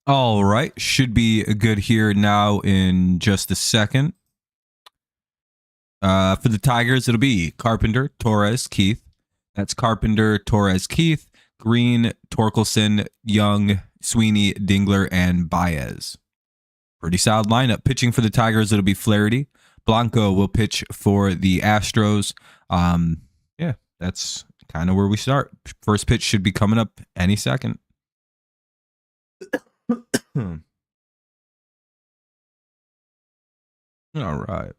All right, should be good here now in just a second. For the Tigers, it'll be Carpenter, Torres, Keith. That's Carpenter, Torres, Keith, Greene, Torkelson, Young, Sweeney, Dingler, and Baez. Pretty solid lineup. Pitching for the Tigers, it'll be Flaherty. Blanco will pitch for the Astros. Yeah, that's kind of where we start. First pitch should be coming up any second. All right.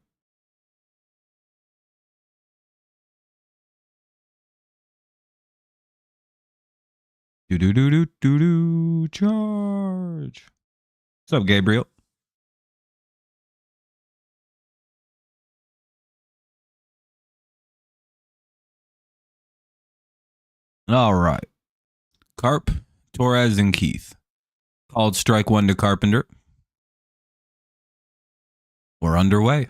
Charge. What's up, Gabriel? All right. Carp, Torres, and Keith. Called strike one to Carpenter. We're underway.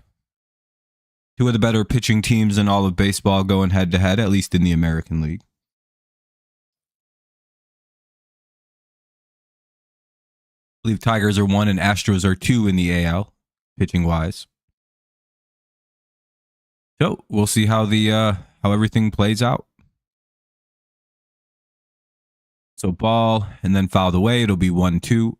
Two of the better pitching teams in all of baseball going head to head, at least in the American League. I believe Tigers are 1 and Astros are 2 in the AL, pitching wise. So we'll see how how everything plays out. So ball and then fouled away. It'll be 1-2.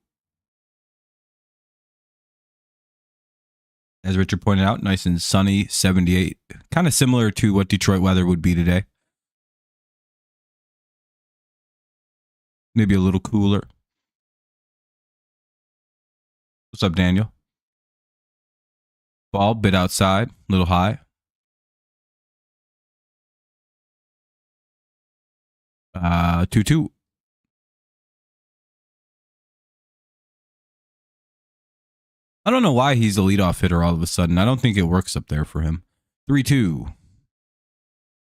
As Richard pointed out, nice and sunny, 78. Kind of similar to what Detroit weather would be today. Maybe a little cooler. What's up, Daniel? Ball, bit outside, a little high. 2-2. I don't know why he's a leadoff hitter all of a sudden. I don't think it works up there for him. 3-2.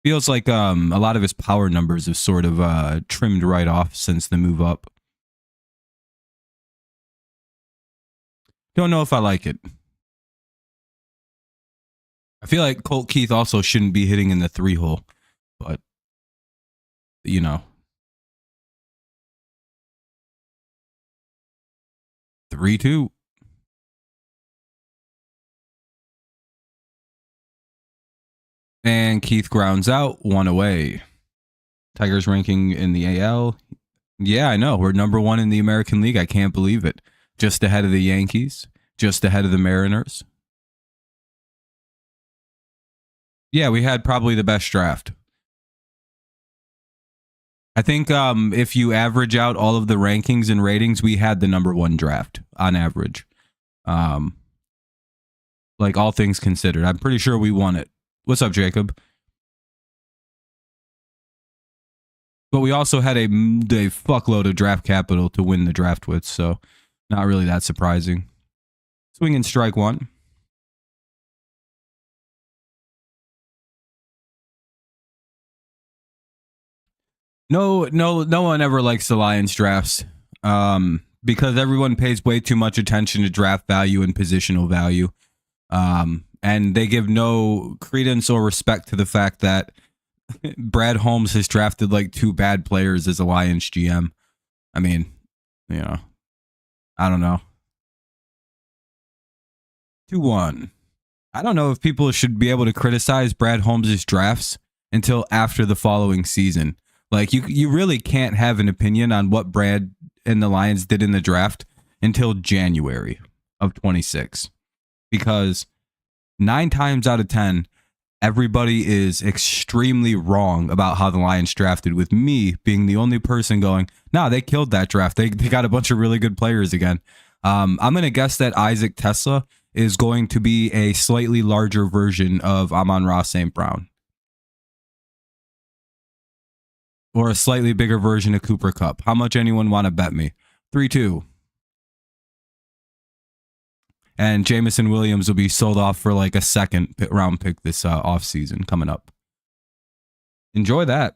Feels like a lot of his power numbers have sort of trimmed right off since the move up. Don't know if I like it. I feel like Colt Keith also shouldn't be hitting in the 3-hole, but you know. 3-2. And Keith grounds out, 1 away. Tigers ranking in the AL. Yeah, I know. We're number 1 in the American League. I can't believe it. Just ahead of the Yankees. Just ahead of the Mariners. Yeah, we had probably the best draft. I think if you average out all of the rankings and ratings, we had the number 1 draft on average. Like all things considered. I'm pretty sure we won it. What's up, Jacob? But we also had a fuckload of draft capital to win the draft with, so not really that surprising. Swing and strike 1. No one ever likes the Lions drafts because everyone pays way too much attention to draft value and positional value. And they give no credence or respect to the fact that Brad Holmes has drafted like 2 bad players as a Lions GM. I mean, you know, I don't know. 2-1. I don't know if people should be able to criticize Brad Holmes' drafts until after the following season. Like, you really can't have an opinion on what Brad and the Lions did in the draft until January of 26. Because 9 times out of 10, everybody is extremely wrong about how the Lions drafted, with me being the only person going, no, they killed that draft. They got a bunch of really good players again. I'm going to guess that Isaac Tesla is going to be a slightly larger version of Amon-Ra St. Brown. Or a slightly bigger version of Cooper Kupp. How much anyone want to bet me? 3-2. And Jameson Williams will be sold off for like a second round pick this offseason coming up. Enjoy that.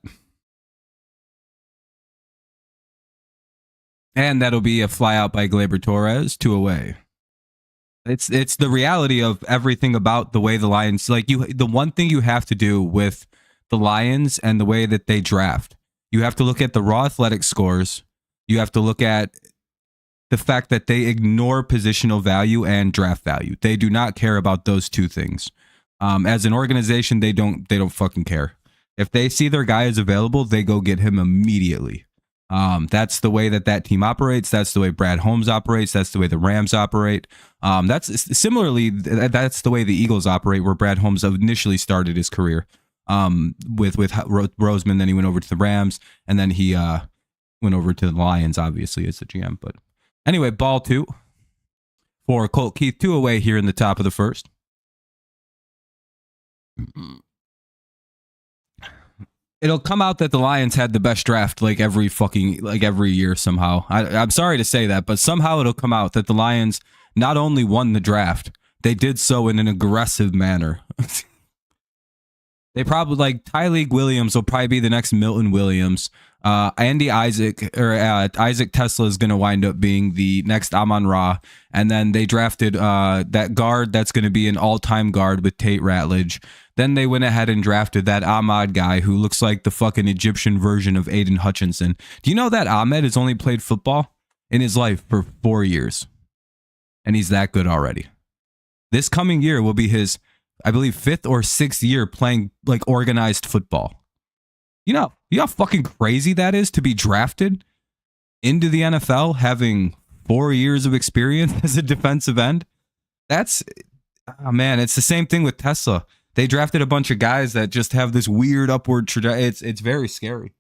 And that'll be a fly out by Gleyber Torres, 2 away. It's the reality of everything about the way the Lions, like the one thing you have to do with the Lions and the way that they draft, you have to look at the raw athletic scores. You have to look at the fact that they ignore positional value and draft value. They do not care about those two things. As an organization, they don't fucking care. If they see their guy is available, they go get him immediately. That's the way that team operates. That's the way Brad Holmes operates. That's the way the Rams operate. That's the way the Eagles operate, where Brad Holmes initially started his career with Roseman. Then he went over to the Rams, and then he went over to the Lions, obviously, as the GM. But anyway, ball 2 for Colt Keith, 2 away here in the top of the first. It'll come out that the Lions had the best draft every year somehow. I'm sorry to say that, but somehow it'll come out that the Lions not only won the draft, they did so in an aggressive manner. They probably Tyleik Williams will probably be the next Milton Williams. Isaac Tesla is going to wind up being the next Amon-Ra. And then they drafted that guard that's going to be an all-time guard with Tate Ratledge. Then they went ahead and drafted that Ahmad guy who looks like the fucking Egyptian version of Aiden Hutchinson. Do you know that Ahmed has only played football in his life for 4 years? And he's that good already. This coming year will be his, I believe, 5th or 6th year playing organized football. You know how fucking crazy that is to be drafted into the NFL having 4 years of experience as a defensive end? It's the same thing with Tesla. They drafted a bunch of guys that just have this weird upward trajectory. It's very scary.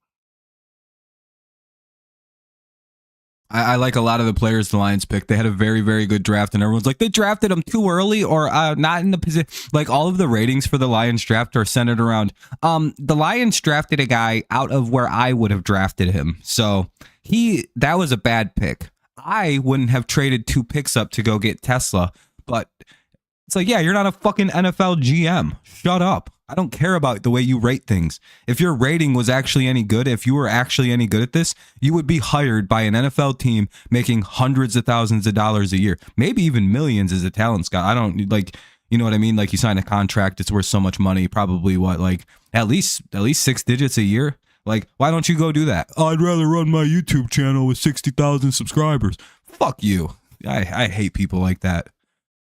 I like a lot of the players the Lions picked. They had a very, very good draft, and everyone's like, they drafted them too early or not in the position. All of the ratings for the Lions draft are centered around, the Lions drafted a guy out of where I would have drafted him. So that was a bad pick. I wouldn't have traded 2 picks up to go get Tesla, but it's yeah, you're not a fucking NFL GM. Shut up. I don't care about the way you rate things. If your rating was actually any good, if you were actually any good at this, you would be hired by an NFL team making hundreds of thousands of dollars a year, maybe even millions as a talent scout. I don't you know what I mean? You sign a contract, it's worth so much money, probably at least 6 digits a year. Why don't you go do that? Oh, I'd rather run my YouTube channel with 60,000 subscribers. Fuck you. I hate people like that.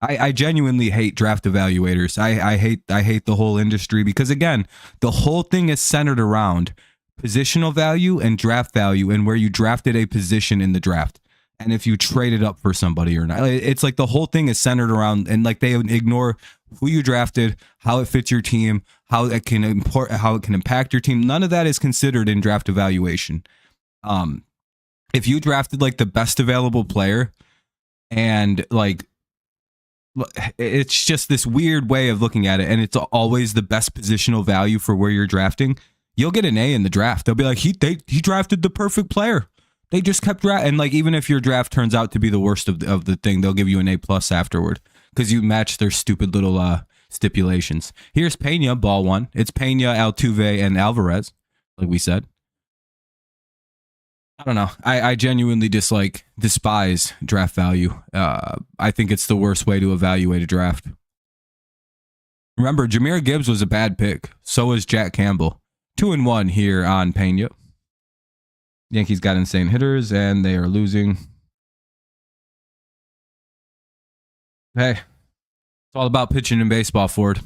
I genuinely hate draft evaluators. I hate the whole industry because, again, the whole thing is centered around positional value and draft value and where you drafted a position in the draft and if you traded up for somebody or not. It's the whole thing is centered around, and they ignore who you drafted, how it fits your team, how it can impact your team. None of that is considered in draft evaluation. If you drafted the best available player and it's just this weird way of looking at it, and it's always the best positional value for where you're drafting, you'll get an A in the draft. They'll be like, he drafted the perfect player. They just kept drafting. And even if your draft turns out to be the worst of the thing, they'll give you an A+ afterward because you match their stupid little stipulations. Here's Pena, ball 1. It's Pena, Altuve, and Alvarez, like we said. I don't know. I genuinely despise draft value. I think it's the worst way to evaluate a draft. Remember, Jahmyr Gibbs was a bad pick. So is Jack Campbell. 2-1 here on Pena. Yankees got insane hitters, and they are losing. Hey, it's all about pitching in baseball, Ford.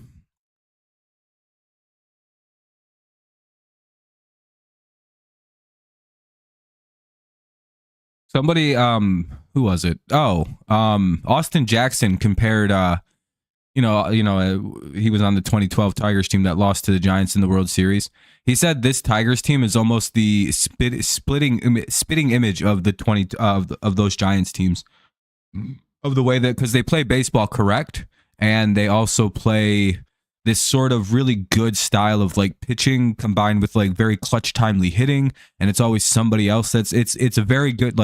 Somebody, who was it? Austin Jackson compared, he was on the 2012 Tigers team that lost to the Giants in the World Series. He said this Tigers team is almost the spitting image of the of those Giants teams, of the way that, because they play baseball correct, and they also play this sort of really good style of pitching combined with very clutch timely hitting, and it's always somebody else it's a very good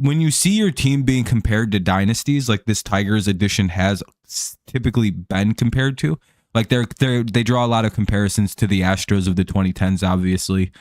when you see your team being compared to dynasties like this Tigers edition has typically been compared to, they draw a lot of comparisons to the Astros of the 2010s, obviously,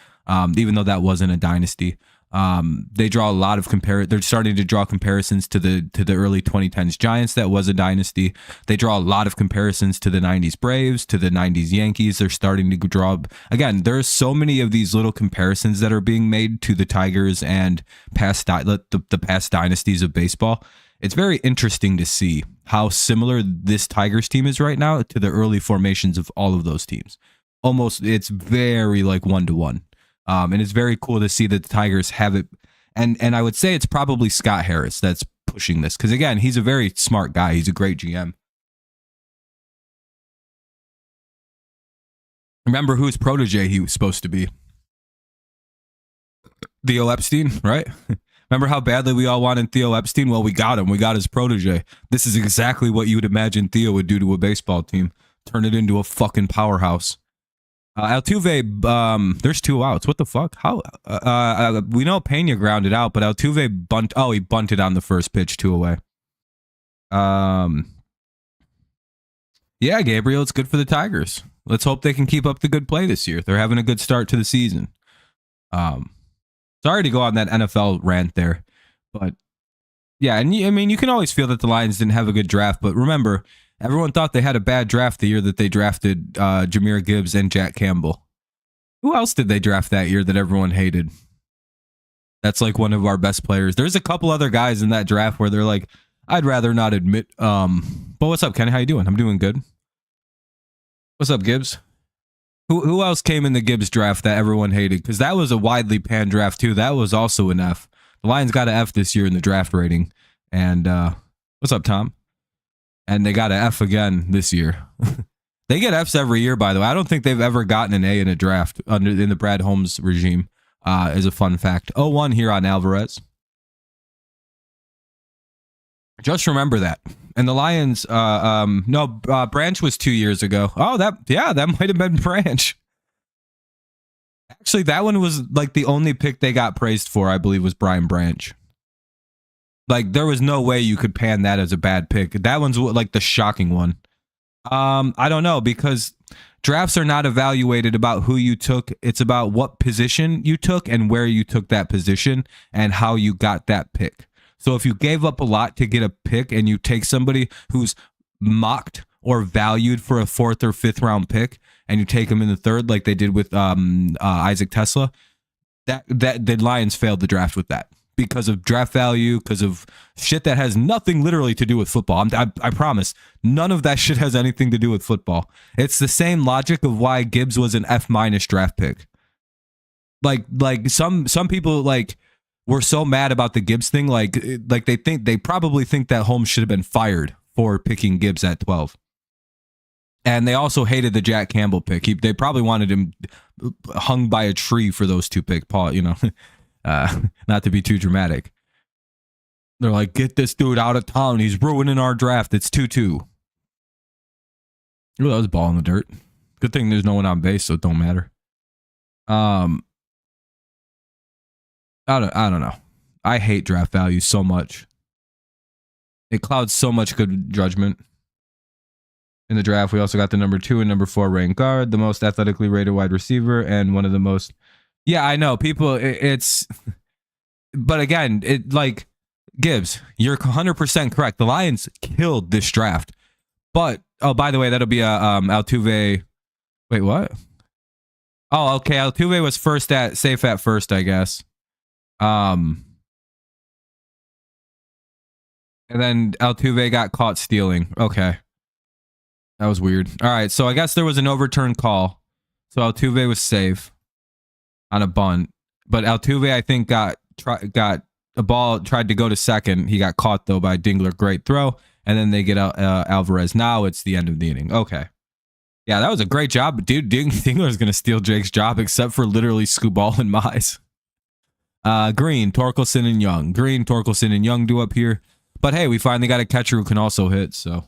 even though that wasn't a dynasty. They draw a lot of they're starting to draw comparisons to the early 2010s Giants. That was a dynasty. They draw a lot of comparisons to the 90s Braves, to the 90s Yankees. They're starting to draw, again, there's so many of these little comparisons that are being made to the Tigers and the past dynasties of baseball. It's very interesting to see how similar this Tigers team is right now to the early formations of all of those teams. Almost, it's very like 1-to-1. And it's very cool to see that the Tigers have it. And I would say it's probably Scott Harris that's pushing this. Because, again, he's a very smart guy. He's a great GM. Remember whose protege he was supposed to be? Theo Epstein, right? Remember how badly we all wanted Theo Epstein? Well, we got him. We got his protege. This is exactly what you would imagine Theo would do to a baseball team. Turn it into a fucking powerhouse. Altuve, there's 2 outs. What the fuck? How? We know Pena grounded out, but Altuve he bunted on the first pitch, 2 away. Yeah, Gabriel, it's good for the Tigers. Let's hope they can keep up the good play this year. They're having a good start to the season. Sorry to go on that NFL rant there, but yeah, and I mean, you can always feel that the Lions didn't have a good draft, but remember, everyone thought they had a bad draft the year that they drafted Jahmyr Gibbs and Jack Campbell. Who else did they draft that year that everyone hated? That's like one of our best players. There's a couple other guys in that draft where they're like, I'd rather not admit. But what's up, Kenny? How you doing? I'm doing good. What's up, Gibbs? Who else came in the Gibbs draft that everyone hated? Because that was a widely panned draft too. That was also an F. The Lions got an F this year in the draft rating. And what's up, Tom? And they got an F again this year. They get Fs every year, by the way. I don't think they've ever gotten an A in a draft in the Brad Holmes regime, is a fun fact. 0-1 here on Alvarez. Just remember that. And the Lions, Branch was 2 years ago. Oh, that might have been Branch. Actually, that one was like the only pick they got praised for, I believe, was Brian Branch. Like, there was no way you could pan that as a bad pick. That one's like the shocking one. I don't know, because drafts are not evaluated about who you took. It's about what position you took and where you took that position and how you got that pick. So if you gave up a lot to get a pick and you take somebody who's mocked or valued for a 4th or 5th round pick and you take them in the 3rd, like they did with Isaac Tesla, that the Lions failed the draft with that. Because of draft value, because of shit that has nothing literally to do with football. I promise, none of that shit has anything to do with football. It's the same logic of why Gibbs was an F- draft pick. Like some people like were so mad about the Gibbs thing, like they probably think that Holmes should have been fired for picking Gibbs at 12. And they also hated the Jack Campbell pick. They probably wanted him hung by a tree for those 2 picks, Paul, you know. Not to be too dramatic. They're like, get this dude out of town. He's ruining our draft. It's 2-2. Ooh, that was a ball in the dirt. Good thing there's no one on base, so it don't matter. I don't know. I hate draft value so much. It clouds so much good judgment. In the draft, we also got the number 2 and number 4 ranked guard, the most athletically rated wide receiver, and one of the most. Yeah, I know. People, it's. But again, it like Gibbs, you're 100% correct. The Lions killed this draft. But, oh, by the way, that'll be Altuve. Wait, what? Oh, okay. Altuve was safe at first, I guess. And then Altuve got caught stealing. Okay. That was weird. All right, so I guess there was an overturned call. So Altuve was safe on a bunt, but Altuve, I think, got a ball, tried to go to second. He got caught, though, by Dingler. Great throw. And then they get Alvarez. Now it's the end of the inning. Okay. Yeah, that was a great job. Dude, Dingler's going to steal Jake's job, except for literally Skubal and Mize. Greene, Torkelson, and Young. Greene, Torkelson, and Young do up here. But hey, we finally got a catcher who can also hit, so.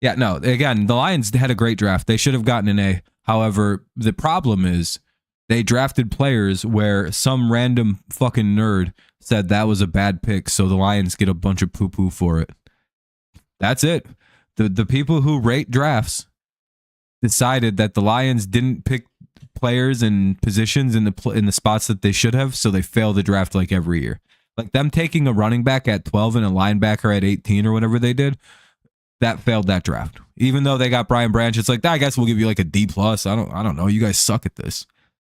Yeah, no, again, the Lions had a great draft. They should have gotten an A. However, the problem is they drafted players where some random fucking nerd said that was a bad pick, so the Lions get a bunch of poo-poo for it. That's it. The people who rate drafts decided that the Lions didn't pick players and positions in the spots that they should have, so they fail the draft like every year. Like them taking a running back at 12 and a linebacker at 18 or whatever they did, that failed that draft. Even though they got Brian Branch, it's like, I guess we'll give you like a D+. I don't know. You guys suck at this.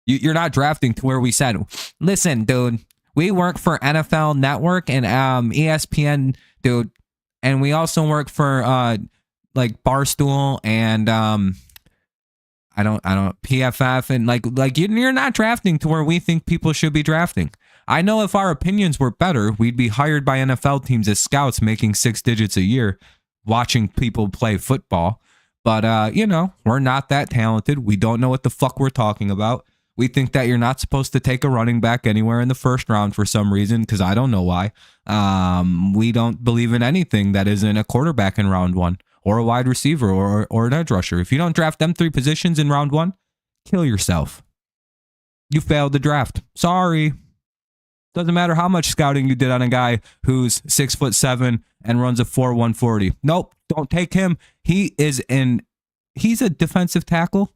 You're not drafting to where we said, listen, dude, we work for NFL Network and ESPN, dude, and we also work for like Barstool and I don't PFF, and like you're not drafting to where we think people should be drafting. I know if our opinions were better, we'd be hired by NFL teams as scouts making 6 digits a year watching people play football. But we're not that talented. We don't know what the fuck we're talking about. We think that you're not supposed to take a running back anywhere in the first round for some reason, because I don't know why. We don't believe in anything that isn't a quarterback in round 1 or a wide receiver or an edge rusher. If you don't draft them 3 positions in round 1, kill yourself. You failed the draft. Sorry. Doesn't matter how much scouting you did on a guy who's 6'7" and runs a 4.1 40. Nope, don't take him. He's a defensive tackle.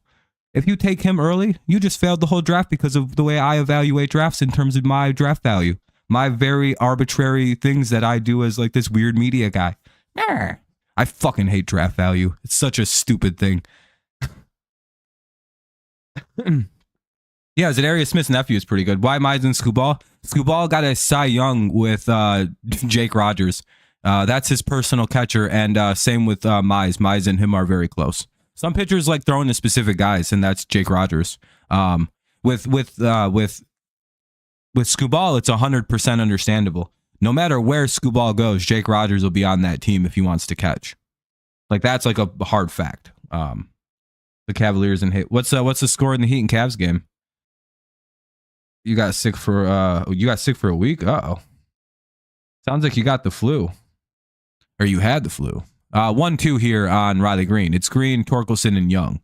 If you take him early, you just failed the whole draft because of the way I evaluate drafts in terms of my draft value. My very arbitrary things that I do as like this weird media guy. I fucking hate draft value. It's such a stupid thing. Yeah, Zadarius Smith's nephew is pretty good. Why Mize and Skubal? Skubal got a Cy Young with Jake Rogers. That's his personal catcher, and same with Mize. Mize and him are very close. Some pitchers like throwing to specific guys, and that's Jake Rogers. With Skubal, it's 100% understandable. No matter where Skubal goes, Jake Rogers will be on that team if he wants to catch. Like that's like a hard fact. The Cavaliers and Heat. What's the score in the Heat and Cavs game? You got sick for a week? Uh-oh. Sounds like you got the flu. Or you had the flu. 1-2 here on Riley Greene. It's Greene, Torkelson, and Young.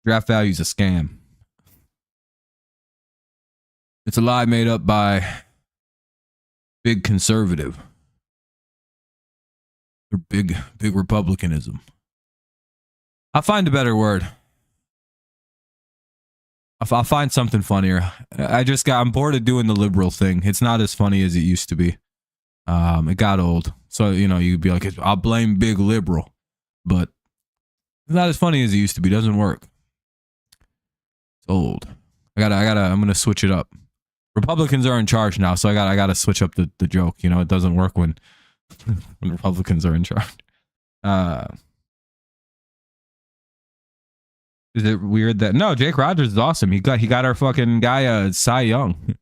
Draft value's a scam. It's a lie made up by big conservative. Or big republicanism. I'll find a better word. I'll find something funnier. I'm bored of doing the liberal thing. It's not as funny as it used to be. It got old. So, you'd be like, I'll blame big liberal. But it's not as funny as it used to be. It doesn't work. It's old. I'm going to switch it up. Republicans are in charge now, so I gotta switch up the joke. It doesn't work when Republicans are in charge. Is it weird that no? Jake Rogers is awesome. He got our fucking guy Cy Young.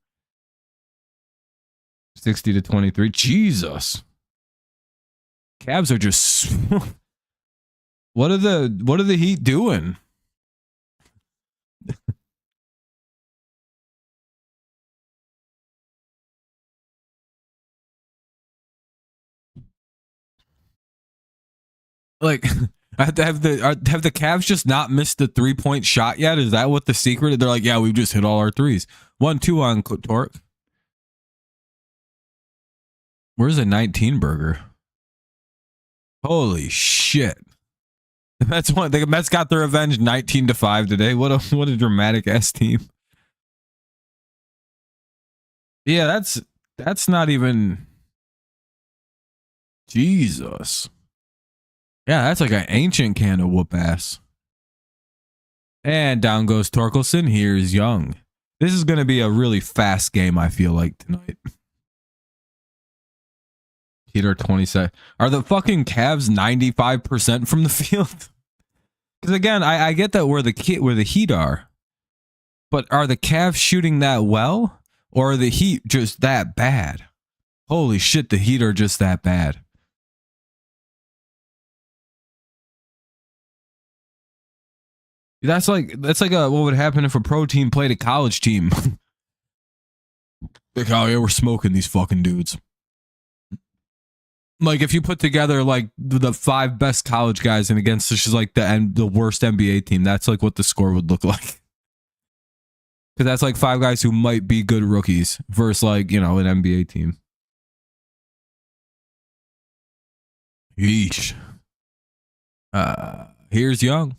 60-23. Jesus. Cavs are just. What are the Heat doing? Like, have the Cavs just not missed the 3-point shot yet? Is that what the secret? They're like, yeah, we've just hit all our threes. 1-2 on Torque. Where's a 19 burger? Holy shit! The Mets got their revenge 19-5 today. What a dramatic ass team. Yeah, that's not even. Jesus. Yeah, that's like an ancient can of whoop ass. And down goes Torkelson. Here's Young. This is going to be a really fast game, I feel like, tonight. Heater 27. Are the fucking Cavs 95% from the field? Because again, I get that where the Heat are. But are the Cavs shooting that well? Or are the Heat just that bad? Holy shit, the Heat are just that bad. That's like what would happen if a pro team played a college team. Like, oh yeah, we're smoking these fucking dudes. Like if you put together like the 5 best college guys and against just like the worst NBA team, that's like what the score would look like. Because that's like 5 guys who might be good rookies versus like, an NBA team. Yeesh. Here's Young.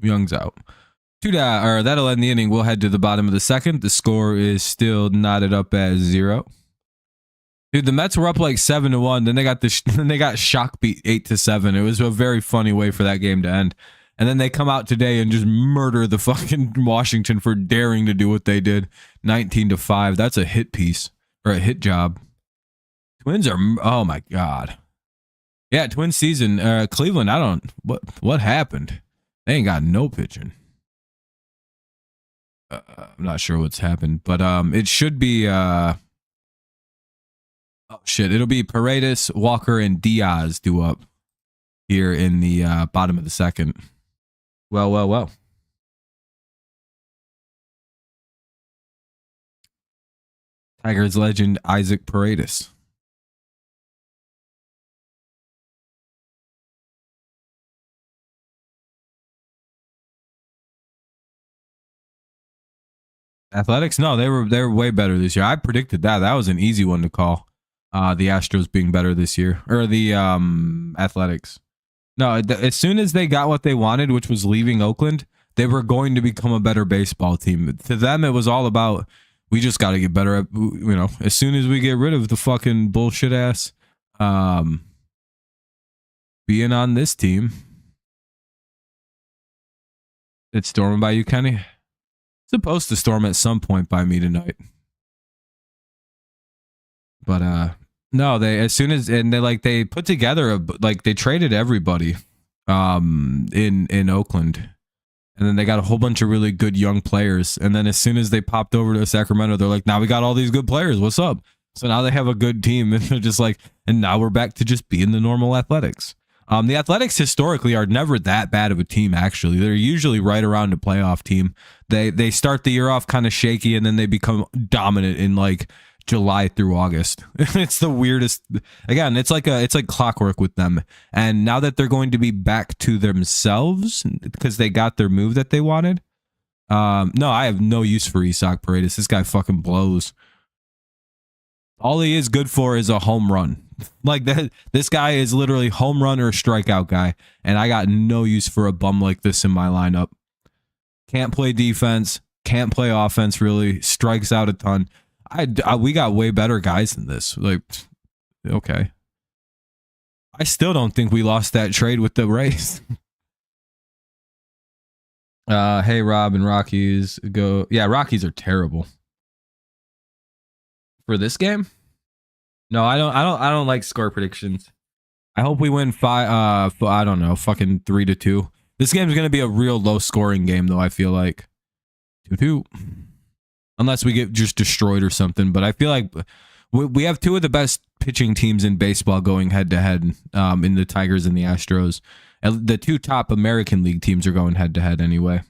Young's out. That'll end the inning. We'll head to the bottom of the second. The score is still knotted up at 0. Dude, the Mets were up like 7-1. Then they got shock beat 8-7. It was a very funny way for that game to end. And then they come out today and just murder the fucking Washington for daring to do what they did. 19-5. That's a hit piece or a hit job. Twins are, oh my God. Yeah, Twins season. Cleveland, what happened? They ain't got no pitching. I'm not sure what's happened, but it should be oh shit, it'll be Paredes, Walker, and Diaz due up here in the bottom of the second. Well. Tigers legend Isaac Paredes. Athletics? No, they were way better this year. I predicted that. That was an easy one to call. The Astros being better this year, or the Athletics. No, as soon as they got what they wanted, which was leaving Oakland, they were going to become a better baseball team. To them, it was all about, we just got to get better at, as soon as we get rid of the fucking bullshit ass being on this team. It's storming by you, Kenny? It's supposed to storm at some point by me tonight. But no, they put together they traded everybody in Oakland. And then they got a whole bunch of really good young players. And then as soon as they popped over to Sacramento, they're like, now we got all these good players. What's up? So now they have a good team. And they're just like, and now we're back to just being the normal Athletics. The Athletics historically are never that bad of a team, actually. They're usually right around a playoff team. They start the year off kind of shaky, and then they become dominant in like July through August. It's the weirdest. Again, it's like clockwork with them. And now that they're going to be back to themselves because they got their move that they wanted. No, I have no use for Isaac Paredes. This guy fucking blows. All he is good for is a home run. Like that, this guy is literally home run or strikeout guy, and I got no use for a bum like this in my lineup. Can't play defense, can't play offense really, strikes out a ton. We got way better guys than this. Like, okay. I still don't think we lost that trade with the Rays. Hey Rob and Rockies go. Yeah, Rockies are terrible. For this game? No, I don't like score predictions. I hope we win 5 I don't know, fucking 3-2. This game's going to be a real low scoring game though, I feel like. 2-2. Unless we get just destroyed or something, but I feel like we have two of the best pitching teams in baseball going head to head in the Tigers and the Astros. And the two top American League teams are going head to head anyway.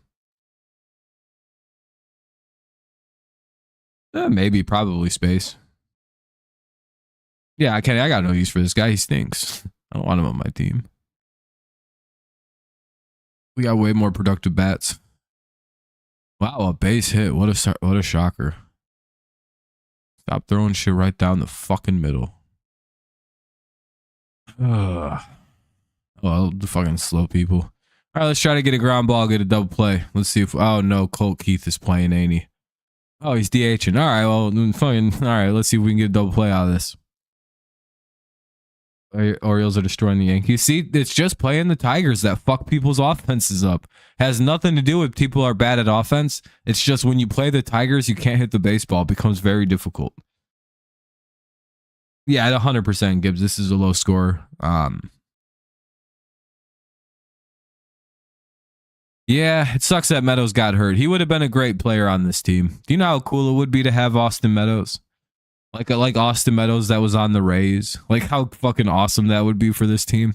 Maybe, probably space. Yeah, I got no use for this guy. He stinks. I don't want him on my team. We got way more productive bats. Wow, a base hit. What a shocker. Stop throwing shit right down the fucking middle. Oh, the fucking slow people. All right, let's try to get a ground ball, get a double play. Let's see if, oh no, Colt Keith is playing, ain't he? Oh, he's DHing. All right, well, fucking, all right, let's see if we can get a double play out of this. Orioles are destroying the Yankees. See, it's just playing the Tigers that fuck people's offenses up. Has nothing to do with people are bad at offense. It's just when you play the Tigers, you can't hit the baseball. It becomes very difficult. Yeah, 100%, Gibbs. This is a low score. Yeah, it sucks that Meadows got hurt. He would have been a great player on this team. Do you know how cool it would be to have Austin Meadows? Like Austin Meadows that was on the Rays. Like how fucking awesome that would be for this team.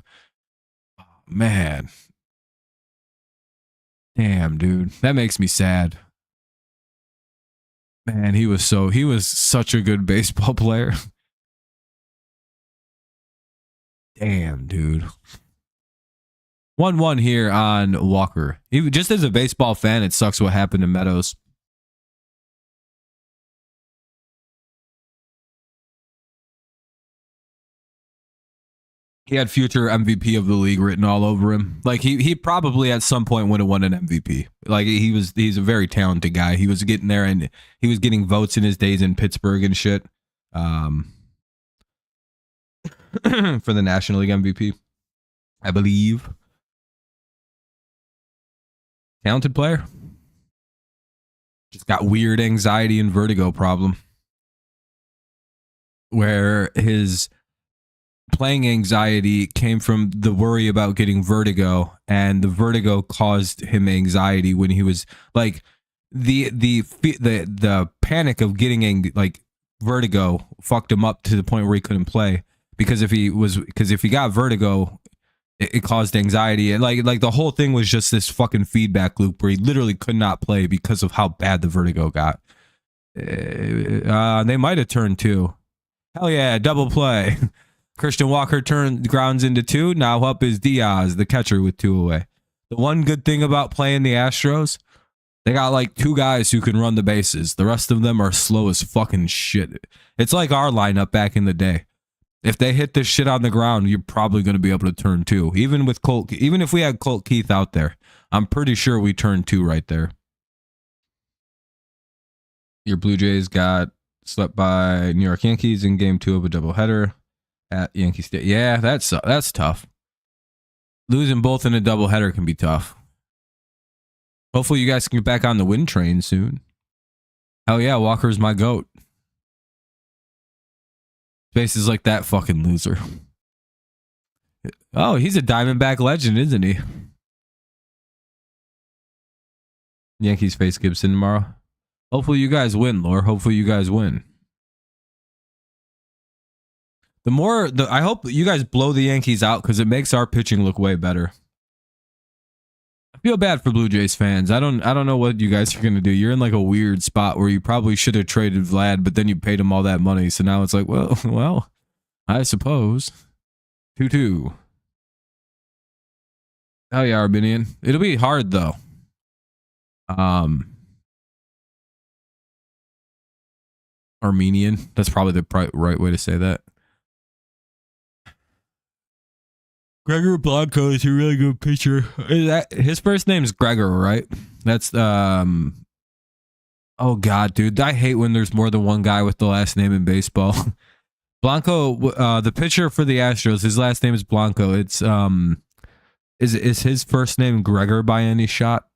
Oh, man. Damn, dude. That makes me sad. Man, he was such a good baseball player. Damn, dude. 1-1 here on Walker. Even just as a baseball fan, it sucks what happened to Meadows. He had future MVP of the league written all over him. Like he probably at some point would have won an MVP. Like he's a very talented guy. He was getting there and he was getting votes in his days in Pittsburgh and shit. For the National League MVP, I believe. Talented player. Just got weird anxiety and vertigo problem. Where his playing anxiety came from the worry about getting vertigo, and the vertigo caused him anxiety when he was like the panic of getting like vertigo fucked him up to the point where he couldn't play because if he got vertigo, it caused anxiety, and like the whole thing was just this fucking feedback loop where he literally could not play because of how bad the vertigo got. They might have turned 2. Hell yeah, double play. Christian Walker grounds into 2. Now up is Diaz, the catcher, with 2 away. The one good thing about playing the Astros, they got like 2 guys who can run the bases. The rest of them are slow as fucking shit. It's like our lineup back in the day. If they hit this shit on the ground, you're probably going to be able to turn 2. Even if we had Colt Keith out there, I'm pretty sure we turned 2 right there. Your Blue Jays got swept by New York Yankees in game 2 of a doubleheader at Yankee Stadium. Yeah, that's tough. Losing both in a doubleheader can be tough. Hopefully you guys can get back on the win train soon. Hell yeah, Walker's my GOAT. Faces like that fucking loser. Oh, he's a Diamondback legend, isn't he? Yankees face Gibson tomorrow. Hopefully you guys win, Lore. Hopefully you guys win. I hope you guys blow the Yankees out because it makes our pitching look way better. I feel bad for Blue Jays fans. I don't know what you guys are gonna do. You're in like a weird spot where you probably should have traded Vlad, but then you paid him all that money. So now it's like, well, I suppose. 2-2. Oh yeah, Arminian. It'll be hard though. Armenian. That's probably the right way to say that. Gregor Blanco is a really good pitcher. His first name is Gregor, right? That's oh god, dude, I hate when there's more than one guy with the last name in baseball. Blanco, the pitcher for the Astros, his last name is Blanco. It's is his first name Gregor by any shot?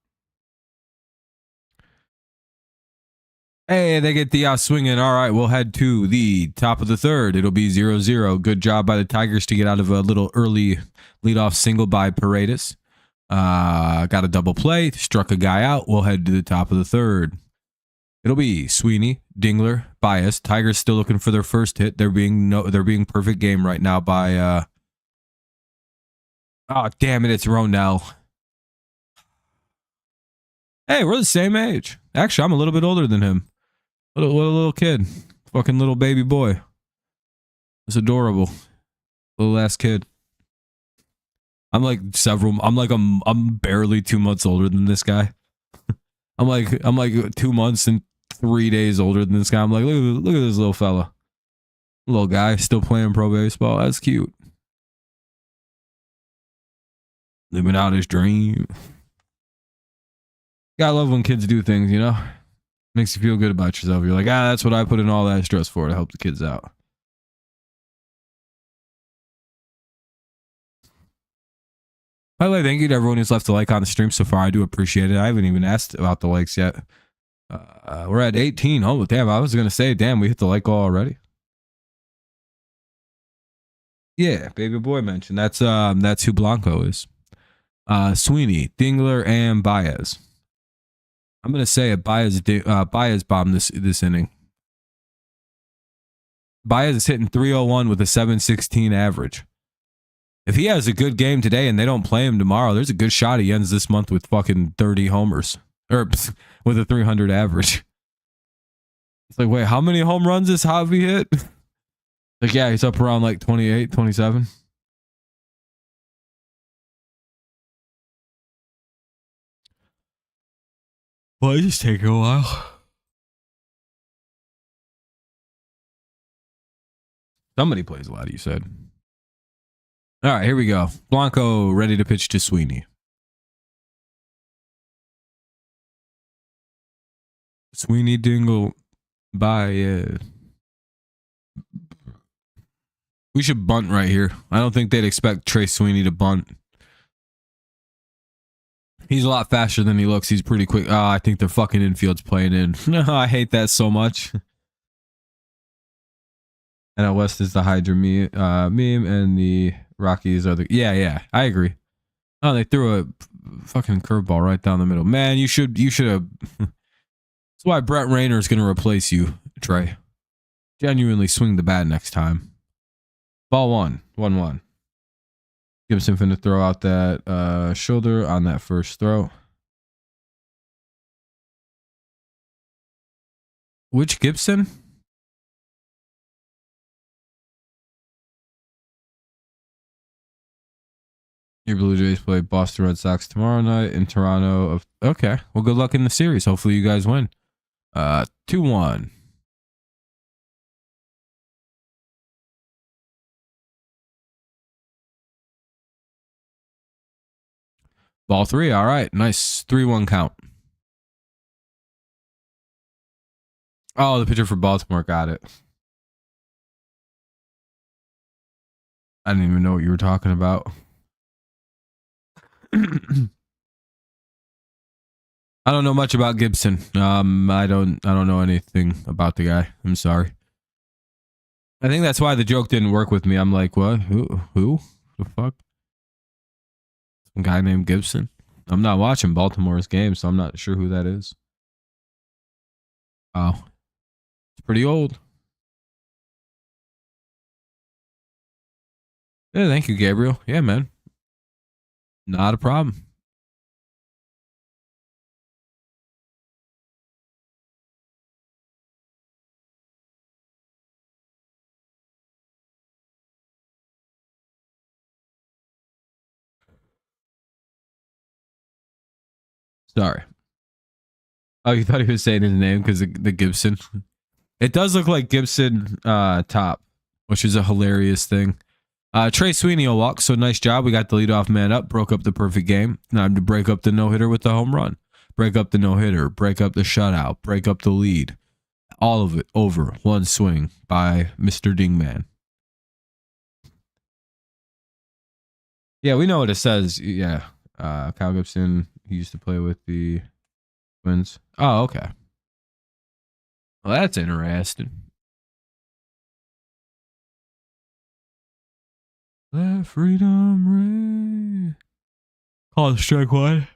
Hey, they get Diaz swinging. All right, we'll head to the top of the third. It'll be 0-0. Good job by the Tigers to get out of a little early leadoff single by Paredes. Got a double play, struck a guy out. We'll head to the top of the third. It'll be Sweeney, Dingler, Baez. Tigers still looking for their first hit. They're being perfect game right now by oh damn it, it's Ronell. Hey, we're the same age. Actually, I'm a little bit older than him. What a little kid. Fucking little baby boy. It's adorable. Little ass kid. I'm barely 2 months older than this guy. I'm like 2 months and 3 days older than this guy. I'm like, look at this little fella. Little guy still playing pro baseball. That's cute. Living out his dream. Gotta love when kids do things, you know? Makes you feel good about yourself. You're like, that's what I put in all that stress for, to help the kids out. By the way, thank you to everyone who's left a like on the stream so far. I do appreciate it. I haven't even asked about the likes yet. We're at 18. Oh, damn. I was going to say, damn, we hit the like goal already. Yeah, baby boy mentioned. That's who Blanco is. Sweeney, Dingler, and Baez. I'm going to say Baez bombed this inning. Baez is hitting 301 with a 716 average. If he has a good game today and they don't play him tomorrow, there's a good shot he ends this month with fucking 30 homers. Or with a 300 average. It's like, wait, how many home runs does Javi hit? Like, yeah, he's up around like 28, 27. Well, it's just taking a while. Somebody plays a lot, you said. All right, here we go. Blanco ready to pitch to Sweeney. Sweeney Dingle. Bye. Yeah. We should bunt right here. I don't think they'd expect Trey Sweeney to bunt. He's a lot faster than he looks. He's pretty quick. Oh, I think the fucking infield's playing in. No, I hate that so much. And out west is the Hydra meme, and the Rockies are the... Yeah, I agree. Oh, they threw a fucking curveball right down the middle. Man, you should have... That's why Brett Rayner is going to replace you, Trey. Genuinely swing the bat next time. Ball 1-1. Gibson finna throw out that shoulder on that first throw. Which Gibson? Your Blue Jays play Boston Red Sox tomorrow night in Toronto. Okay. Well, good luck in the series. Hopefully you guys win. 2-1. Ball 3. All right. Nice 3-1 count. Oh, the pitcher for Baltimore. Got it. I didn't even know what you were talking about. I don't know much about Gibson. I don't know anything about the guy. I'm sorry. I think that's why the joke didn't work with me. I'm like, what? Who? The fuck? Some guy named Gibson. I'm not watching Baltimore's game, so I'm not sure who that is. Oh, it's pretty old. Yeah, thank you, Gabriel. Yeah, man. Not a problem. Sorry. Oh, you thought he was saying his name because the Gibson? It does look like Gibson top, which is a hilarious thing. Trey Sweeney will walk, so nice job. We got the leadoff man up, broke up the perfect game. Time to break up the no-hitter with the home run. Break up the no-hitter, break up the shutout, break up the lead. All of it over one swing by Mr. Dingman. Yeah, we know what it says. Yeah. Kyle Gibson, he used to play with the Twins. Oh, okay. Well, that's interesting. Let freedom ring. Call it strike one.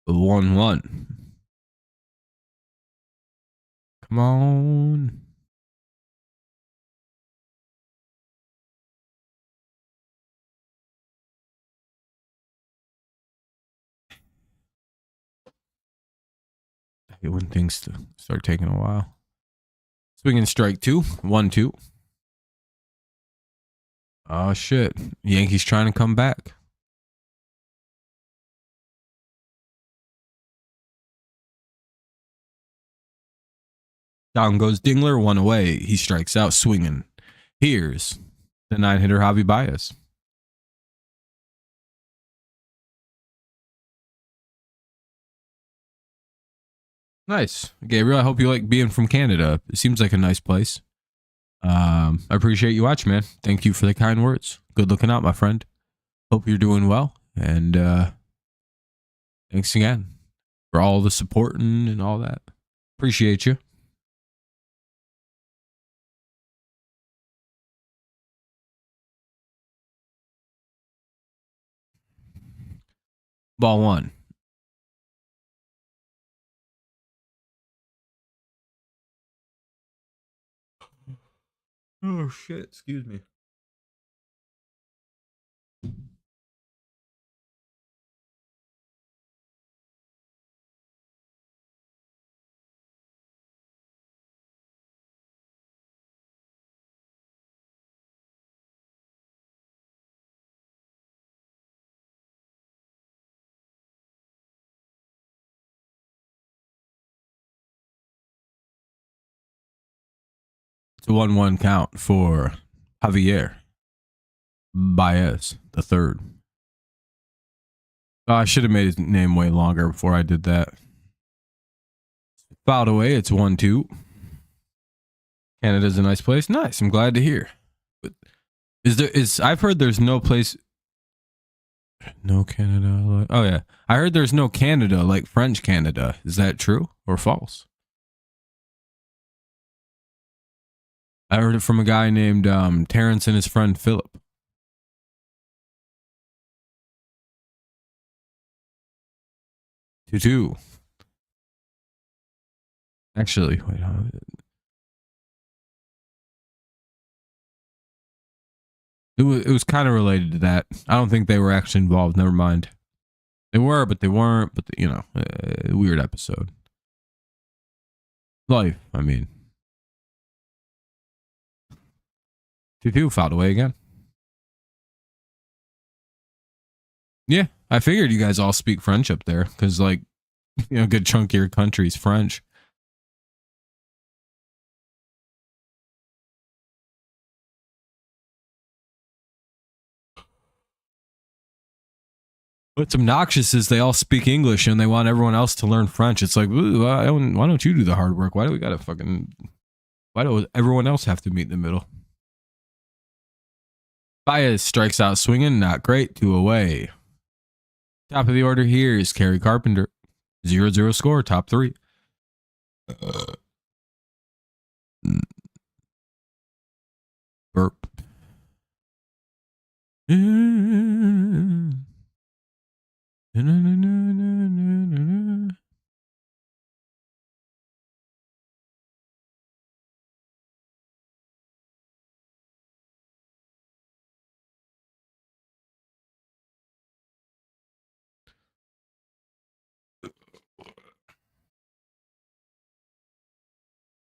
The 1-1. Come on. I hate when things start taking a while. Swinging strike 2. 1-2. Oh, shit. Yankees trying to come back. Down goes Dingler. 1 away. He strikes out swinging. Here's the 9-hitter Javi Baez. Nice. Gabriel, I hope you like being from Canada. It seems like a nice place. I appreciate you watching, man. Thank you for the kind words. Good looking out, my friend. Hope you're doing well. And thanks again for all the supporting and all that. Appreciate you. Ball one. Oh shit! Excuse me. It's a 1-1 count for Javier Baez the third. Oh, I should have made his name way longer before I did that. Fouled away. It's 1-2. Canada's a nice place. Nice. I'm glad to hear. But I've heard there's no place. No Canada. Oh yeah. I heard there's no Canada like French Canada. Is that true or false? I heard it from a guy named Terrence and his friend Philip. 2-2. Actually, wait. It was kind of related to that. I don't think they were actually involved. Never mind. They were, but they weren't. But weird episode. Life. I mean. 2-2 fouled away again. Yeah, I figured you guys all speak French up there because, like, a good chunk of your country's French. What's obnoxious is they all speak English and they want everyone else to learn French. It's like, why don't you do the hard work? Why do we gotta why do everyone else have to meet in the middle? Baez strikes out swinging, not great, 2 away. Top of the order here is Kerry Carpenter. 0-0 score, top 3. Burp.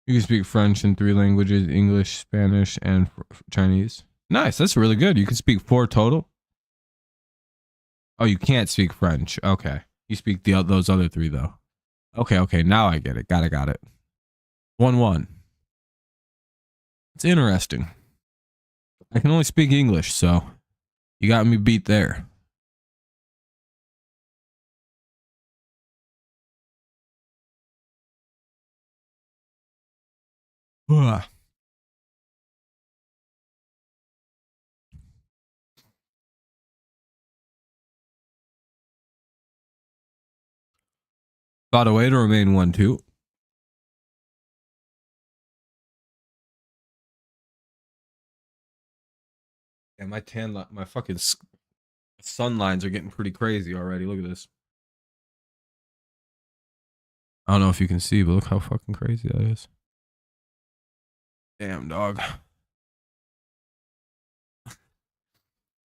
You can speak French in 3 languages: English, Spanish, and Chinese. Nice. That's really good. You can speak 4 total. Oh, you can't speak French. Okay. You speak those other 3, though. Okay. Now I get it. Got it. 1-1. It's interesting. I can only speak English, so you got me beat there. Thought away to remain 1-2. Yeah, my fucking sun lines are getting pretty crazy already. Look at this. I don't know if you can see, but look how fucking crazy that is. Damn, dog.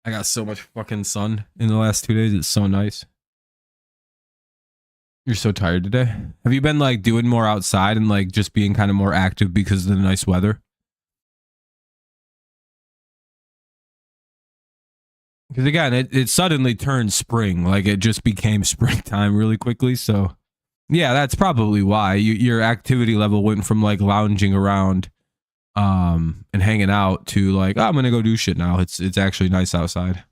I got so much fucking sun in the last 2 days. It's so nice. You're so tired today. Have you been like doing more outside and like just being kind of more active because of the nice weather? Because again, it suddenly turned spring. Like it just became springtime really quickly. So yeah, that's probably why your activity level went from like lounging around and hanging out to like, oh, I'm gonna go do shit now. It's actually nice outside.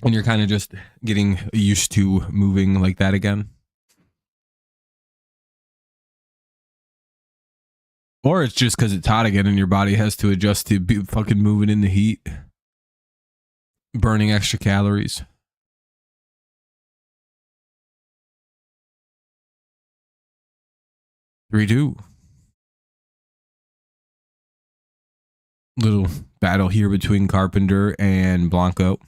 And you're kind of just getting used to moving like that again. Or it's just because it's hot again and your body has to adjust to be fucking moving in the heat, burning extra calories. Three, two. Little battle here between Carpenter and Blanco.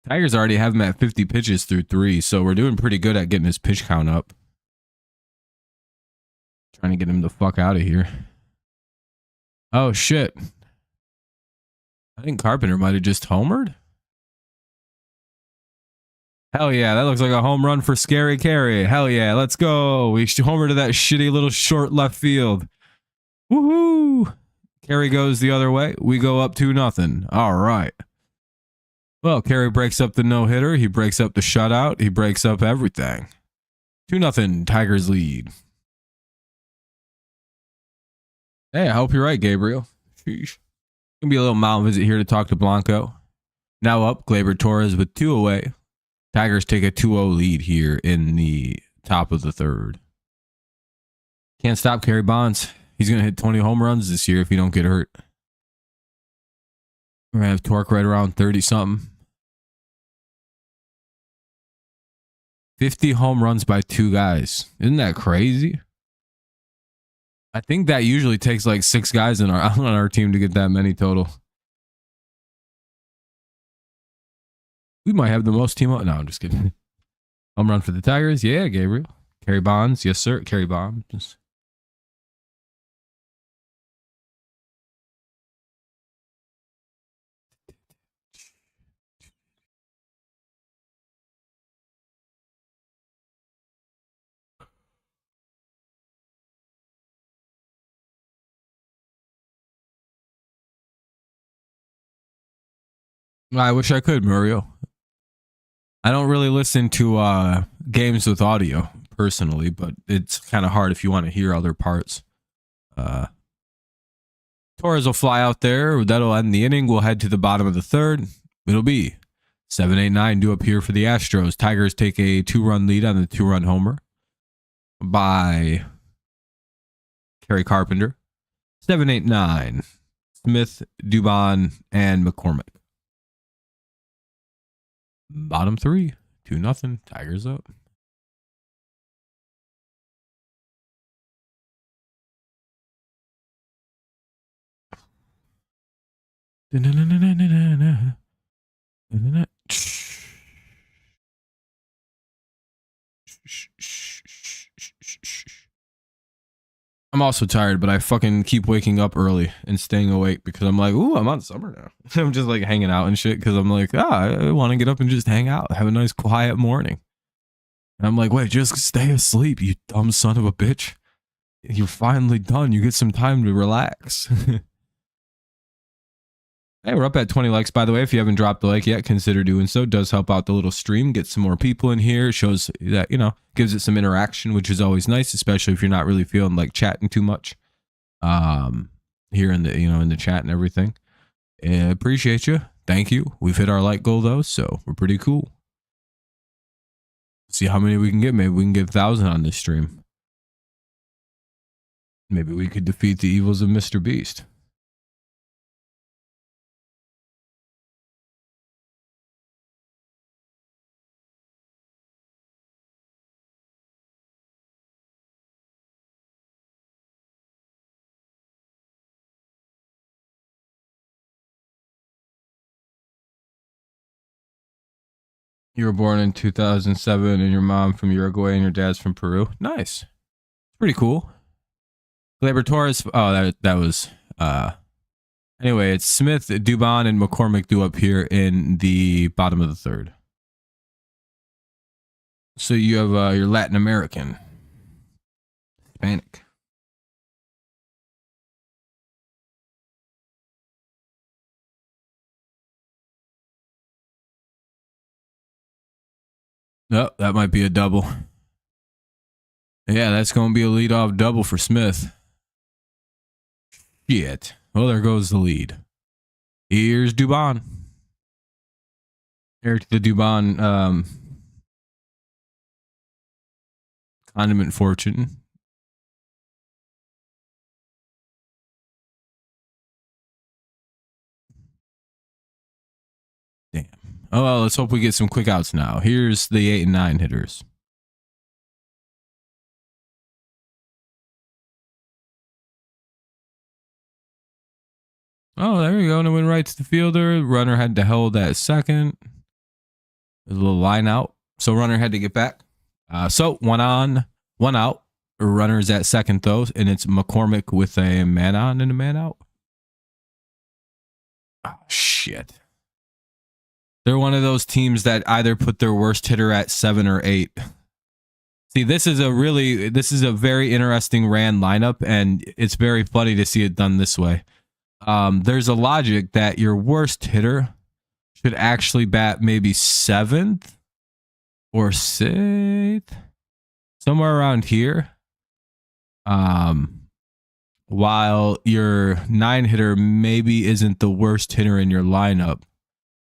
Tigers already have him at 50 pitches through 3, so we're doing pretty good at getting his pitch count up. Trying to get him the fuck out of here. Oh, shit. I think Carpenter might have just homered. Hell yeah, that looks like a home run for Scary Carey. Hell yeah, let's go. We homer to that shitty little short left field. Woohoo! Carey goes the other way. We go up 2-0. All right. Well, Carey breaks up the no-hitter. He breaks up the shutout. He breaks up everything. 2-0, Tigers lead. Hey, I hope you're right, Gabriel. Sheesh. Gonna be a little mountain visit here to talk to Blanco. Now up, Gleyber Torres with 2 away. Tigers take a 2-0 lead here in the top of the 3rd. Can't stop Kerry Bonds. He's going to hit 20 home runs this year if he don't get hurt. We're going to have torque right around 30-something. 50 home runs by 2 guys. Isn't that crazy? I think that usually takes like 6 guys on our team to get that many total. We might have the most team. No, I'm just kidding. Home run for the Tigers. Yeah, Gabriel. Kerry Bonds. Yes, sir. Kerry Bonds. I wish I could, Mario. I don't really listen to games with audio personally, but it's kind of hard if you want to hear other parts. Torres will fly out there. That'll end the inning. We'll head to the bottom of the 3rd. It'll be 7-8-9 due up here for the Astros. Tigers take a 2-run lead on the 2-run homer by Kerry Carpenter. 7-8-9. Smith, Dubon, and McCormick. Bottom 3, 2-0. Tigers up. I'm also tired, but I fucking keep waking up early and staying awake because I'm like, ooh, I'm on summer now. I'm just like hanging out and shit because I'm like, I want to get up and just hang out, have a nice quiet morning. And I'm like, wait, just stay asleep, you dumb son of a bitch. You're finally done. You get some time to relax. Hey, we're up at 20 likes, by the way. If you haven't dropped a like yet, consider doing so. It does help out the little stream. Get some more people in here. It shows that, gives it some interaction, which is always nice, especially if you're not really feeling like chatting too much. Here in the, in the chat and everything. Appreciate you. Thank you. We've hit our like goal, though, so we're pretty cool. See how many we can get. Maybe we can get 1,000 on this stream. Maybe we could defeat the evils of Mr. Beast. You were born in 2007 and your mom from Uruguay and your dad's from Peru. Nice. Pretty cool. Gleyber Torres. Oh, that was anyway, it's Smith, Dubon, and McCormick due up here in the bottom of the 3rd. So you have your Latin American. Hispanic. Oh, that might be a double. Yeah, that's going to be a leadoff double for Smith. Shit. Well, there goes the lead. Here's Dubon. Eric the Dubon condiment fortune. Damn. Oh, well, let's hope we get some quick outs now. Here's the 8 and 9 hitters. Oh, there you go. And it went right to the fielder. Runner had to hold at second. There's a little line out. So runner had to get back. So 1 on, 1 out. Runner's at second though, and it's McCormick with a man on and a man out. Oh, shit. They're one of those teams that either put their worst hitter at 7 or 8. See, this is a very interesting Rand lineup, and it's very funny to see it done this way. There's a logic that your worst hitter should actually bat maybe 7th or 6th, somewhere around here. While your 9 hitter maybe isn't the worst hitter in your lineup,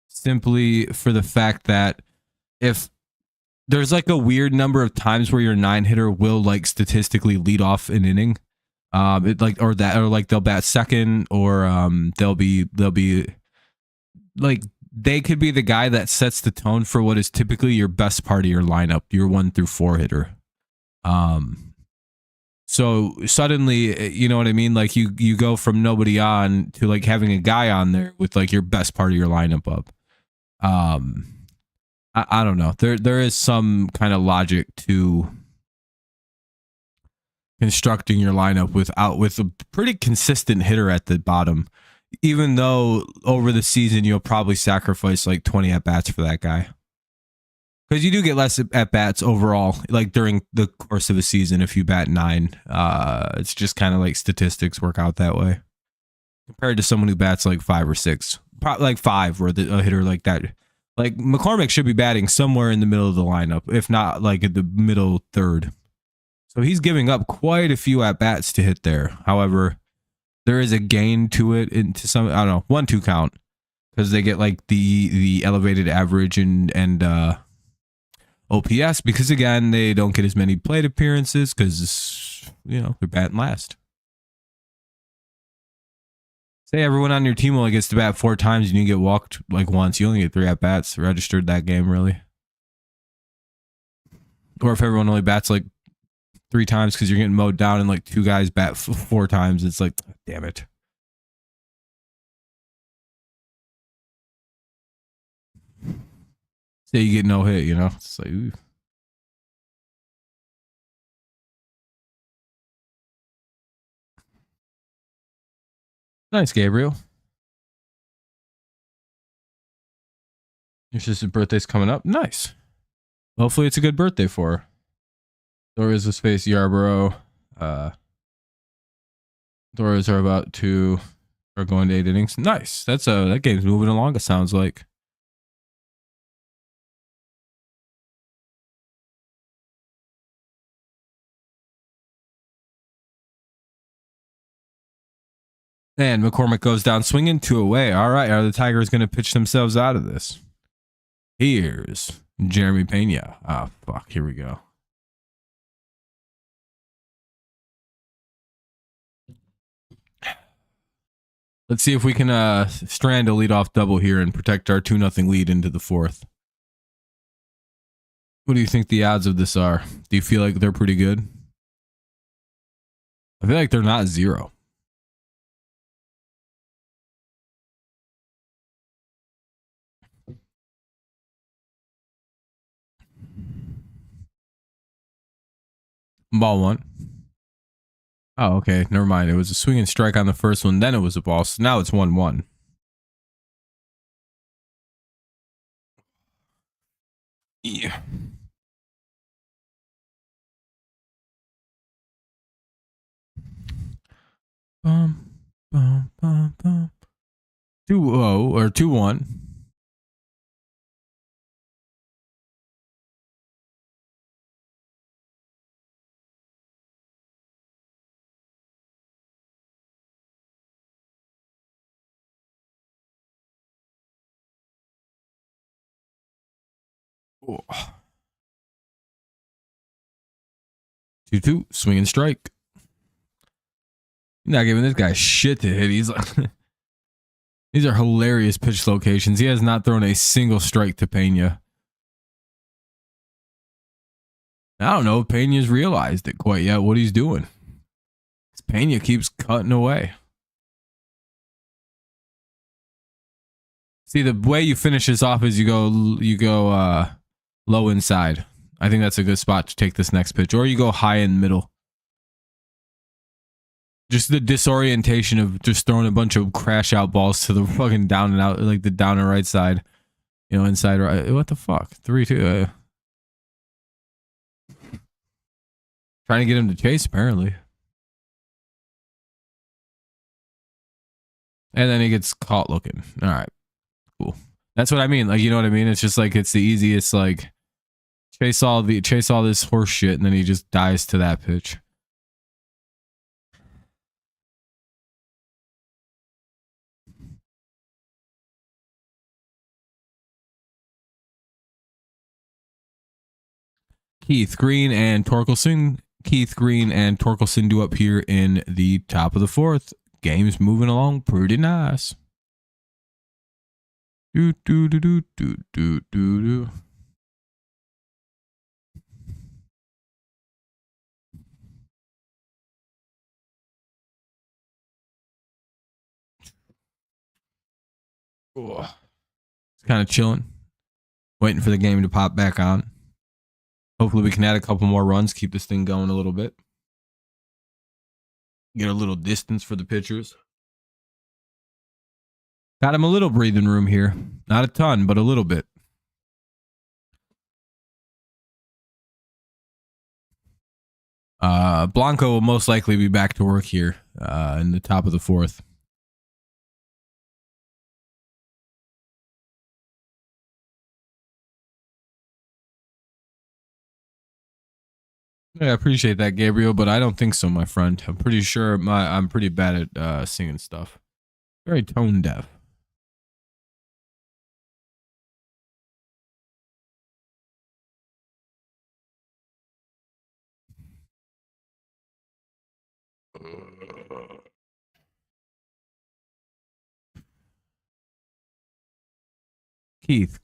simply for the fact that if there's like a weird number of times where your 9 hitter will like statistically lead off an inning, or they'll bat second, or they'll be like, they could be the guy that sets the tone for what is typically your best part of your lineup, your 1 through 4 hitter. So suddenly, you know what I mean? Like you go from nobody on to like having a guy on there with like your best part of your lineup up. I don't know. There is some kind of logic to constructing your lineup with a pretty consistent hitter at the bottom, even though over the season you'll probably sacrifice like 20 at bats for that guy. Because you do get less at bats overall, like during the course of a season if you bat 9. It's just kind of like statistics work out that way. Compared to someone who bats like 5 or 6. Like 5, or a hitter like that. Like McCormick should be batting somewhere in the middle of the lineup, if not like at the middle third. So he's giving up quite a few at bats to hit there. However, there is a gain to it into some, I don't know, 1-2 count, because they get like the elevated average and OPS, because again they don't get as many plate appearances because they're batting last. Say everyone on your team only gets to bat 4 times and you get walked like once, you only get 3 at bats registered that game, really. Or if everyone only bats like 3 times because you're getting mowed down and like 2 guys bat 4 times, it's like, damn it. Say you get no hit, it's like, ooh. Nice, Gabriel. Your sister's birthday's coming up. Nice. Hopefully it's a good birthday for her. Dora's with Space Yarborough. Dora's are going to 8 innings. Nice. That game's moving along, it sounds like. And McCormick goes down swinging 2 away. All right, are the Tigers going to pitch themselves out of this? Here's Jeremy Pena. Ah, fuck. Here we go. Let's see if we can strand a leadoff double here and protect our 2-0 lead into the 4th. What do you think the odds of this are? Do you feel like they're pretty good? I feel like they're not 0. Ball 1. Oh, okay. Never mind. It was a swing and strike on the first one. Then it was a ball. So now it's 1-1. Yeah. Bum, bum, bum, bum. 2-0 or 2-1. Oh. 2-2, swing and strike. You're not giving this guy shit to hit. He's like, these are hilarious pitch locations. He has not thrown a single strike to Pena. I don't know if Pena's realized it quite yet, what he's doing. Pena keeps cutting away. See, the way you finish this off is you go low inside. I think that's a good spot to take this next pitch, or you go high in middle. Just the disorientation of just throwing a bunch of crash out balls to the fucking down and out, like the down and right side. You know, inside right. What the fuck? 3-2. Trying to get him to chase, apparently. And then he gets caught looking. All right. Cool. That's what I mean. Like, you know what I mean? It's just like, it's the easiest, like, chase all this horse shit, and then he just dies to that pitch. Greene and Torkelson do up here in the top of the fourth. Game's moving along pretty nice. Do do do do do do do do. It's kind of chilling, waiting for the game to pop back on. Hopefully we can add a couple more runs, keep this thing going a little bit. Get a little distance for the pitchers. Got him a little breathing room here. Not a ton, but a little bit. Blanco will most likely be back to work here in the top of the fourth. Yeah, I appreciate that, Gabriel, but I don't think so, my friend. I'm pretty sure I'm pretty bad at singing stuff. Very tone deaf.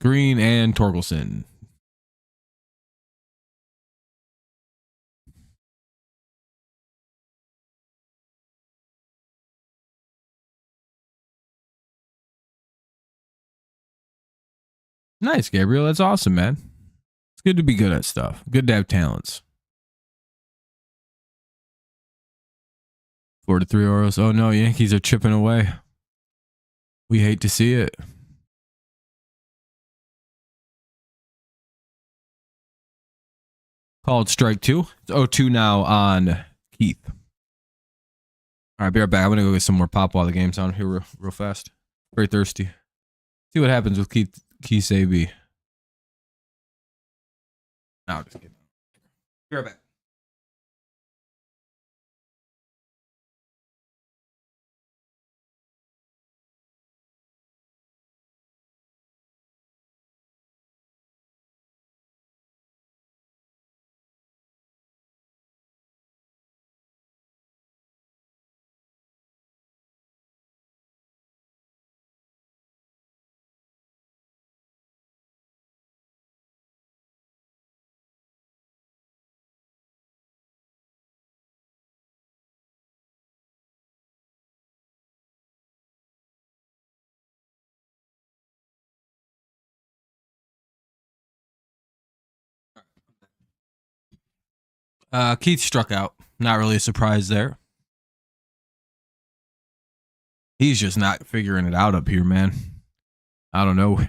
Greene and Torkelson. Nice, Gabriel. That's awesome, man. It's good to be good at stuff. Good to have talents. 4-3 Orioles. Oh no, Yankees are chipping away. We hate to see it. Called strike 2. It's 0-2 now on Keith. All right, be right back. I'm going to go get some more pop while the game's on here real fast. Very thirsty. See what happens with Keith AB. No, just kidding. Be right back. Keith struck out. Not really a surprise there. He's just not figuring it out up here, man. I don't know.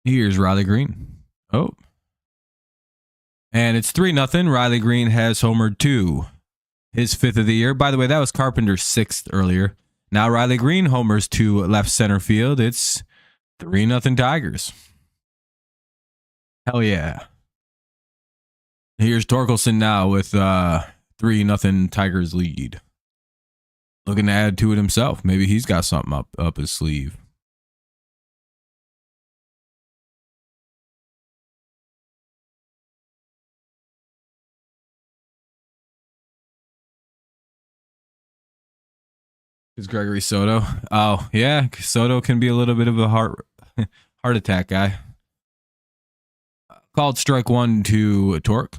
Here's Riley Greene. Oh. And it's 3-0. Riley Greene has homered 2. His 5th of the year. By the way, that was Carpenter's 6th earlier. Now Riley Greene homers to left center field. It's 3-0 Tigers. Hell yeah. Here's Torkelson now with 3-0 Tigers lead. Looking to add to it himself. Maybe he's got something up his sleeve. Is Gregory Soto? Oh yeah, Soto can be a little bit of a heart attack guy. Called strike 1 to Torque.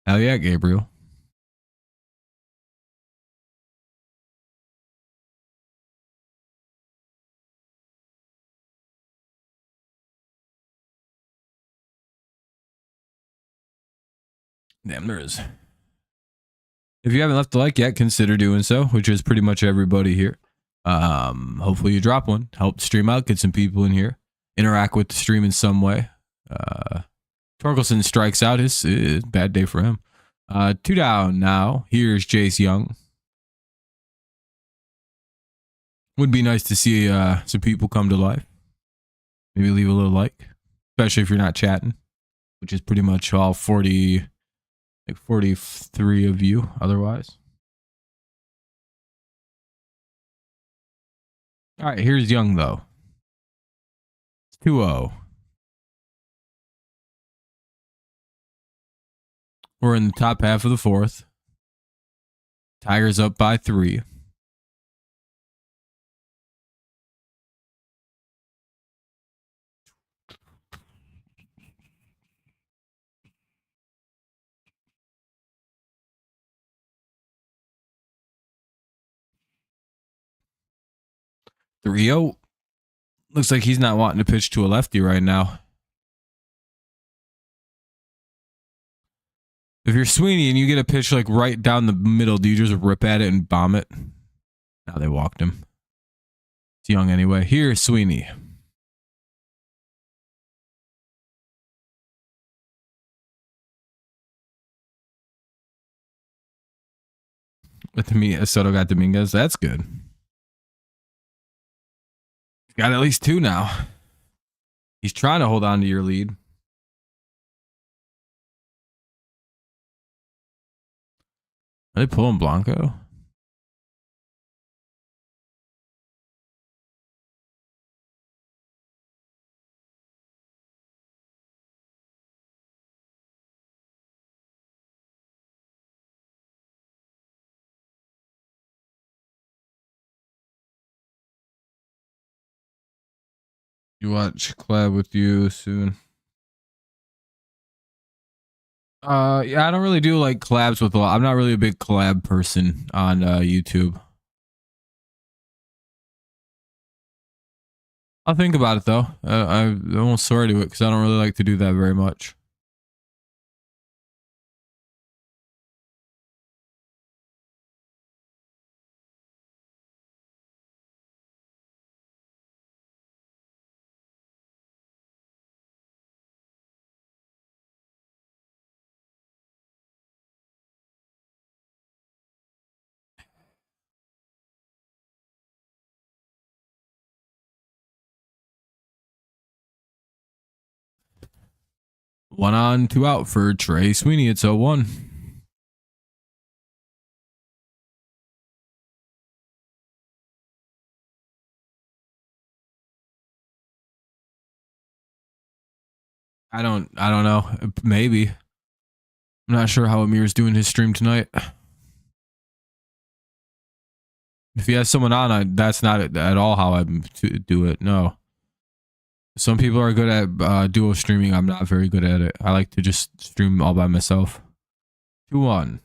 Hell yeah, Gabriel. Damn, there is. If you haven't left a like yet, consider doing so, which is pretty much everybody here. Hopefully you drop one, help the stream out, get some people in here, interact with the stream in some way. Torkelson strikes out. His bad day for him. 2 down now. Here's Jace Young. Would be nice to see some people come to life. Maybe leave a little like, especially if you're not chatting, which is pretty much all 43 of you otherwise. All right, here's Young, though. It's 2-0. We're in the top half of the fourth. Tigers up by 3. Rio looks like he's not wanting to pitch to a lefty right now. If you're Sweeney and you get a pitch like right down the middle, do you just rip at it and bomb it? Now they walked him. It's Young anyway. Here's Sweeney. With me, Soto got Dominguez. That's good. He's got at least 2 now. He's trying to hold on to your lead. Are they pulling Blanco? You watch collab with you soon. Yeah, I don't really do like collabs with a lot. I'm not really a big collab person on YouTube. I'll think about it though. I won't swear to it because I don't really like to do that very much. One on, 2 out for Trey Sweeney. It's 0-1. I don't know. Maybe. I'm not sure how Amir's doing his stream tonight. If he has someone on, that's not at all how I do it. No. Some people are good at duo streaming. I'm not very good at it. I like to just stream all by myself. 2-1.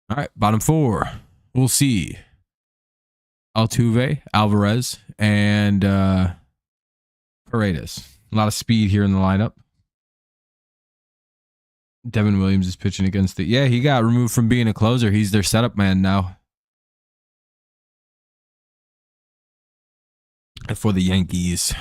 All right, bottom 4. We'll see. Altuve, Alvarez, and Paredes. A lot of speed here in the lineup. Devin Williams is pitching against it. Yeah, he got removed from being a closer. He's their setup man now. For the Yankees.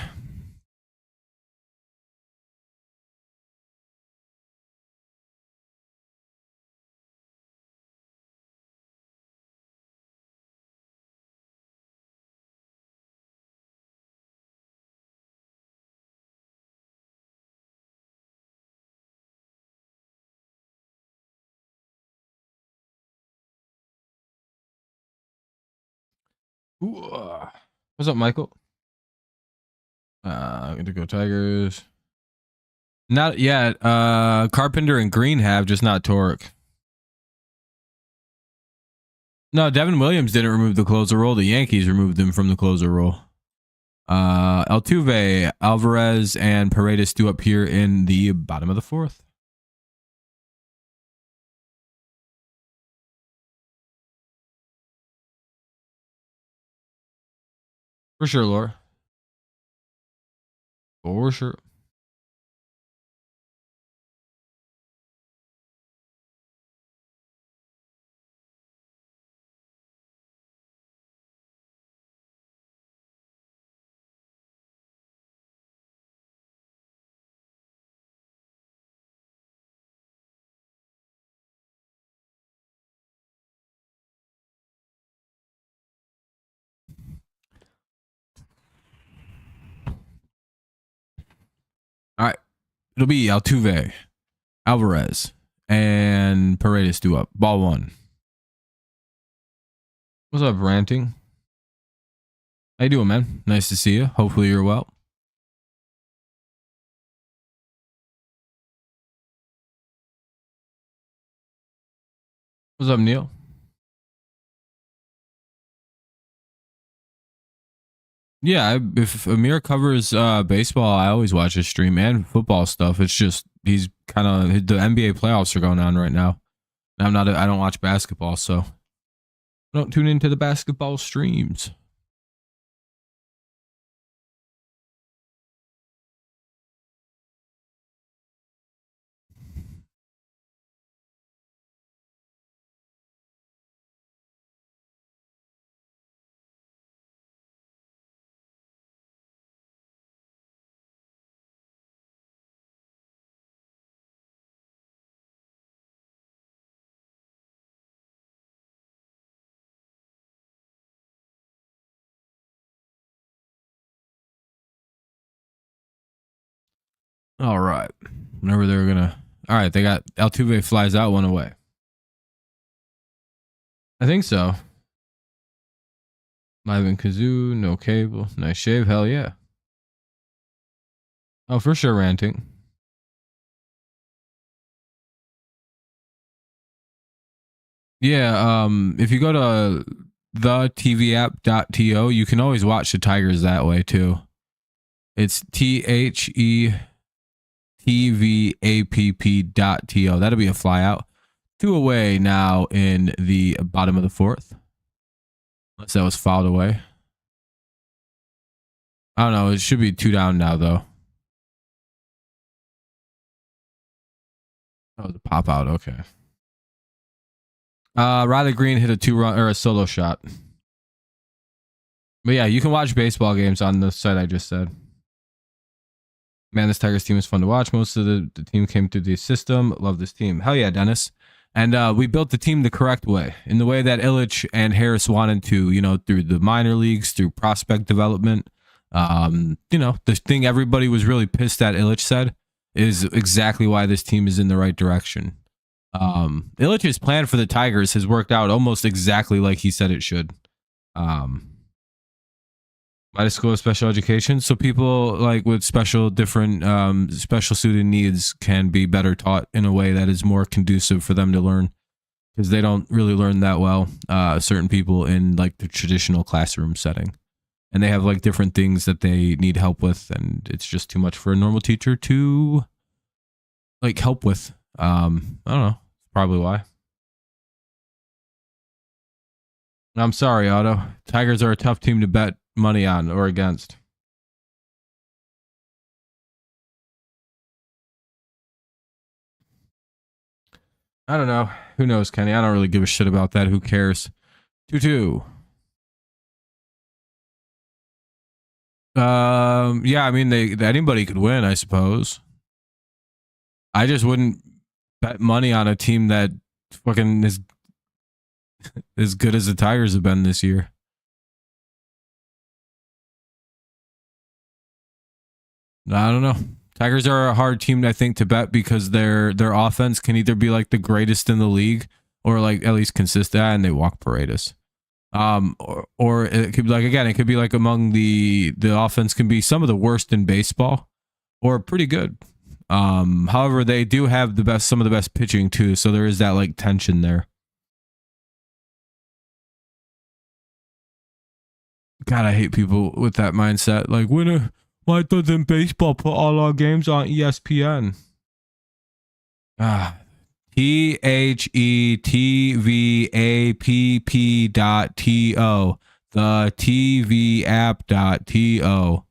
What's up, Michael? I'm gonna go Tigers. Not yet. Carpenter and Greene have, just not Torque. No, Devin Williams didn't remove the closer role. The Yankees removed him from the closer role. Altuve, Alvarez, and Paredes do up here in the bottom of the fourth. For sure, Laura. For sure. All right. It'll be Altuve, Alvarez, and Paredes do up. Ball one. What's up, ranting? How you doing, man? Nice to see you. Hopefully you're well. What's up, Neil? Yeah, if Amir covers baseball, I always watch his stream and football stuff. It's just he's kind of the NBA playoffs are going on right now. I don't watch basketball, so I don't tune into the basketball streams. All right. Whenever they're gonna. All right, they got Altuve flies out one away. I think so. Live in Kazoo, no cable, nice shave, hell yeah. Oh, for sure, ranting. Yeah, if you go to the tvApp.to, you can always watch the Tigers that way too. It's THETVAPP.to. That'll be a fly out. Two away now in the bottom of the fourth. Unless that was fouled away. I don't know. It should be two down now, though. Oh, the pop out. Okay. Riley Greene hit a 2-run or a solo shot. But yeah, you can watch baseball games on the site I just said. Man, this Tigers team is fun to watch. Most of the team came through the system. Love this team. Hell yeah, Dennis. And we built the team the correct way, in the way that Illich and Harris wanted to, through the minor leagues, through prospect development. The thing everybody was really pissed at Illich said is exactly why this team is in the right direction. Illich's plan for the Tigers has worked out almost exactly like he said it should. Might school of special education, so people like with special suited needs can be better taught in a way that is more conducive for them to learn, because they don't really learn that well. Certain people in like the traditional classroom setting, and they have like different things that they need help with, and it's just too much for a normal teacher to like help with. I don't know. Probably why. I'm sorry, Otto. Tigers are a tough team to bet money on or against. I don't know. Who knows, Kenny? I don't really give a shit about that. Who cares? 2-2. Yeah, I mean, anybody could win, I suppose. I just wouldn't bet money on a team that fucking is as good as the Tigers have been this year. I don't know. Tigers are a hard team, I think, to bet because their offense can either be like the greatest in the league or like at least consistent, and they walk Paredes. Or it could be like, again, it could be like among the offense can be some of the worst in baseball or pretty good. However, they do have some of the best pitching too, so there is that like tension there. God, I hate people with that mindset. Like, why doesn't baseball put all our games on ESPN? TheTVApp.to. The TV app.to.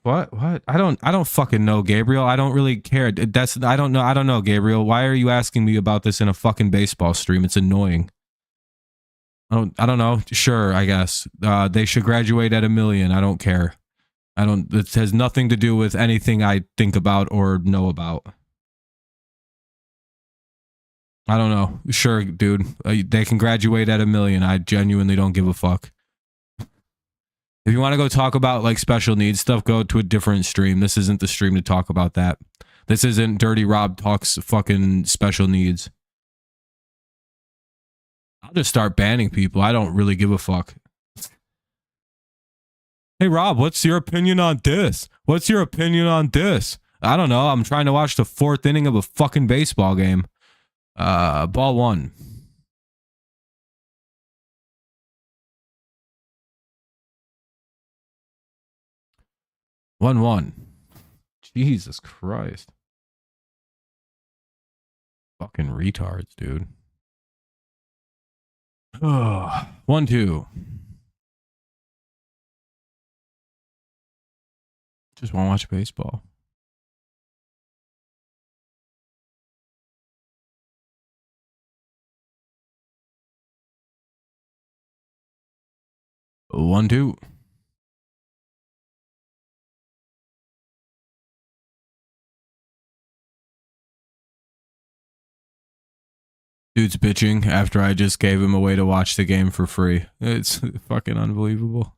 What? I don't fucking know, Gabriel. I don't really care. I don't know, Gabriel. Why are you asking me about this in a fucking baseball stream? It's annoying. I don't know. Sure, I guess. They should graduate at 1 million. I don't care. It has nothing to do with anything I think about or know about. I don't know. Sure, dude. They can graduate at 1 million. I genuinely don't give a fuck. If you want to go talk about like special needs stuff, go to a different stream. This isn't the stream to talk about that. This isn't Dirty Rob Talks fucking special needs. I'll just start banning people. I don't really give a fuck. Hey, Rob, what's your opinion on this? What's your opinion on this? I don't know. I'm trying to watch the 4th inning of a fucking baseball game. Ball 1. One. Jesus Christ. Fucking retards, dude. 1-2. Just want to watch baseball. One, two. Dude's bitching after I just gave him a way to watch the game for free. It's fucking unbelievable.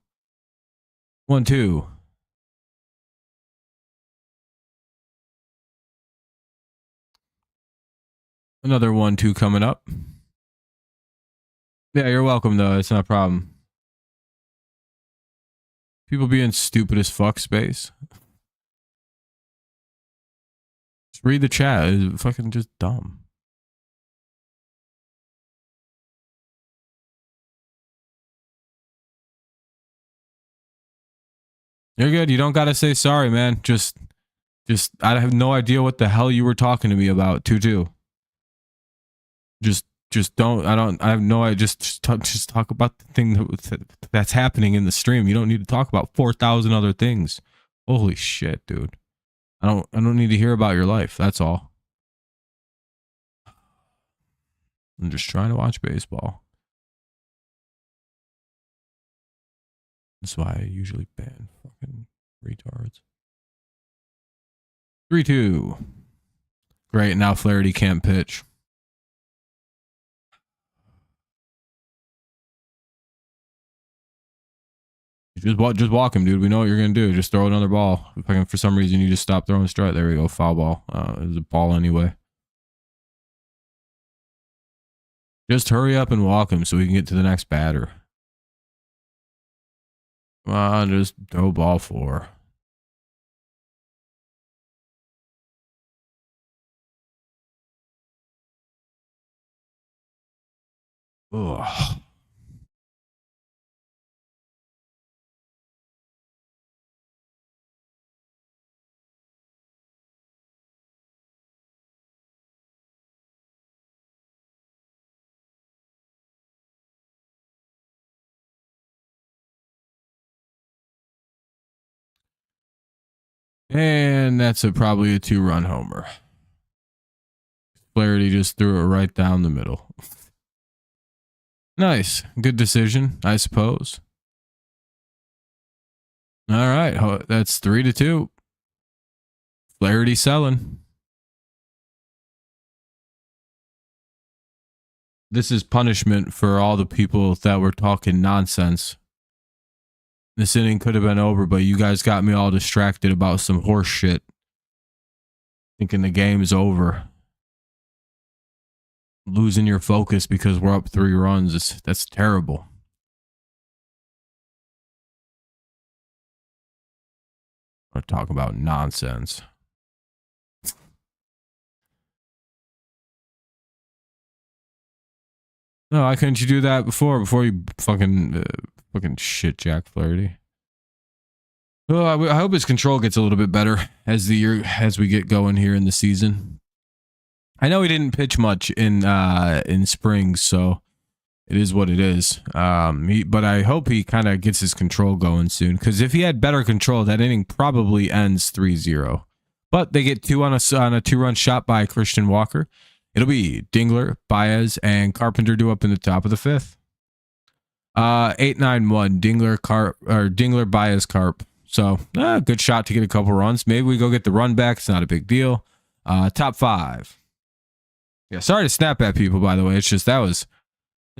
1-2. Another 1-2 coming up. Yeah, you're welcome though. It's not a problem. People being stupid as fuck space. Just read the chat. It's fucking just dumb. You're good. You don't gotta say sorry, man. Just I have no idea what the hell you were talking to me about. 2-2. Just don't. I have no idea. Just talk about the thing that's happening in the stream. You don't need to talk about 4,000 other things. Holy shit, dude. I don't need to hear about your life. That's all. I'm just trying to watch baseball. That's why I usually ban fucking retards. 3-2. Great. Now Flaherty can't pitch. Just walk him, dude. We know what you're gonna do. Just throw another ball. If for some reason you just stop throwing strike, there we go. Foul ball. It was a ball anyway. Just hurry up and walk him so we can get to the next batter. Come on, just throw ball 4. Ugh. And that's probably a 2-run homer. Flaherty just threw it right down the middle. Nice. Good decision, I suppose. All right. That's 3-2. Flaherty selling. This is punishment for all the people that were talking nonsense. This inning could have been over, but you guys got me all distracted about some horse shit. Thinking the game's over. Losing your focus because we're up 3 runs. That's terrible. Or talk about nonsense. No, why couldn't you do that before you fucking shit Jack Flaherty? Well, I hope his control gets a little bit better as we get going here in the season. I know he didn't pitch much in spring, so it is what it is. But I hope he kind of gets his control going soon, because if he had better control, that inning probably ends 3-0. But they get 2 on a 2-run shot by Christian Walker. It'll be Dingler, Baez, and Carpenter due up in the top of the 5th. 8-9-1 Dingler, Baez, Carp. So good shot to get a couple runs. Maybe we go get the run back. It's not a big deal. Top 5. Yeah, sorry to snap at people, by the way. It's just it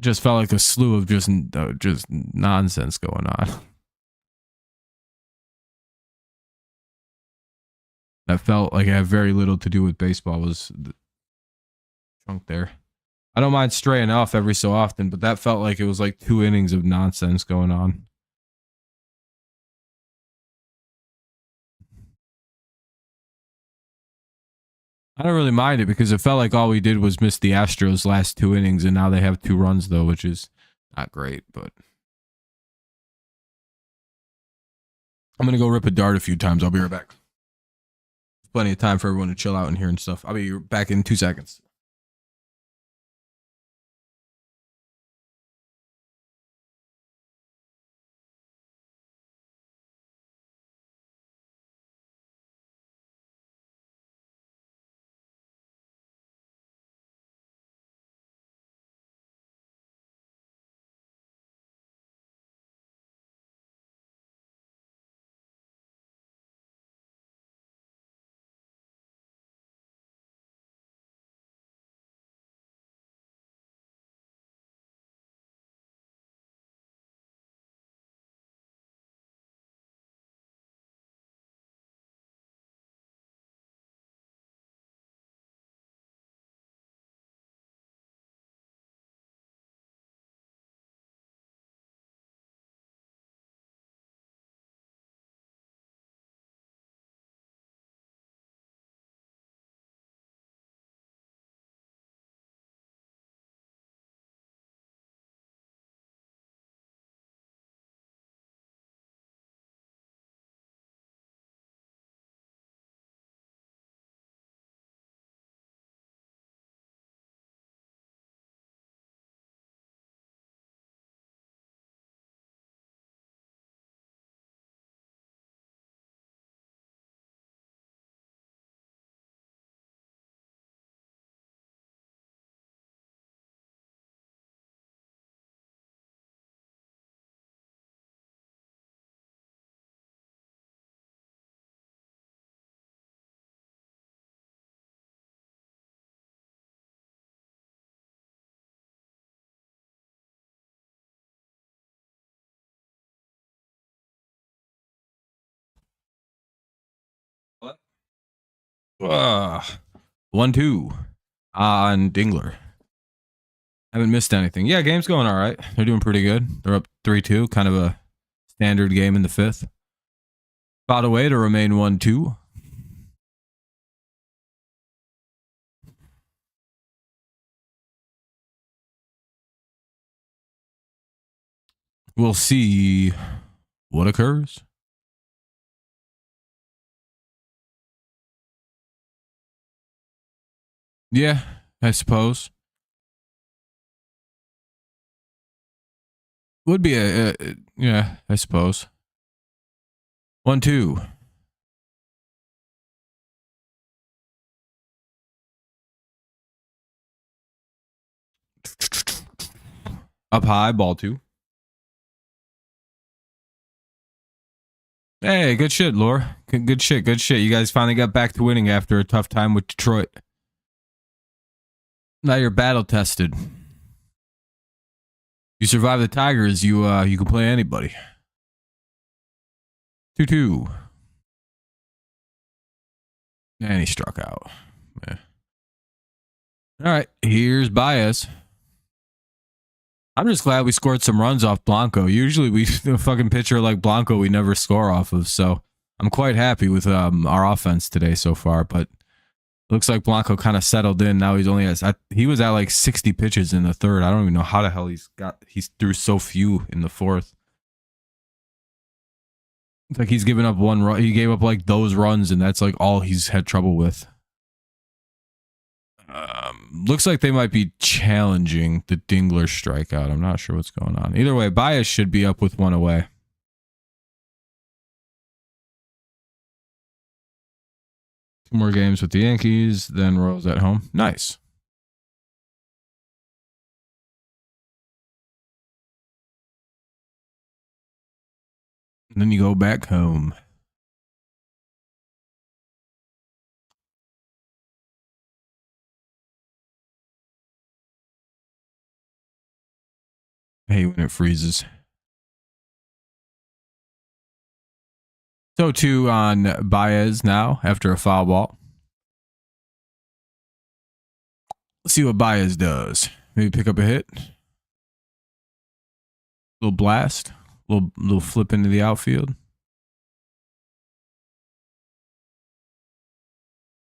just felt like a slew of just nonsense going on. That felt like it had very little to do with baseball. Was the chunk there. I don't mind straying off every so often, but that felt like it was like 2 innings of nonsense going on. I don't really mind it because it felt like all we did was miss the Astros last 2 innings, and now they have 2 runs though, which is not great, but I'm going to go rip a dart a few times. I'll be right back. Plenty of time for everyone to chill out in here and stuff. I'll be back in 2 seconds. What? 1-2 on Dingler. Haven't missed anything. Yeah, game's going all right. They're doing pretty good. They're up 3-2, kind of a standard game in the 5th. About a way to remain 1-2. We'll see what occurs. Yeah, I suppose. Would be yeah, I suppose. 1-2. Up high, ball 2. Hey, good shit, Laura. Good shit. You guys finally got back to winning after a tough time with Detroit. Now you're battle tested. You survive the Tigers, you can play anybody. 2-2. And he struck out. Yeah. All right, here's Baez. I'm just glad we scored some runs off Blanco. Usually we a fucking pitcher like Blanco we never score off of, so I'm quite happy with our offense today so far, but Looks like Blanco kind of settled in. Now he's only he was at like 60 pitches in the third. I don't even know how the hell he's threw so few in the fourth. It's like he's given up one run. He gave up like those runs, and that's like all he's had trouble with. Looks like they might be challenging the Dingler strikeout. I'm not sure what's going on. Either way, Baez should be up with one away. Two more games with the Yankees, then Royals at home. Nice. And then you go back home. Hey, when it freezes. So 2 on Baez now after a foul ball. Let's see what Baez does. Maybe pick up a hit. Little blast. Little flip into the outfield.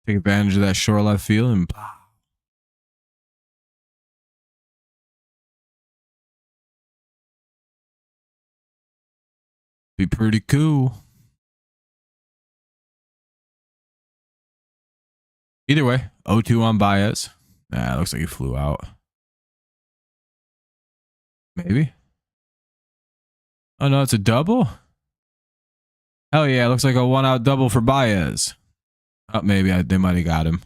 Take advantage of that short left field and be pretty cool. Either way, 0-2 on Baez. Nah, looks like he flew out. Maybe. Oh, no, it's a double? Hell yeah, looks like a 1-out double for Baez. Oh, maybe they might have got him.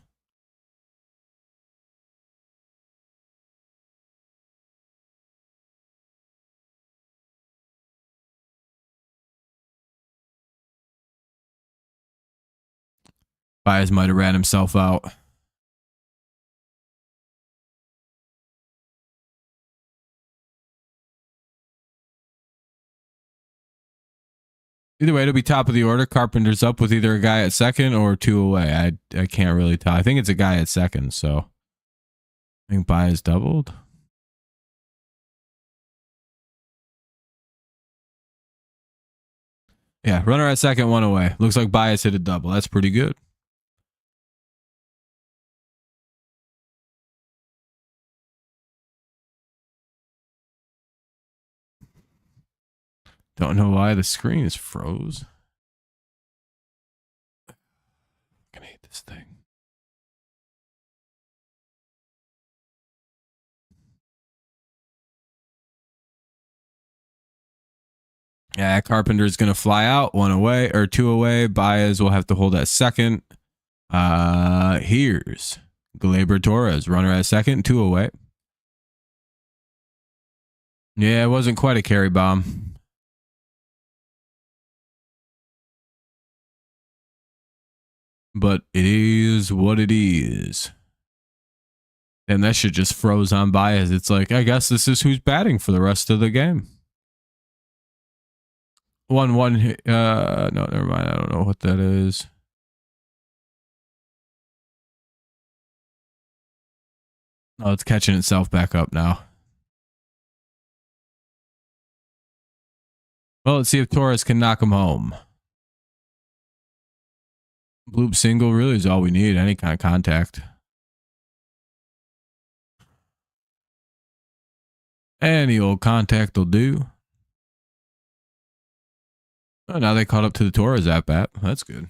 Baez might have ran himself out. Either way, it'll be top of the order. Carpenter's up with either a guy at second or 2 away. I can't really tell. I think it's a guy at second, so I think Baez doubled. Yeah, runner at second, 1 away. Looks like Baez hit a double. That's pretty good. Don't know why the screen is froze. I can hate this thing. Yeah, Carpenter's going to fly out, 1 away or 2 away. Baez will have to hold at second. Here's Gleyber Torres, runner at second, 2 away. Yeah, it wasn't quite a carry bomb. But it is what it is. And that shit just froze on Baez. It's like, I guess this is who's batting for the rest of the game. 1-1. No, never mind. I don't know what that is. Oh, it's catching itself back up now. Well, let's see if Torres can knock him home. Bloop single really is all we need. Any kind of contact. Any old contact will do. Oh, now they caught up to the Torres at bat. That's good.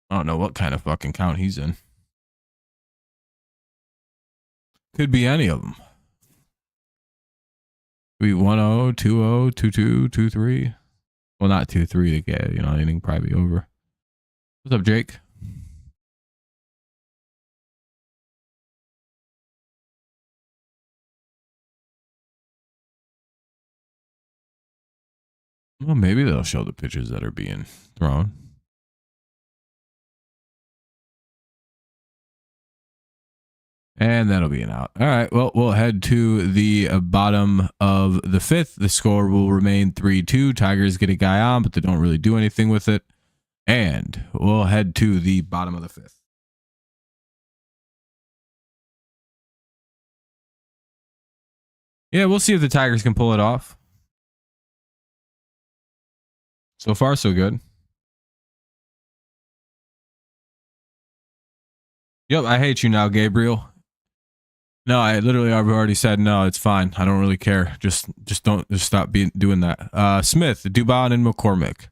I don't know what kind of fucking count he's in. Could be any of them. Could be 1-0, 2-0, 2-2, 2-3. Well, not 2-3 to get, inning probably over. What's up, Jake? Well, maybe they'll show the pitches that are being thrown. And that'll be an out. All right. Well, we'll head to the bottom of the 5th. The score will remain 3-2. Tigers get a guy on, but they don't really do anything with it. And we'll head to the bottom of the 5th. Yeah, we'll see if the Tigers can pull it off. So far, so good. Yep, I hate you now, Gabriel. No, I've already said no. It's fine. I don't really care. Just stop doing that. Smith, Dubon, and McCormick.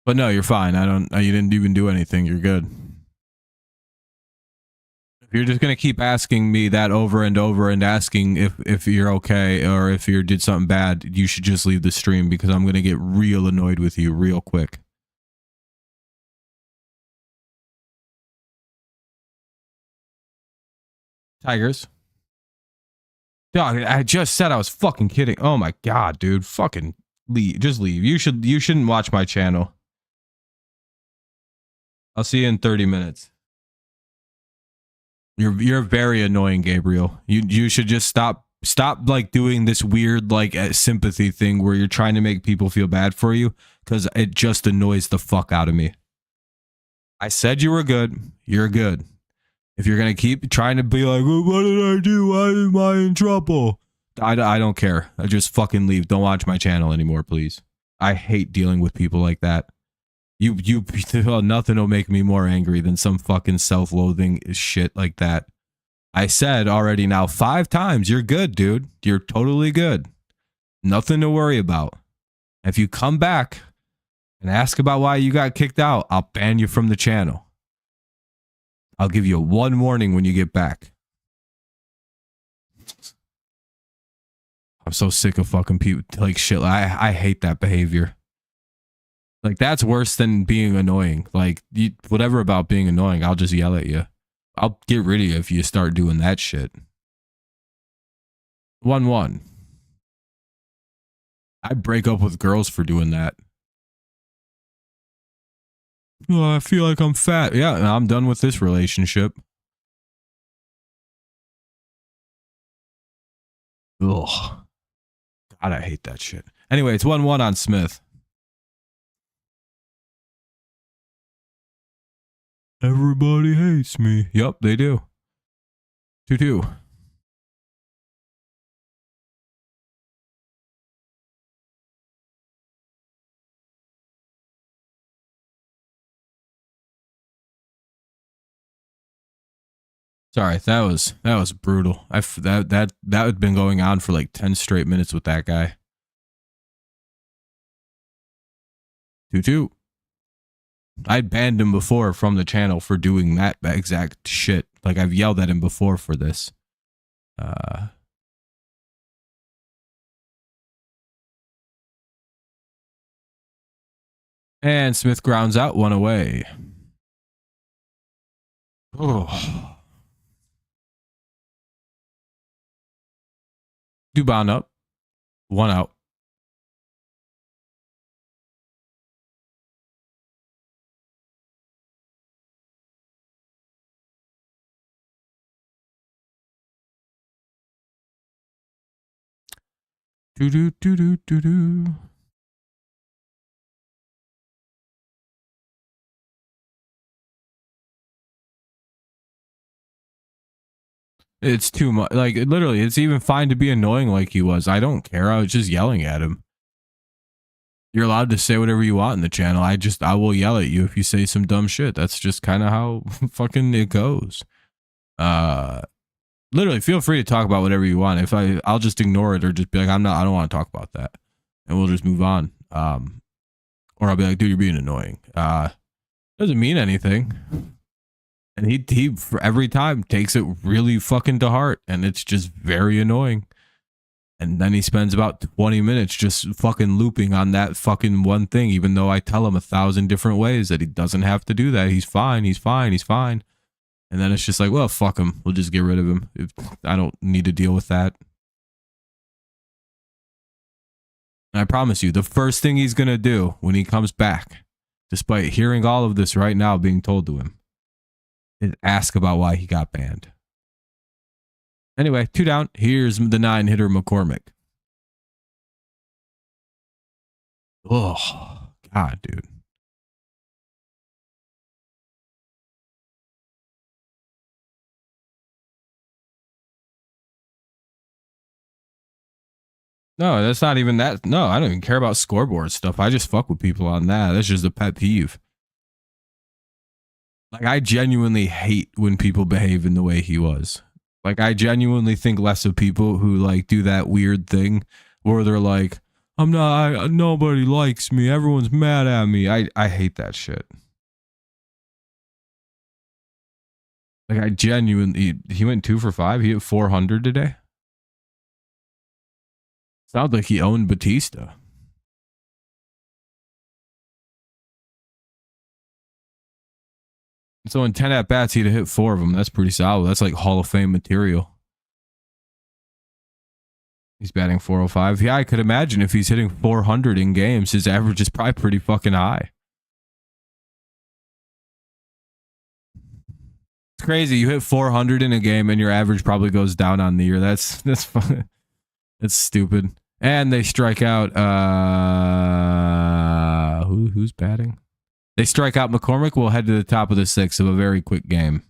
But no, you're fine. I don't. You didn't even do anything. You're good. If you're just gonna keep asking me that over and over and asking if you're okay or if you did something bad, you should just leave the stream because I'm gonna get real annoyed with you real quick. Tigers. Dog, I just said I was fucking kidding. Oh my god, dude. Fucking leave. Just leave. You shouldn't watch my channel. I'll see you in 30 minutes. You're very annoying, Gabriel. You should just stop like doing this weird like sympathy thing where you're trying to make people feel bad for you because it just annoys the fuck out of me. I said you were good. You're good. If you're gonna keep trying to be like, well, what did I do? Why am I in trouble? I don't care. I just fucking leave. Don't watch my channel anymore, please. I hate dealing with people like that. You nothing will make me more angry than some fucking self-loathing shit like that. I said already now 5 times, you're good, dude. You're totally good. Nothing to worry about. If you come back and ask about why you got kicked out, I'll ban you from the channel. I'll give you one warning when you get back. I'm so sick of fucking people like shit. I hate that behavior. Like, that's worse than being annoying. Like, whatever about being annoying, I'll just yell at you. I'll get rid of you if you start doing that shit. 1-1. I break up with girls for doing that. Oh, I feel like I'm fat. Yeah, I'm done with this relationship. Ugh. God, I hate that shit. Anyway, it's 1-1 on Smith. Everybody hates me. Yep, they do. 2-2. Sorry, that was brutal. That had been going on for like 10 straight minutes with that guy. 2-2. I'd banned him before from the channel for doing that exact shit. Like, I've yelled at him before for this. And Smith grounds out, 1 away. Oh. Dubon up, 1 out. Do. It's too much. Like, literally, it's even fine to be annoying like he was. I don't care. I was just yelling at him. You're allowed to say whatever you want in the channel. I will yell at you if you say some dumb shit. That's just kind of how fucking it goes. Literally, feel free to talk about whatever you want. I'll just ignore it or just be like, I don't want to talk about that. And we'll just move on. Or I'll be like, dude, you're being annoying. Doesn't mean anything. And he for every time takes it really fucking to heart, and it's just very annoying. And then he spends about 20 minutes just fucking looping on that fucking one thing, even though I tell him 1,000 different ways that he doesn't have to do that. He's fine. He's fine. He's fine. And then it's just like, well, fuck him. We'll just get rid of him. I don't need to deal with that. And I promise you, the first thing he's going to do when he comes back, despite hearing all of this right now being told to him, is ask about why he got banned. Anyway, 2 down. Here's the 9-hitter McCormick. Oh, God, dude. No, that's not even that. No, I don't even care about scoreboard stuff. I just fuck with people on that. That's just a pet peeve. Like, I genuinely hate when people behave in the way he was. Like, I genuinely think less of people who like do that weird thing where they're like, nobody likes me. Everyone's mad at me. I hate that shit. Like, I genuinely, he went 2 for 5. He hit 400 today. Sounds like he owned Batista. So in 10 at-bats, he'd have hit 4 of them. That's pretty solid. That's like Hall of Fame material. He's batting 405. Yeah, I could imagine if he's hitting 400 in games, his average is probably pretty fucking high. It's crazy. You hit 400 in a game and your average probably goes down on the year. That's fun. That's stupid. And they strike out who's batting? They strike out McCormick. We'll head to the top of the 6th of a very quick game.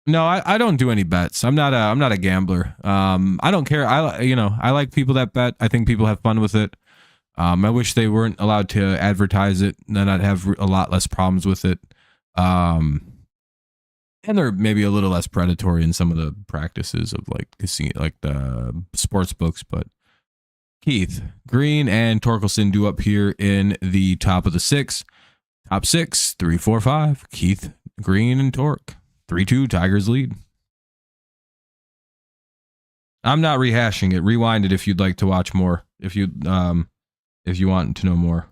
No, I don't do any bets. I'm not a gambler. I don't care. I like people that bet. I think people have fun with it. I wish they weren't allowed to advertise it. Then I'd have a lot less problems with it. And they're maybe a little less predatory in some of the practices of like casino, like the sports books. But Keith, Greene, and Torkelson do up here in the top of the 6th. Top 6, 3, 4, 5. Keith, Greene, and Torque. 3-2, Tigers lead. I'm not rehashing it. Rewind it if you'd like to watch more. If you want to know more.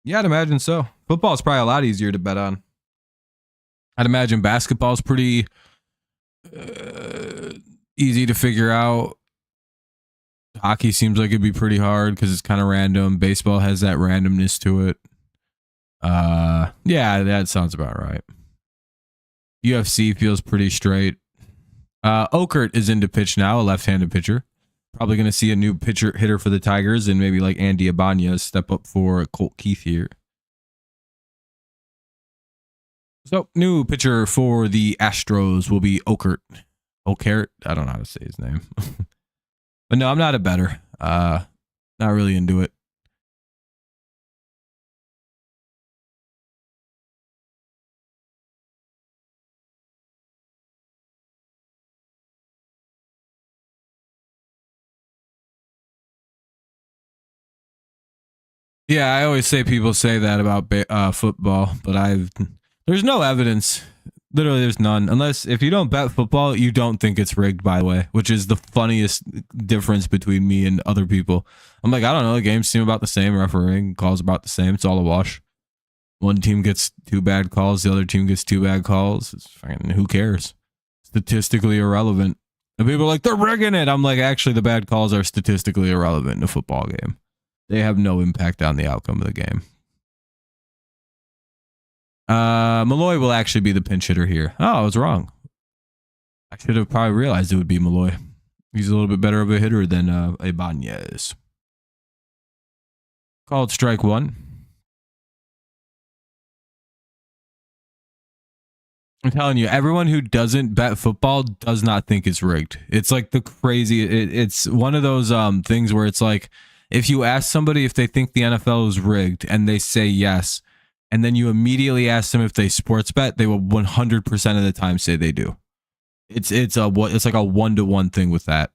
Yeah, I'd imagine so. Football's probably a lot easier to bet on. I'd imagine basketball's pretty easy to figure out. Hockey seems like it'd be pretty hard because it's kind of random. Baseball has that randomness to it. Yeah, that sounds about right. UFC feels pretty straight. Okert is into pitch now, a left-handed pitcher. Probably going to see a new hitter for the Tigers and maybe like Andy Ibanez step up for Colt Keith here. So, new pitcher for the Astros will be Okert. Okert? I don't know how to say his name. But no, I'm not a bettor. Not really into it. Yeah, I always say people say that about football, but there's no evidence. Literally, there's none. Unless if you don't bet football, you don't think it's rigged, by the way, which is the funniest difference between me and other people. I'm like, I don't know. The games seem about the same. Refereeing calls about the same. It's all a wash. One team gets 2 bad calls. The other team gets 2 bad calls. It's fucking, who cares? Statistically irrelevant. And people are like, they're rigging it. I'm like, actually, the bad calls are statistically irrelevant in a football game. They have no impact on the outcome of the game. Malloy will actually be the pinch hitter here. Oh, I was wrong. I should have probably realized it would be Malloy. He's a little bit better of a hitter than Ibanez. Called strike 1. I'm telling you, everyone who doesn't bet football does not think it's rigged. It's like the crazy. It's one of those things where it's like, if you ask somebody if they think the NFL is rigged and they say yes, and then you immediately ask them if they sports bet, they will 100% of the time say they do. It's like a 1-to-1 thing with that.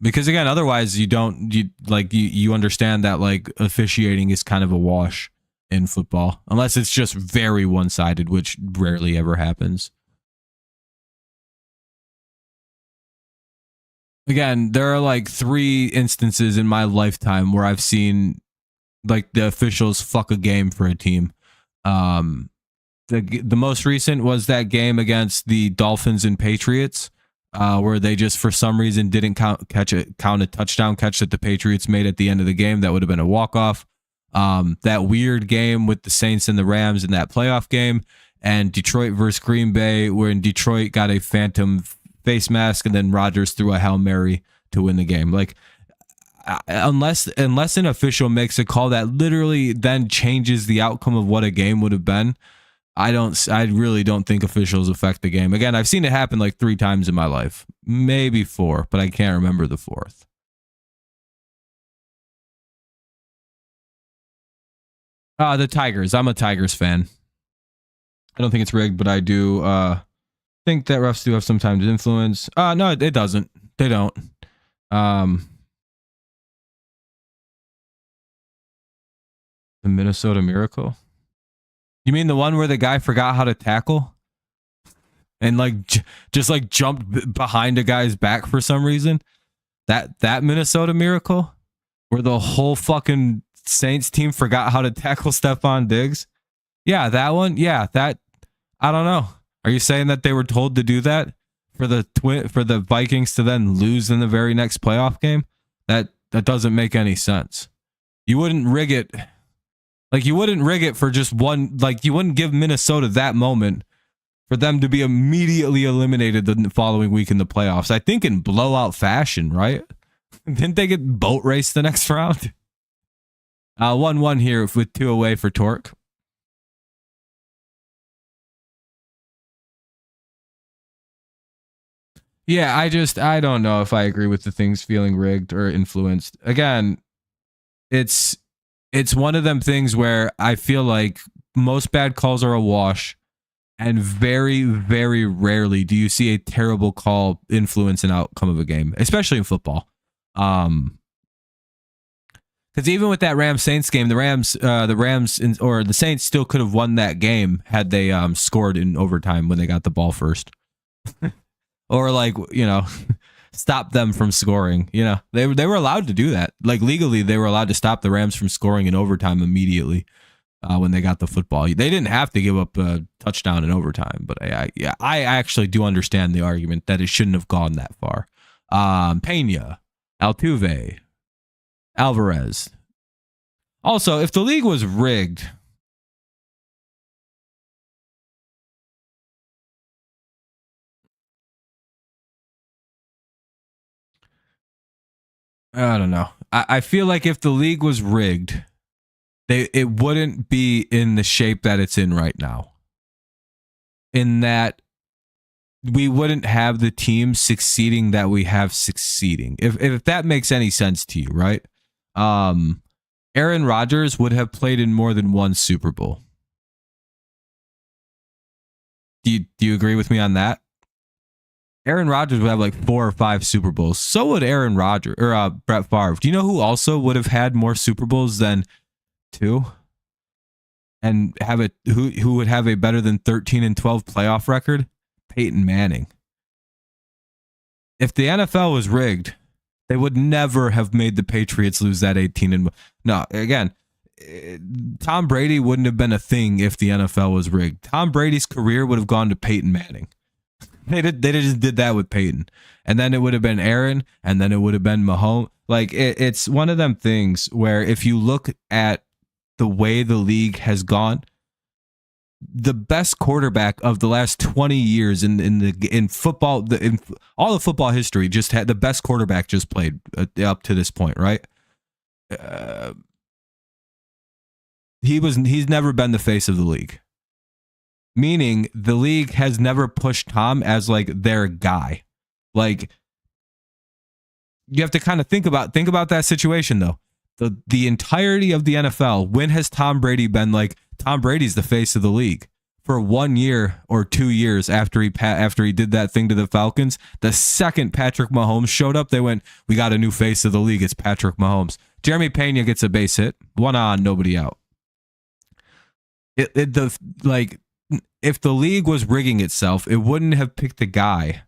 Because again, otherwise you understand that like officiating is kind of a wash in football, unless it's just very one-sided, which rarely ever happens. Again, there are like 3 instances in my lifetime where I've seen like the officials fuck a game for a team. The most recent was that game against the Dolphins and Patriots, where they just for some reason didn't count a touchdown catch that the Patriots made at the end of the game. That would have been a walk-off. That weird game with the Saints and the Rams in that playoff game, and Detroit versus Green Bay, where in Detroit got a phantom face mask and then Rodgers threw a Hail Mary to win the game. Like, unless an official makes a call that literally then changes the outcome of what a game would have been, I really don't think officials affect the game. Again, I've seen it happen like 3 times in my life, maybe 4, but I can't remember the 4th. The Tigers. I'm a Tigers fan. I don't think it's rigged, but I do think that refs do have sometimes influence. No, it doesn't. They don't. The Minnesota Miracle. You mean the one where the guy forgot how to tackle and like just like jumped behind a guy's back for some reason? That Minnesota Miracle where the whole fucking Saints team forgot how to tackle Stephon Diggs? Yeah, that one. Yeah, that. I don't know. Are you saying that they were told to do that for the Vikings to then lose in the very next playoff game? That doesn't make any sense. You wouldn't rig it. Like, you wouldn't rig it for just one. Like, you wouldn't give Minnesota that moment for them to be immediately eliminated the following week in the playoffs. I think in blowout fashion, right? Didn't they get boat raced the next round? 1-1 here with 2 away for Torque. Yeah, I don't know if I agree with the things feeling rigged or influenced. Again, it's one of them things where I feel like most bad calls are a wash, and very, very rarely do you see a terrible call influence an outcome of a game, especially in football. Because even with that Rams Saints game, the Saints still could have won that game had they scored in overtime when they got the ball first. Or like, stop them from scoring. They were allowed to do that. Like, legally, they were allowed to stop the Rams from scoring in overtime immediately when they got the football. They didn't have to give up a touchdown in overtime, but I actually do understand the argument that it shouldn't have gone that far. Pena, Altuve, Alvarez. Also, if the league was rigged, I don't know. I feel like if the league was rigged, it wouldn't be in the shape that it's in right now. In that we wouldn't have the teams succeeding that we have succeeding. If that makes any sense to you, right? Aaron Rodgers would have played in more than one Super Bowl. Do you agree with me on that? Aaron Rodgers would have like 4 or 5 Super Bowls. So would Aaron Rodgers or Brett Favre. Do you know who also would have had more Super Bowls than 2? And who would have a better than 13-12 playoff record? Peyton Manning. If the NFL was rigged, they would never have made the Patriots lose that 18 no, again, Tom Brady wouldn't have been a thing if the NFL was rigged. Tom Brady's career would have gone to Peyton Manning. They just did that with Peyton. And then it would have been Aaron, and then it would have been Mahomes. Like, it's one of them things where if you look at the way the league has gone, the best quarterback of the last 20 years in football, in all of football history, just had the best quarterback just played up to this point, right? He's never been the face of the league. Meaning the league has never pushed Tom as like their guy. Like, you have to kind of think about that situation though. The entirety of the NFL, when has Tom Brady been like, Tom Brady's the face of the league? For 1 year or 2 years after he did that thing to the Falcons, the second Patrick Mahomes showed up, they went, we got a new face of the league. It's Patrick Mahomes. Jeremy Pena gets a base hit, 1 on, nobody out. If the league was rigging itself, it wouldn't have picked a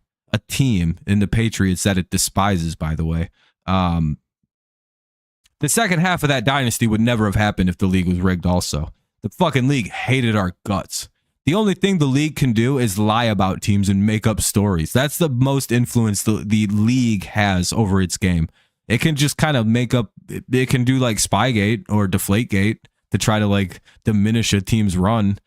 team in the Patriots that it despises, by the way. The second half of that dynasty would never have happened if the league was rigged also. The fucking league hated our guts. The only thing the league can do is lie about teams and make up stories. That's the most influence the league has over its game. It can just kind of make up, it can do like Spygate or Deflategate to try to like diminish a team's run.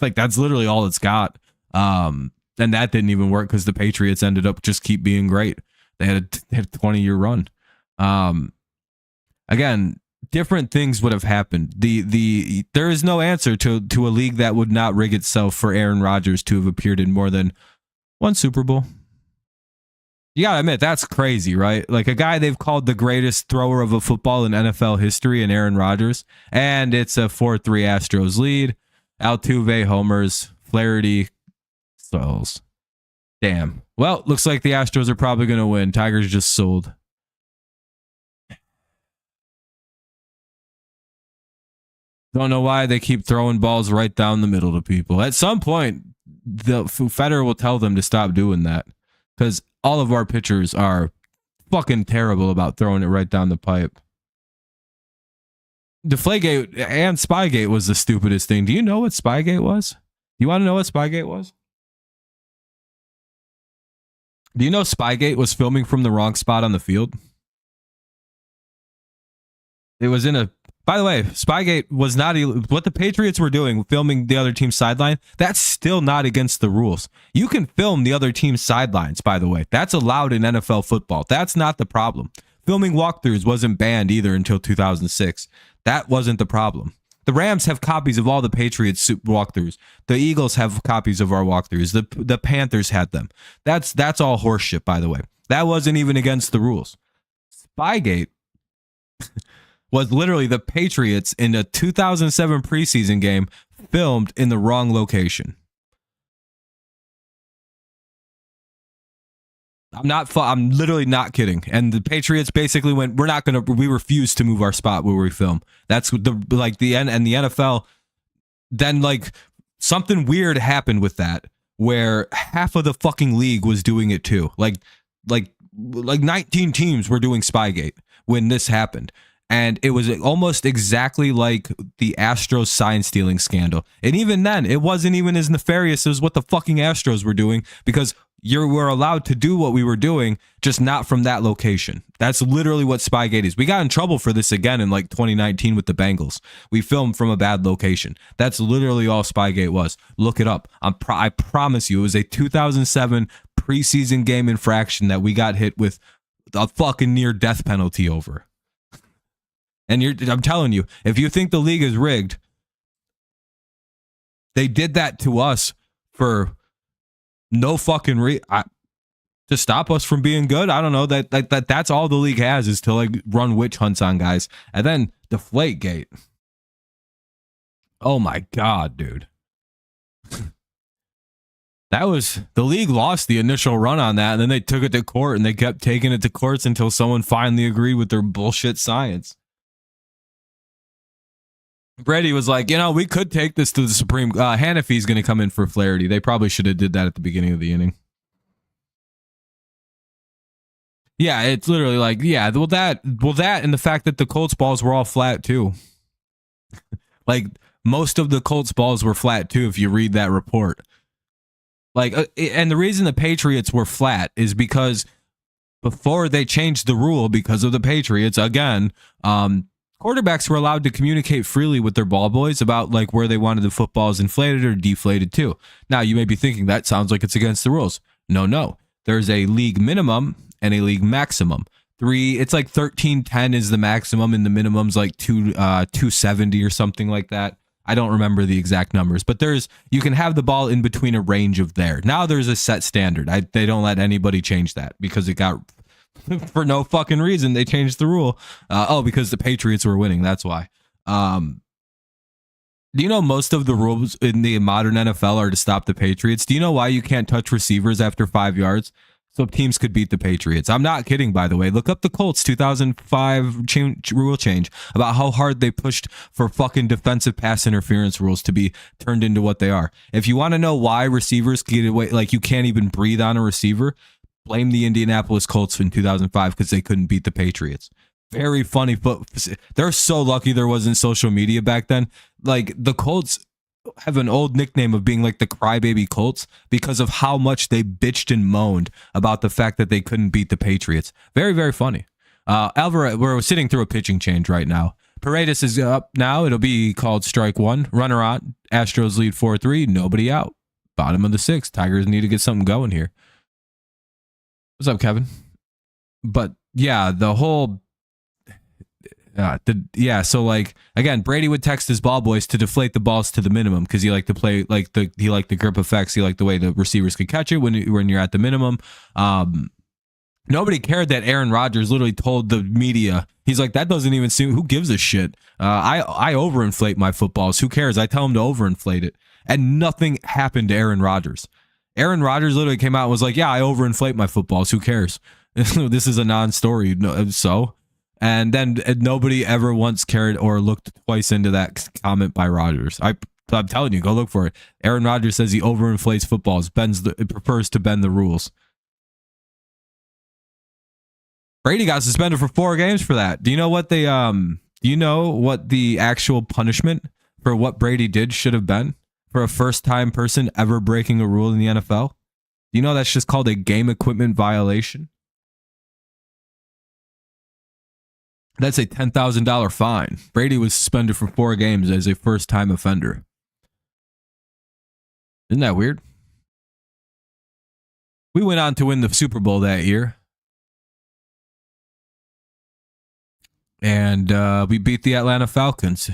Like, that's literally all it's got. And that didn't even work because the Patriots ended up just keep being great. They had a 20-year run. Again, different things would have happened. There is no answer to a league that would not rig itself for Aaron Rodgers to have appeared in more than 1 Super Bowl. You gotta admit, that's crazy, right? Like a guy they've called the greatest thrower of a football in NFL history in Aaron Rodgers. And it's a 4-3 Astros lead. Altuve homers, Flaherty stalls. Damn. Well, looks like the Astros are probably going to win. Tigers just sold. Don't know why they keep throwing balls right down the middle to people. At some point, the Federer will tell them to stop doing that because all of our pitchers are fucking terrible about throwing it right down the pipe. Deflategate and Spygate was the stupidest thing. Do you know what Spygate was? You want to know what Spygate was? Do you know Spygate was filming from the wrong spot on the field? It was in a... By the way, Spygate was not... What the Patriots were doing, filming the other team's sideline, that's still not against the rules. You can film the other team's sidelines, by the way. That's allowed in NFL football. That's not the problem. Filming walkthroughs wasn't banned either until 2006. That wasn't the problem. The Rams have copies of all the Patriots walkthroughs. The Eagles have copies of our walkthroughs. The Panthers had them. That's all horseshit, by the way. That wasn't even against the rules. Spygate was literally the Patriots in a 2007 preseason game filmed in the wrong location. I'm literally not kidding. And the Patriots basically went, we refuse to move our spot where we film. That's the NFL. Then like something weird happened with that where half of the fucking league was doing it too. Like 19 teams were doing Spygate when this happened. And it was almost exactly like the Astros sign stealing scandal. And even then, it wasn't even as nefarious as what the fucking Astros were doing because you were allowed to do what we were doing, just not from that location. That's literally what Spygate is. We got in trouble for this again in like 2019 with the Bengals. We filmed from a bad location. That's literally all Spygate was. Look it up. I promise you, it was a 2007 preseason game infraction that we got hit with a fucking near death penalty over. And I'm telling you, if you think the league is rigged, they did that to us for no fucking to stop us from being good. I don't know that's all the league has is to like run witch hunts on guys. And then Deflategate. Oh my God, dude. That was the league lost the initial run on that, and then they took it to court and they kept taking it to courts until someone finally agreed with their bullshit science. Brady was like, we could take this to the Supreme. Hanafy's going to come in for Flaherty. They probably should have did that at the beginning of the inning. Yeah, it's literally like, yeah, well that and the fact that the Colts balls were all flat too. Like most of the Colts balls were flat too if you read that report. Like, and the reason the Patriots were flat is because before they changed the rule because of the Patriots, again, quarterbacks were allowed to communicate freely with their ball boys about like where they wanted the footballs inflated or deflated too. Now you may be thinking that sounds like it's against the rules. No. There's a league minimum and a league maximum. It's like 1310 is the maximum and the minimum's like 270 or something like that. I don't remember the exact numbers, but you can have the ball in between a range of there. Now there's a set standard. They don't let anybody change that because it got for no fucking reason. They changed the rule. Because the Patriots were winning. That's why. Do you know most of the rules in the modern NFL are to stop the Patriots? Do you know why you can't touch receivers after 5 yards? So teams could beat the Patriots. I'm not kidding, by the way. Look up the Colts 2005 rule change about how hard they pushed for fucking defensive pass interference rules to be turned into what they are. If you want to know why receivers get away, like you can't even breathe on a receiver, blame the Indianapolis Colts in 2005 because they couldn't beat the Patriots. Very funny. They're so lucky there wasn't social media back then. Like the Colts have an old nickname of being like the crybaby Colts because of how much they bitched and moaned about the fact that they couldn't beat the Patriots. Very, very funny. Alvarez, we're sitting through a pitching change right now. Paredes is up now. It'll be called strike one. Runner on. Astros lead 4-3. Nobody out. Bottom of the sixth. Tigers need to get something going here. What's up, Kevin? But yeah, the whole... so like again, Brady would text his ball boys to deflate the balls to the minimum because he liked to play he liked the grip effects. He liked the way the receivers could catch it when you're at the minimum. Nobody cared that Aaron Rodgers literally told the media, he's like, that doesn't even seem, who gives a shit? I overinflate my footballs. Who cares? I tell him to overinflate it. And nothing happened to Aaron Rodgers. Aaron Rodgers literally came out and was like, yeah, I overinflate my footballs. Who cares? This is a non-story. So, and then nobody ever once cared or looked twice into that comment by Rodgers. I'm telling you, go look for it. Aaron Rodgers says he overinflates footballs, prefers to bend the rules. Brady got suspended for 4 games for that. Do you know what the actual punishment for what Brady did should have been for a first-time person ever breaking a rule in the NFL? Do you know that's just called a game equipment violation? That's a $10,000 fine. Brady was suspended for 4 games as a first-time offender. Isn't that weird? We went on to win the Super Bowl that year. And we beat the Atlanta Falcons.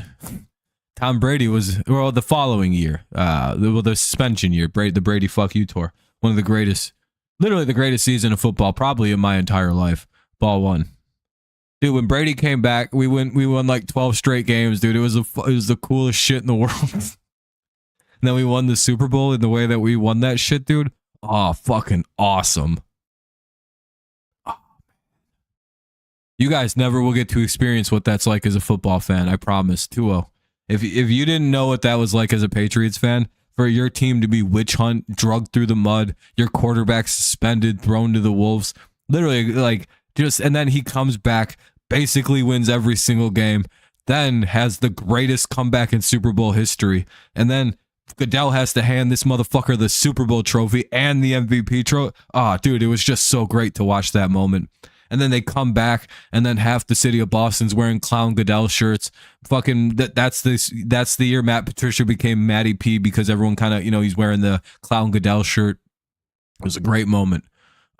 Tom Brady was, well, the following year, the suspension year, the Brady Fuck You Tour. One of the greatest, literally the greatest season of football, probably in my entire life. Ball one. Dude, when Brady came back, we won like 12 straight games, dude. It was the coolest shit in the world. And then we won the Super Bowl in the way that we won that shit, dude. Oh, fucking awesome. You guys never will get to experience what that's like as a football fan. I promise. 2-0. If you didn't know what that was like as a Patriots fan, for your team to be witch hunt, drugged through the mud, your quarterback suspended, thrown to the wolves, literally and then he comes back, basically wins every single game, then has the greatest comeback in Super Bowl history, and then Goodell has to hand this motherfucker the Super Bowl trophy and the MVP trophy. Oh, dude, it was just so great to watch that moment. And then they come back, and then half the city of Boston's wearing clown Goodell shirts. Fucking that's the year Matt Patricia became Matty P, because everyone kind of, he's wearing the clown Goodell shirt. It was a great moment.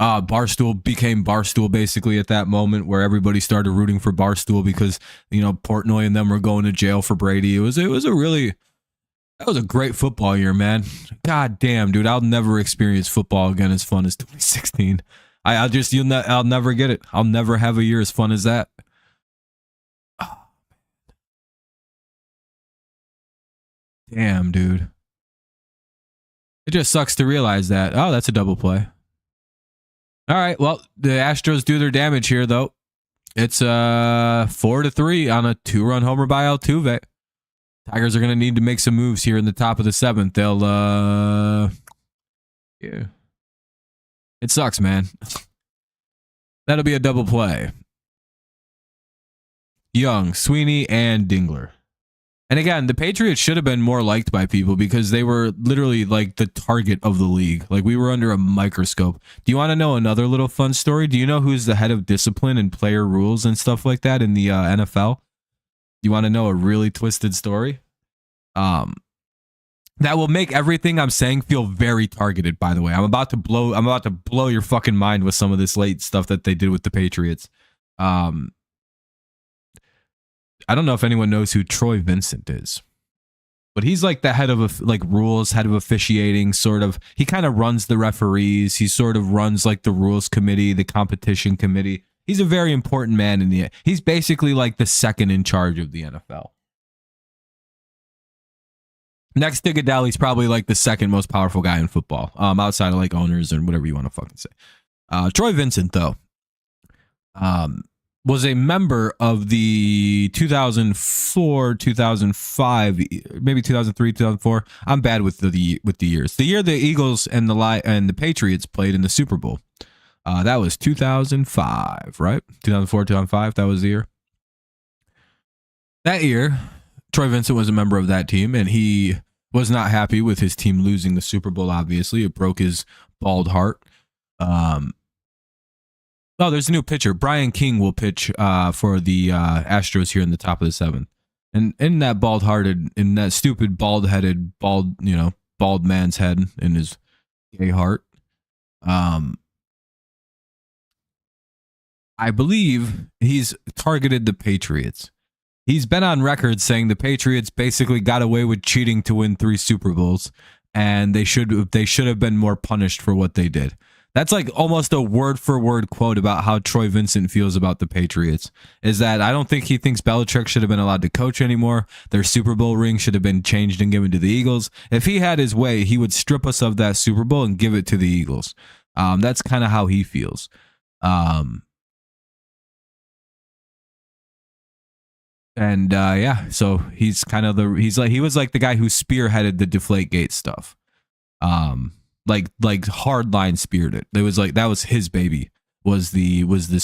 Barstool became Barstool basically at that moment, where everybody started rooting for Barstool because Portnoy and them were going to jail for Brady. That was a great football year, man. God damn, dude, I'll never experience football again as fun as 2016. I'll never get it. I'll never have a year as fun as that. Oh, damn, dude. It just sucks to realize that. Oh, that's a double play. All right, well, the Astros do their damage here, though. It's 4-3 on a 2-run homer by Altuve. Tigers are going to need to make some moves here in the top of the 7th. They'll, yeah. It sucks, man. That'll be a double play. Young, Sweeney, and Dingler. And again, the Patriots should have been more liked by people because they were literally like the target of the league. Like, we were under a microscope. Do you want to know another little fun story? Do you know who's the head of discipline and player rules and stuff like that in the NFL? You want to know a really twisted story? That will make everything I'm saying feel very targeted, by the way. I'm about to blow your fucking mind with some of this late stuff that they did with the Patriots. I don't know if anyone knows who Troy Vincent is, but he's like the head of rules, head of officiating, sort of. He kind of runs the referees. He sort of runs like the rules committee, the competition committee. He's a very important man he's basically like the second in charge of the NFL. Next to Goodell, he's probably like the second most powerful guy in football, outside of like owners and whatever you want to fucking say. Troy Vincent, though, was a member of the 2004, 2005, maybe 2003, 2004. I'm bad with the years. The year the Eagles and the Patriots played in the Super Bowl. That was 2005, right? 2004, 2005. That was the year. That year, Troy Vincent was a member of that team, and he was not happy with his team losing the Super Bowl, obviously. It broke his bald heart. There's a new pitcher. Brian King will pitch for the Astros here in the top of the 7th. And in that in that stupid bald-headed, bald man's head in his gay heart, I believe he's targeted the Patriots. He's been on record saying the Patriots basically got away with cheating to win 3 Super Bowls, and they should have been more punished for what they did. That's like almost a word for word quote about how Troy Vincent feels about the Patriots. Is that I don't think he thinks Belichick should have been allowed to coach anymore. Their Super Bowl ring should have been changed and given to the Eagles. If he had his way, he would strip us of that Super Bowl and give it to the Eagles. That's kind of how he feels. So he's kind of he was like the guy who spearheaded the Deflategate stuff. Like hardline speared it. It was like that was his baby. Was the Deflategate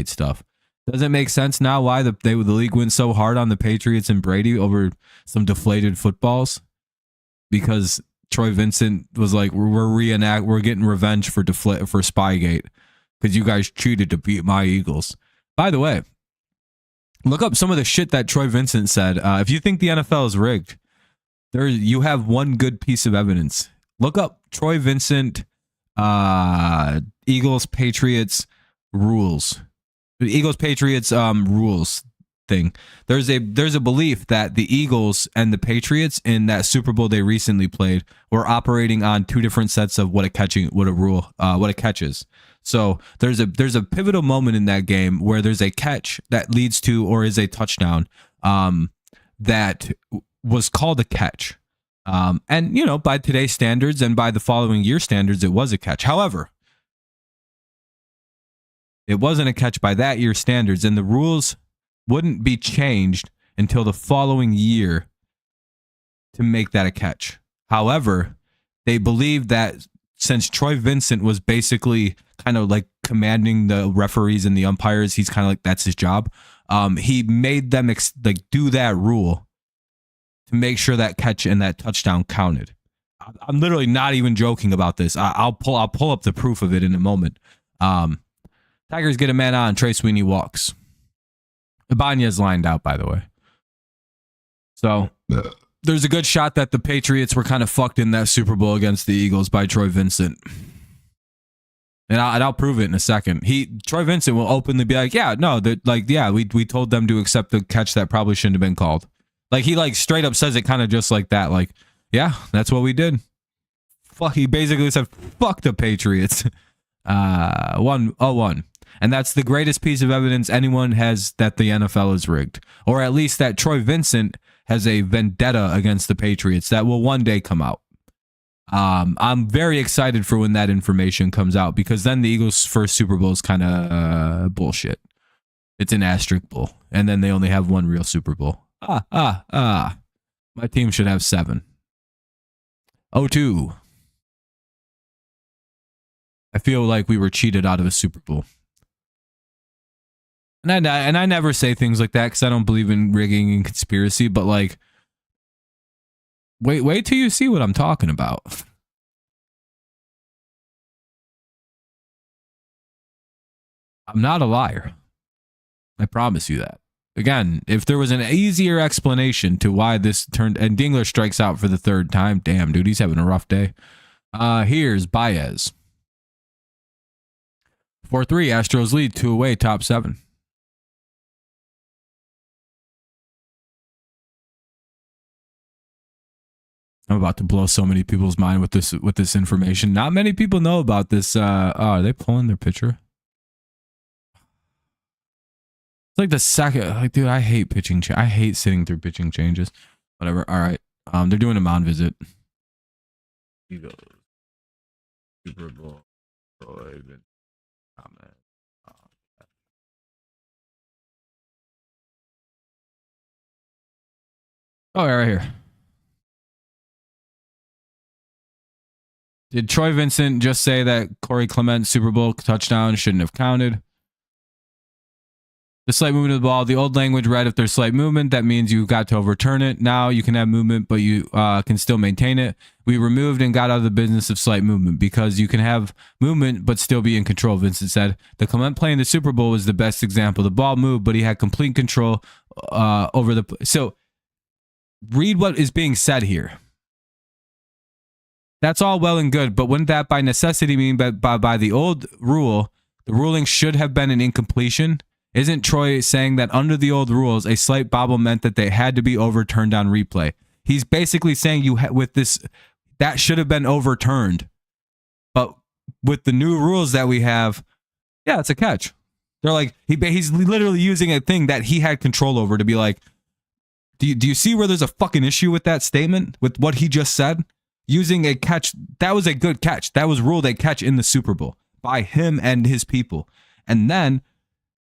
stuff. Does it make sense now why the league went so hard on the Patriots and Brady over some deflated footballs? Because Troy Vincent was like, we're getting revenge for Spygate because you guys cheated to beat my Eagles. By the way, look up some of the shit that Troy Vincent said. If you think the NFL is rigged, you have one good piece of evidence. Look up Troy Vincent, Eagles Patriots rules. The Eagles Patriots rules thing. There's a belief that the Eagles and the Patriots in that Super Bowl they recently played were operating on two different sets of what a catch is. So there's a pivotal moment in that game where there's a catch that leads to or is a touchdown that was called a catch. And you know, by today's standards and by the following year standards, it was a catch. However, it wasn't a catch by that year's standards, and the rules wouldn't be changed until the following year to make that a catch. However, they believed that since Troy Vincent was basically kind of like commanding the referees and the umpires, he's kind of like, that's his job. He made them do that rule to make sure that catch and that touchdown counted. I'm literally not even joking about this. I'll pull up the proof of it in a moment. Tigers get a man on. Trey Sweeney walks. Ibanez lined out, by the way. So there's a good shot that the Patriots were kind of fucked in that Super Bowl against the Eagles by Troy Vincent. And I'll prove it in a second. Troy Vincent will openly be like, we told them to accept the catch that probably shouldn't have been called. Like he like straight up says it kind of just like that. Like, yeah, that's what we did. Fuck, he basically said, fuck the Patriots. 1-0-1. And that's the greatest piece of evidence anyone has that the NFL is rigged. Or at least that Troy Vincent has a vendetta against the Patriots that will one day come out. I'm very excited for when that information comes out because then the Eagles' first Super Bowl is kind of bullshit. It's an asterisk bowl. And then they only have one real Super Bowl. My team should have 7. 0-2. I feel like we were cheated out of a Super Bowl. And I never say things like that because I don't believe in rigging and conspiracy, but like, wait till you see what I'm talking about. I'm not a liar. I promise you that. Again, if there was an easier explanation to why this turned, and Dingler strikes out for the 3rd time. Damn, dude, he's having a rough day. Here's Baez. 4-3, Astros lead, 2 away, top 7. I'm about to blow so many people's mind with this information. Not many people know about this. Are they pulling their pitcher? It's like the second. Like, dude, I hate pitching. I hate sitting through pitching changes. Whatever. All right. They're doing a mound visit. Super Bowl. Oh, right here. Did Troy Vincent just say that Corey Clement's Super Bowl touchdown shouldn't have counted? The slight movement of the ball. The old language read, if there's slight movement, that means you got to overturn it. Now you can have movement, but you can still maintain it. We removed and got out of the business of slight movement because you can have movement but still be in control, Vincent said. The Clement play in the Super Bowl was the best example. The ball moved, but he had complete control over the... So read what is being said here. That's all well and good, but wouldn't that by necessity mean by the old rule, the ruling should have been an incompletion? Isn't Troy saying that under the old rules, a slight bobble meant that they had to be overturned on replay? He's basically saying with this, that should have been overturned. with the new rules that we have, yeah, it's a catch. They're like, he's literally using a thing that he had control over to be like, do you see where there's a fucking issue with that statement, with what he just said? Using a catch, that was a good catch. That was ruled a catch in the Super Bowl by him and his people. And then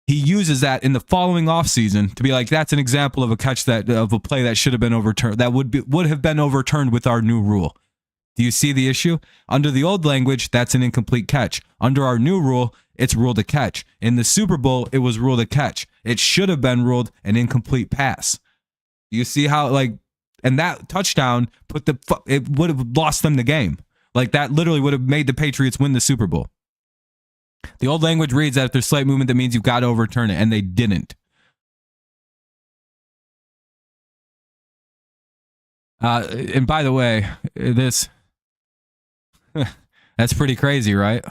he uses that in the following offseason to be like, that's an example of a catch of a play that should have been overturned, that would have been overturned with our new rule. Do you see the issue? Under the old language, that's an incomplete catch. Under our new rule, it's ruled a catch. In the Super Bowl, it was ruled a catch. It should have been ruled an incomplete pass. You see how, like, and that touchdown it would have lost them the game. Like, that literally would have made the Patriots win the Super Bowl. The old language reads that if there's slight movement, that means you've got to overturn it, and they didn't. And by the way, that's pretty crazy, right?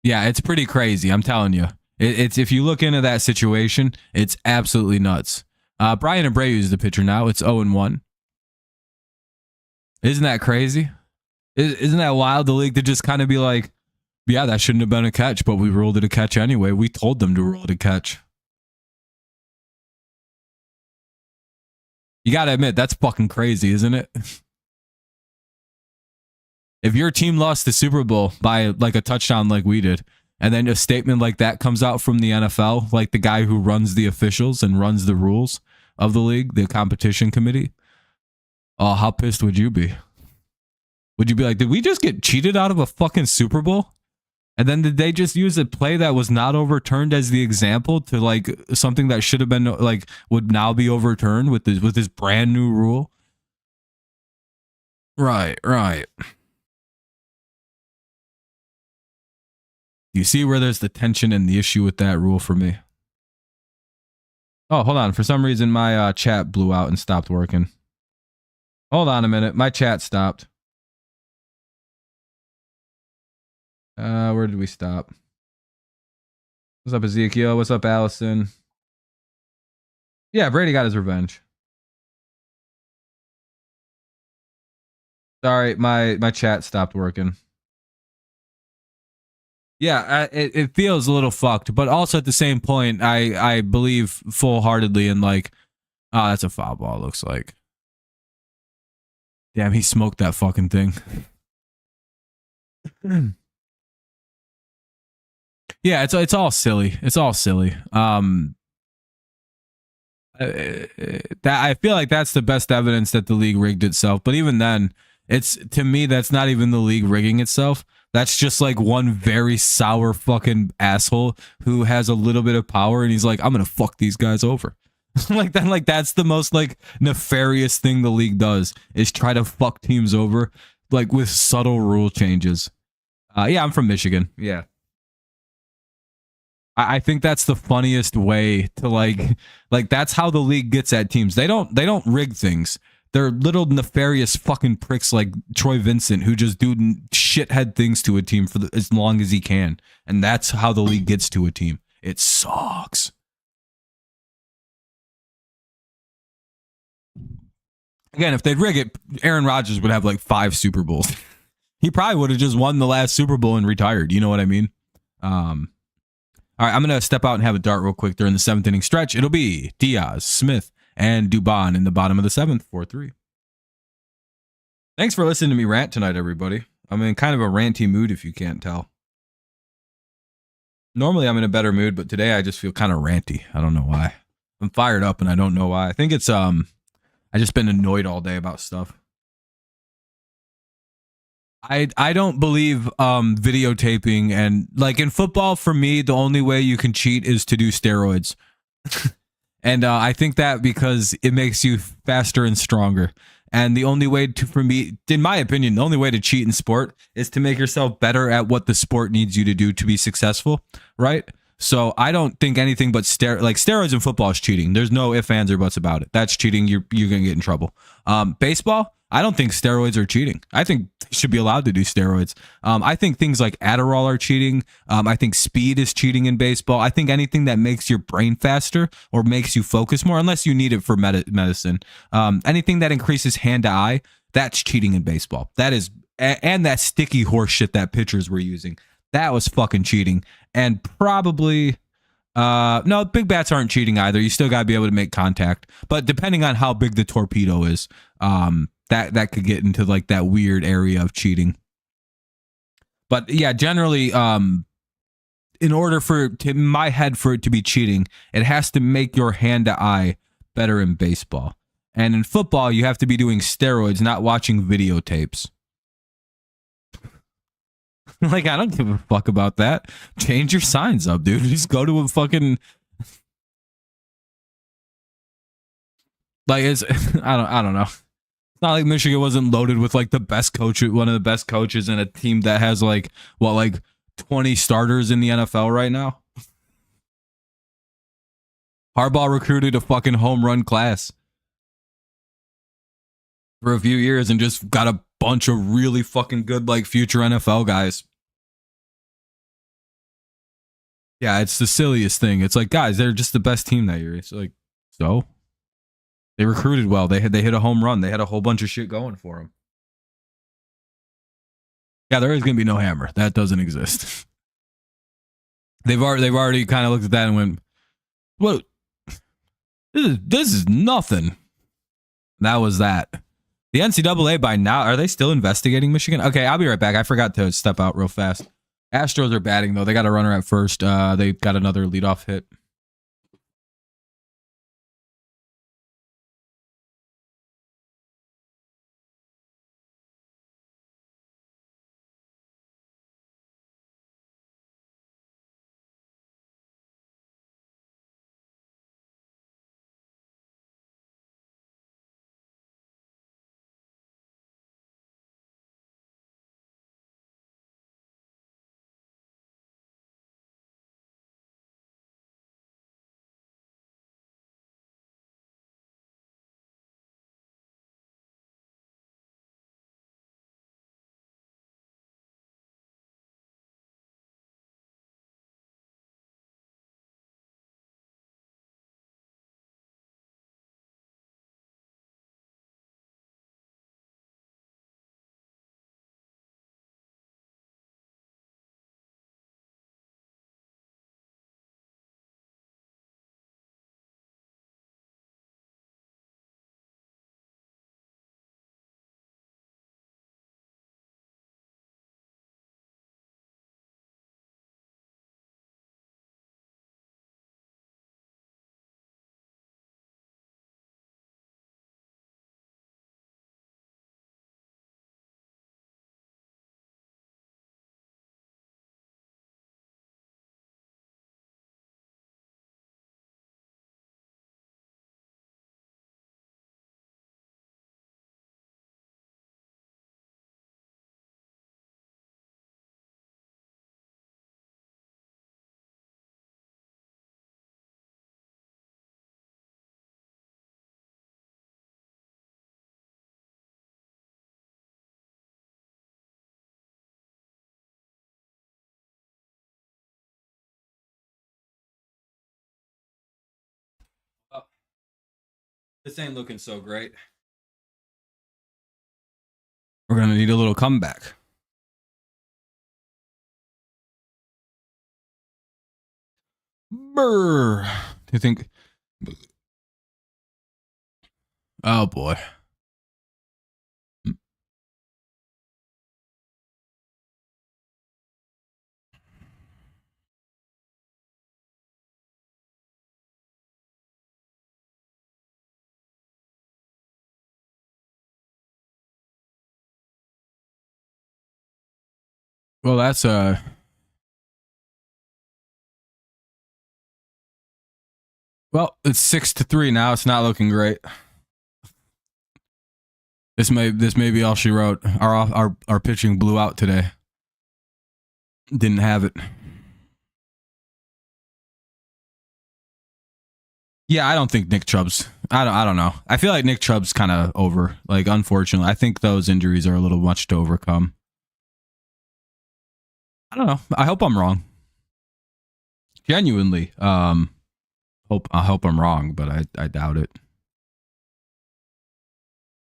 Yeah, it's pretty crazy. I'm telling you. It's if you look into that situation, it's absolutely nuts. Brian Abreu is the pitcher now. It's 0-1. Isn't that crazy? Isn't that wild? The league to just kind of be like, yeah, that shouldn't have been a catch, but we ruled it a catch anyway. We told them to rule it a catch. You got to admit, that's fucking crazy, isn't it? If your team lost the Super Bowl by like a touchdown like we did, and then a statement like that comes out from the NFL, like the guy who runs the officials and runs the rules of the league, the competition committee, oh, how pissed would you be? Would you be like, did we just get cheated out of a fucking Super Bowl? And then did they just use a play that was not overturned as the example to like something that should have been like would now be overturned with this brand new rule? Right. You see where there's the tension and the issue with that rule for me? Oh, hold on. For some reason, my chat blew out and stopped working. Hold on a minute. My chat stopped. Where did we stop? What's up, Ezekiel? What's up, Allison? Yeah, Brady got his revenge. Sorry, my chat stopped working. Yeah, it feels a little fucked, but also at the same point, I believe full-heartedly in like, oh, that's a foul ball, looks like. Damn, he smoked that fucking thing. Yeah, it's all silly. It's all silly. That I feel like that's the best evidence that the league rigged itself. But even then, it's to me that's not even the league rigging itself. That's just like one very sour fucking asshole who has a little bit of power and he's like, I'm gonna fuck these guys over. Like that's the most like nefarious thing the league does is try to fuck teams over like with subtle rule changes. Yeah, I'm from Michigan. Yeah. I think that's the funniest way to like that's how the league gets at teams. They don't rig things. They're little nefarious fucking pricks like Troy Vincent who just do shithead things to a team for as long as he can. And that's how the league gets to a team. It sucks. Again, if they'd rig it, Aaron Rodgers would have like 5 Super Bowls. He probably would have just won the last Super Bowl and retired. You know what I mean? All right, I'm going to step out and have a dart real quick during the 7th inning stretch. It'll be Diaz, Smith, and Dubon in the bottom of the 7th, 4-3. Thanks for listening to me rant tonight, everybody. I'm in kind of a ranty mood, if you can't tell. Normally, I'm in a better mood, but today I just feel kind of ranty. I don't know why. I'm fired up, and I don't know why. I think it's I just been annoyed all day about stuff. I don't believe videotaping and like in football for me the only way you can cheat is to do steroids. And I think that because it makes you faster and stronger. And the only way to, for me, in my opinion, the only way to cheat in sport is to make yourself better at what the sport needs you to do to be successful, right? So I don't think anything but steroids in football is cheating. There's no ifs, ands, or buts about it. That's cheating. You're gonna get in trouble. Baseball, I don't think steroids are cheating. I think they should be allowed to do steroids. I think things like Adderall are cheating. I think speed is cheating in baseball. I think anything that makes your brain faster or makes you focus more, unless you need it for medicine, anything that increases hand to eye, that's cheating in baseball. That is, and that sticky horse shit that pitchers were using, that was fucking cheating. And probably, no, big bats aren't cheating either. You still got to be able to make contact. But depending on how big the torpedo is, that could get into like that weird area of cheating. But yeah, generally, in order in my head, for it to be cheating, it has to make your hand to eye better in baseball. And in football, you have to be doing steroids, not watching videotapes. Like, I don't give a fuck about that. Change your signs up, dude. Just go to a fucking, like, it's, I don't know. It's not like Michigan wasn't loaded with like the best coach, one of the best coaches in a team that has like 20 starters in the NFL right now. Harbaugh recruited a fucking home run class for a few years and just got a bunch of really fucking good like future NFL guys. Yeah, it's the silliest thing. It's like, guys, they're just the best team that year. It's like, so they recruited well. They hit a home run. They had a whole bunch of shit going for them. Yeah, there is going to be no hammer. That doesn't exist. They've already kind of looked at that and went, well, this is nothing. That was that. The NCAA by now, are they still investigating Michigan? Okay, I'll be right back. I forgot to step out real fast. Astros are batting, though. They got a runner at first. They got another leadoff hit. This ain't looking so great. We're going to need a little comeback. Brr. Do you think? Oh, boy. Well, that's well, it's 6-3 now. It's not looking great. This may be all she wrote. Our pitching blew out today. Didn't have it. Yeah, I don't think Nick Chubb's. I don't know. I feel like Nick Chubb's kind of over. Like, unfortunately, I think those injuries are a little much to overcome. I don't know. I hope I'm wrong. Genuinely, I hope I'm wrong, but I doubt it.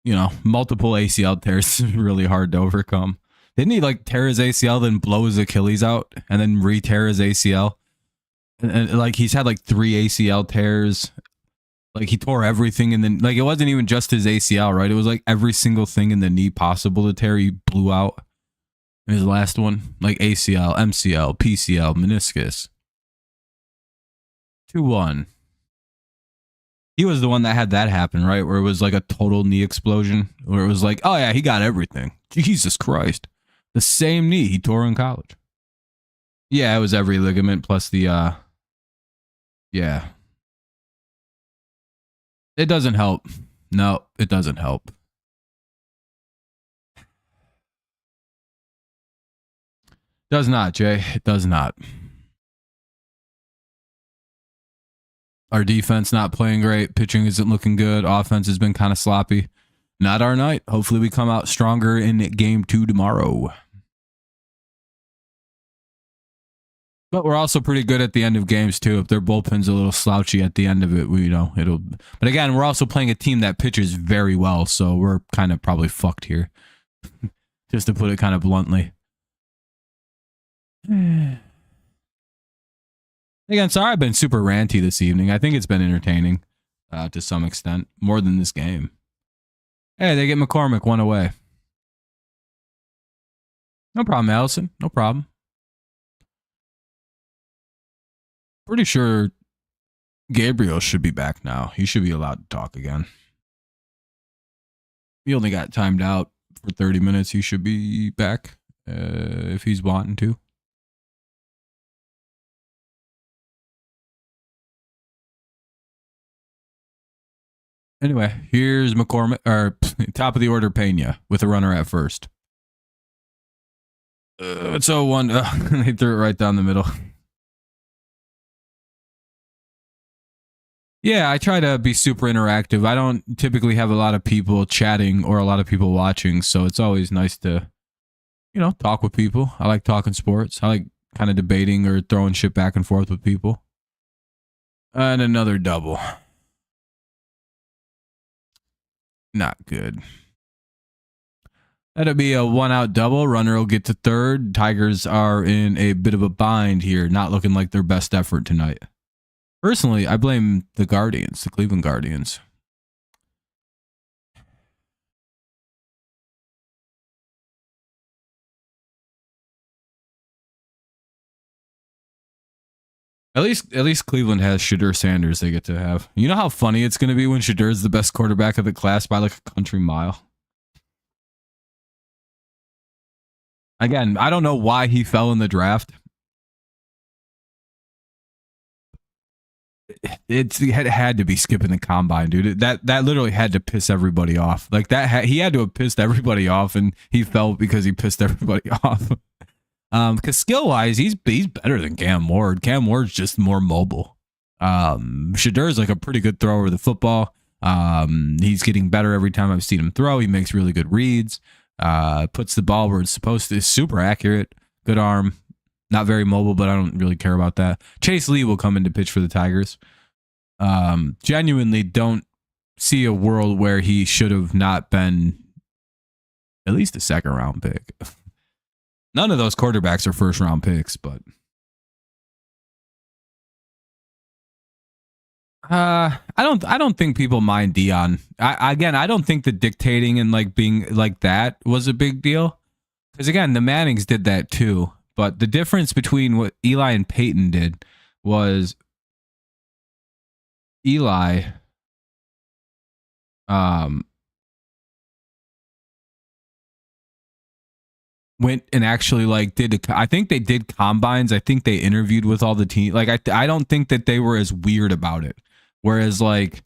You know, multiple ACL tears is really hard to overcome. Didn't he like tear his ACL, then blow his Achilles out, and then re-tear his ACL? And like he's had like 3 ACL tears. Like he tore everything, and then like it wasn't even just his ACL, right? It was like every single thing in the knee possible to tear. He blew out in his last one, like ACL, MCL, PCL, meniscus. 2-1. He was the one that had that happen, right? Where it was like a total knee explosion, where it was like, oh yeah, he got everything. Jesus Christ. The same knee he tore in college. Yeah, it was every ligament plus the, yeah. It doesn't help. No, it doesn't help. Does not, Jay. It does not. Our defense not playing great. Pitching isn't looking good. Offense has been kind of sloppy. Not our night. Hopefully we come out stronger in game 2 tomorrow. But we're also pretty good at the end of games too. If their bullpen's a little slouchy at the end of it, it'll. But again, we're also playing a team that pitches very well, so we're kind of probably fucked here. Just to put it kind of bluntly. Again, sorry I've been super ranty this evening. I think it's been entertaining to some extent, more than this game. Hey, they get McCormick 1 away. No problem, Allison. No problem. Pretty sure Gabriel should be back now. He should be allowed to talk again. He only got timed out for 30 minutes. He should be back if he's wanting to. Anyway, here's McCormick, or top of the order Pena with a runner at first. It's 0-1. They threw it right down the middle. Yeah, I try to be super interactive. I don't typically have a lot of people chatting or a lot of people watching, so it's always nice to, talk with people. I like talking sports. I like kind of debating or throwing shit back and forth with people. And another double. Not good. That'll be a 1-out double. Runner will get to third. Tigers are in a bit of a bind here, not looking like their best effort tonight. Personally, I blame the Guardians, the Cleveland Guardians. At least Cleveland has Shadur Sanders they get to have. You know how funny it's going to be when Shadur is the best quarterback of the class by like a country mile? Again, I don't know why he fell in the draft. It had to be skipping the combine, dude. That literally had to piss everybody off. Like he had to have pissed everybody off, and he fell because he pissed everybody off. Because skill wise, he's better than Cam Ward. Cam Ward's just more mobile. Shadur's like a pretty good thrower of the football. He's getting better every time I've seen him throw. He makes really good reads. Puts the ball where it's supposed to. Is super accurate. Good arm. Not very mobile, but I don't really care about that. Chase Lee will come in to pitch for the Tigers. Genuinely don't see a world where he should have not been at least a 2nd round pick. None of those quarterbacks are 1st round picks, but I don't think people mind Dion. I don't think the dictating and like being like that was a big deal. Because again, the Mannings did that too. But the difference between what Eli and Peyton did was Eli went and actually like I think they did combines. I think they interviewed with all the team. Like I don't think that they were as weird about it. Whereas like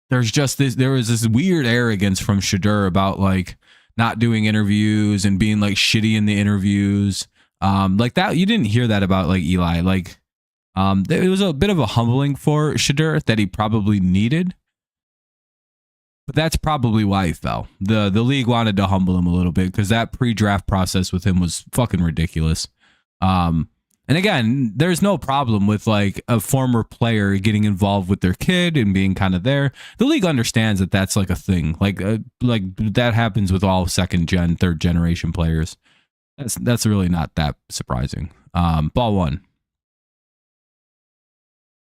there was this weird arrogance from Shadur about like not doing interviews and being like shitty in the interviews. Like that, you didn't hear that about like Eli. Like It was a bit of a humbling for Shedeur that he probably needed. But that's probably why he fell. The league wanted to humble him a little bit because that pre-draft process with him was fucking ridiculous. And again, there's no problem with like a former player getting involved with their kid and being kind of there. The league understands that that's like a thing. Like that happens with all second gen, third generation players. That's really not that surprising. Ball one.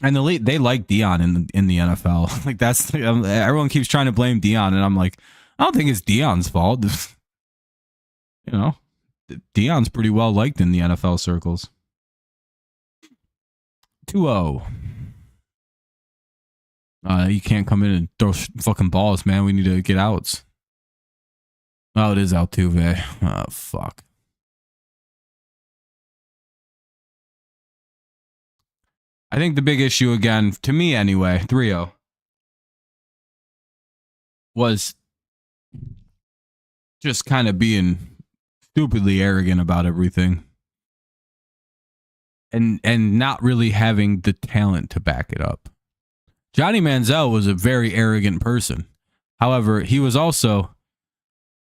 And the league, they like Dion in the NFL. Like that's everyone keeps trying to blame Dion, and I'm like, I don't think it's Dion's fault. You know, Dion's pretty well liked in the NFL circles. 2-0. You can't come in and throw fucking balls, man. We need to get outs. Oh, it is Altuve. Oh, fuck. I think the big issue, again, to me anyway, 3-0, was just kind of being stupidly arrogant about everything. And not really having the talent to back it up. Johnny Manziel was a very arrogant person. However, he was also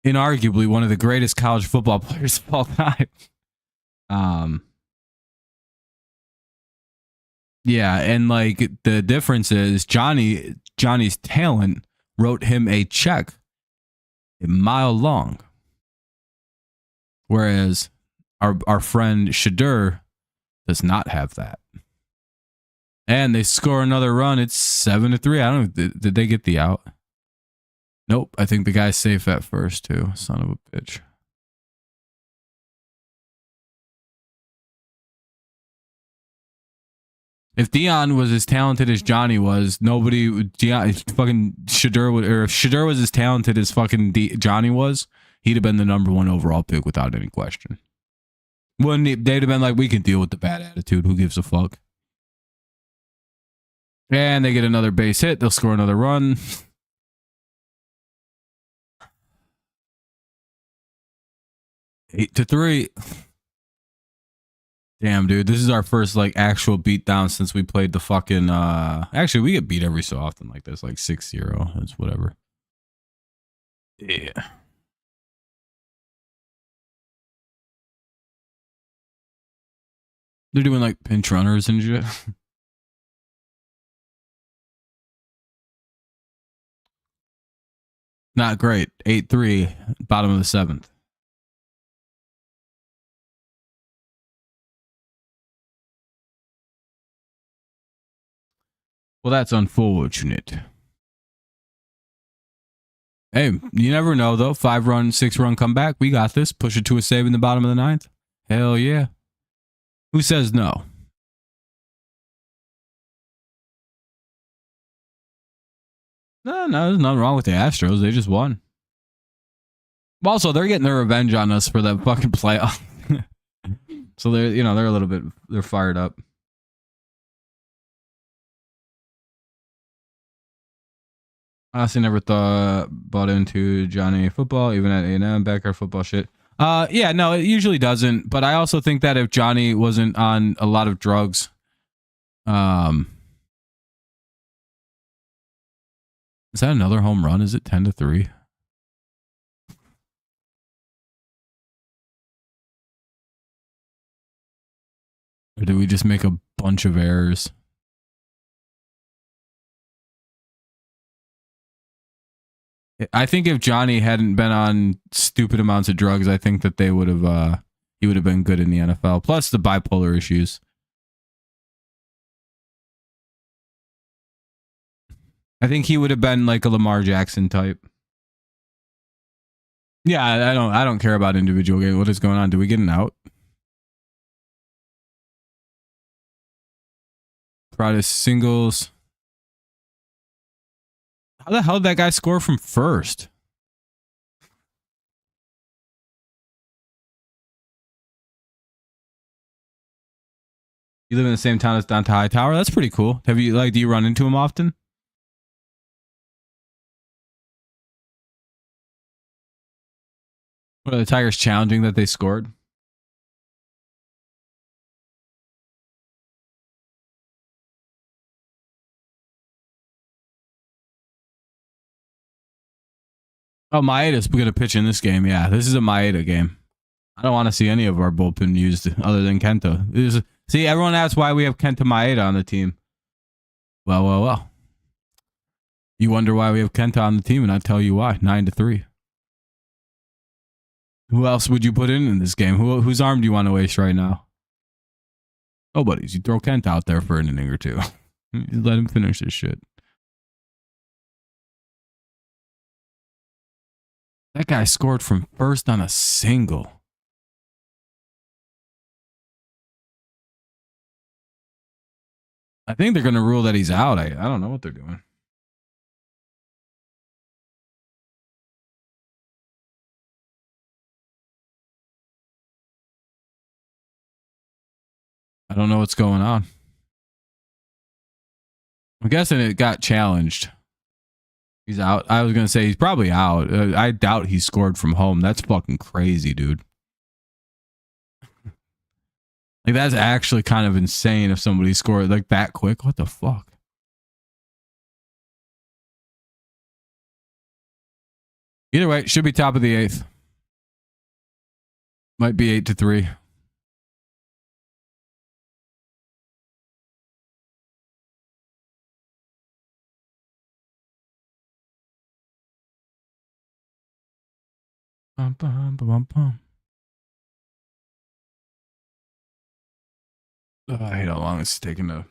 inarguably one of the greatest college football players of all time. Yeah, and like the difference is Johnny's talent wrote him a check a mile long. Whereas our friend Shedeur does not have that. And they score another run. It's 7-3. I don't know. Did they get the out? Nope. I think the guy's safe at first, too. Son of a bitch. If Dion was as talented as Johnny was, nobody would. Fucking Shedeur would, or if Shedeur was as talented as fucking Johnny was, he'd have been the number one overall pick without any question. Wouldn't he, they'd have been like, we can deal with the bad attitude. Who gives a fuck? And they get another base hit. They'll score another run. Eight to 3. Damn, dude. This is our first like actual beatdown since we played the fucking actually we get beat every so often like this, like 6-0. It's whatever. Yeah. They're doing like pinch runners and shit. Not great. 8-3, bottom of the 7th. Well, that's unfortunate. Hey, you never know, though. 5-run, 6-run comeback. We got this. Push it to a save in the bottom of the 9th. Hell yeah. Who says no? No, there's nothing wrong with the Astros. They just won. Also, they're getting their revenge on us for that fucking playoff. So they're a little bit, they're fired up. I honestly never bought into Johnny football, even at A&M, backyard football shit. Yeah, no, it usually doesn't. But I also think that if Johnny wasn't on a lot of drugs, is that another home run? Is it 10-3? Or did we just make a bunch of errors? I think if Johnny hadn't been on stupid amounts of drugs, I think that they would have he would have been good in the NFL. Plus the bipolar issues. I think he would have been like a Lamar Jackson type. Yeah, I don't care about individual games. What is going on? Do we get an out? Friday singles. How the hell did that guy score from first? You live in the same town as Dante Hightower? That's pretty cool. Do you run into him often? What are the Tigers challenging that they scored? Oh, Maeda's going to pitch in this game. Yeah, this is a Maeda game. I don't want to see any of our bullpen used other than Kenta. See, everyone asks why we have Kenta Maeda on the team. Well. You wonder why we have Kenta on the team, and I tell you why. 9-3. Who else would you put in this game? Whose arm do you want to waste right now? Nobody's. You throw Kenta out there for an inning or two. Let him finish his shit. That guy scored from first on a single. I think they're going to rule that he's out. I don't know what they're doing. I don't know what's going on. I'm guessing it got challenged. He's out. I was going to say he's probably out. I doubt he scored from home. That's fucking crazy, dude. Like, that's actually kind of insane if somebody scored like that quick. What the fuck? Either way, should be top of the 8th. Might be 8-3. Bum, bum, bum, bum. I hate how long it's taking to.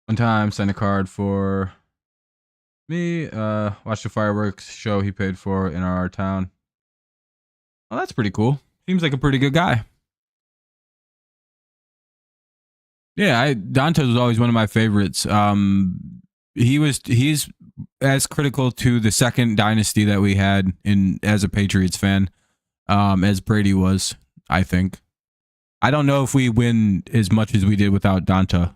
One time, sent a card for me. Watch the fireworks show he paid for in our town. Oh, that's pretty cool. Seems like a pretty good guy. Yeah, Dantes was always one of my favorites. He's as critical to the second dynasty that we had as a Patriots fan, as Brady was, I think. I don't know if we win as much as we did without Dante.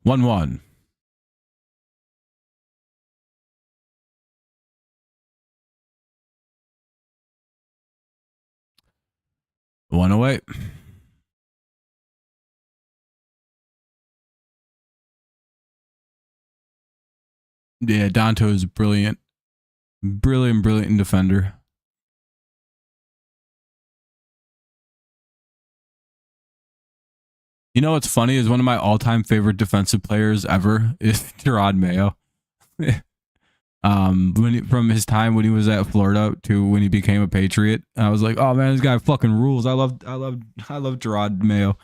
1-1. One away. Yeah, Dante is brilliant. Brilliant defender. You know what's funny is one of my all-time favorite defensive players ever is Gerard Mayo. From his time when he was at Florida to when he became a Patriot, I was like, oh man, this guy fucking rules. I love Gerard Mayo.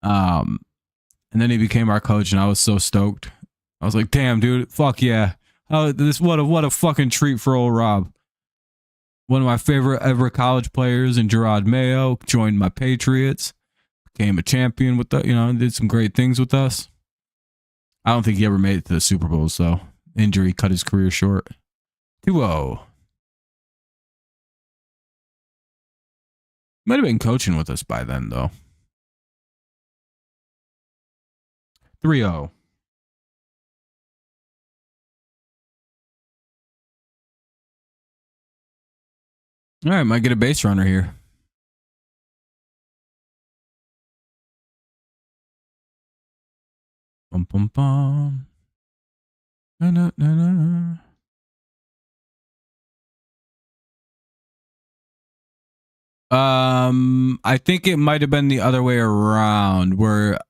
And then he became our coach, and I was so stoked. I was like, damn, dude, fuck yeah. Oh, what a fucking treat for old Rob. One of my favorite ever college players in Gerard Mayo joined my Patriots, became a champion with did some great things with us. I don't think he ever made it to the Super Bowl, so injury cut his career short. 2-0. Might have been coaching with us by then, though. 3-0. All right, might get a base runner here. Bum, bum, bum. Na, na, na, na. I think it might have been the other way around, where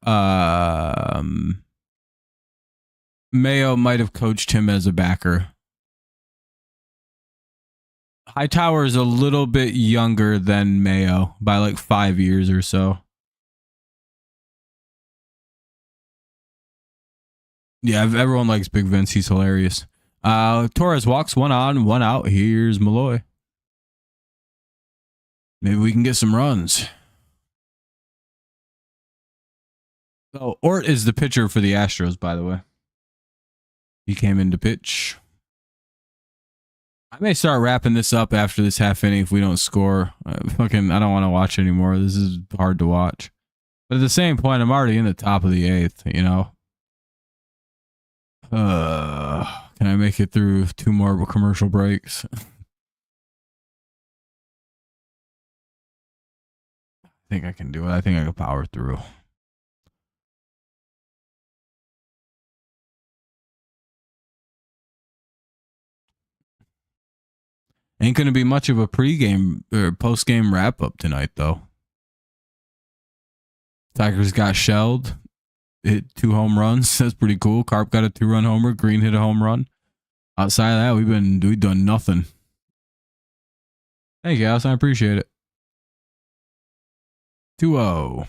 Mayo might have coached him as a backer. Hightower is a little bit younger than Mayo by like 5 years or so. Yeah, everyone likes Big Vince. He's hilarious. Torres walks, 1 on, 1 out. Here's Malloy. Maybe we can get some runs. Oh, Ort is the pitcher for the Astros, by the way. He came in to pitch. I may start wrapping this up after this half inning if we don't score. I don't want to watch anymore. This is hard to watch. But at the same point, I'm already in the top of the 8th, you know? Can I make it through 2 more commercial breaks? I think I can do it. I think I can power through. Ain't going to be much of a pregame or postgame wrap up tonight, though. Tigers got shelled. Hit 2 home runs. That's pretty cool. Carp got a 2-run homer. Greene hit a home run. Outside of that, we've done nothing. Thank you, Alice. I appreciate it. 2-0.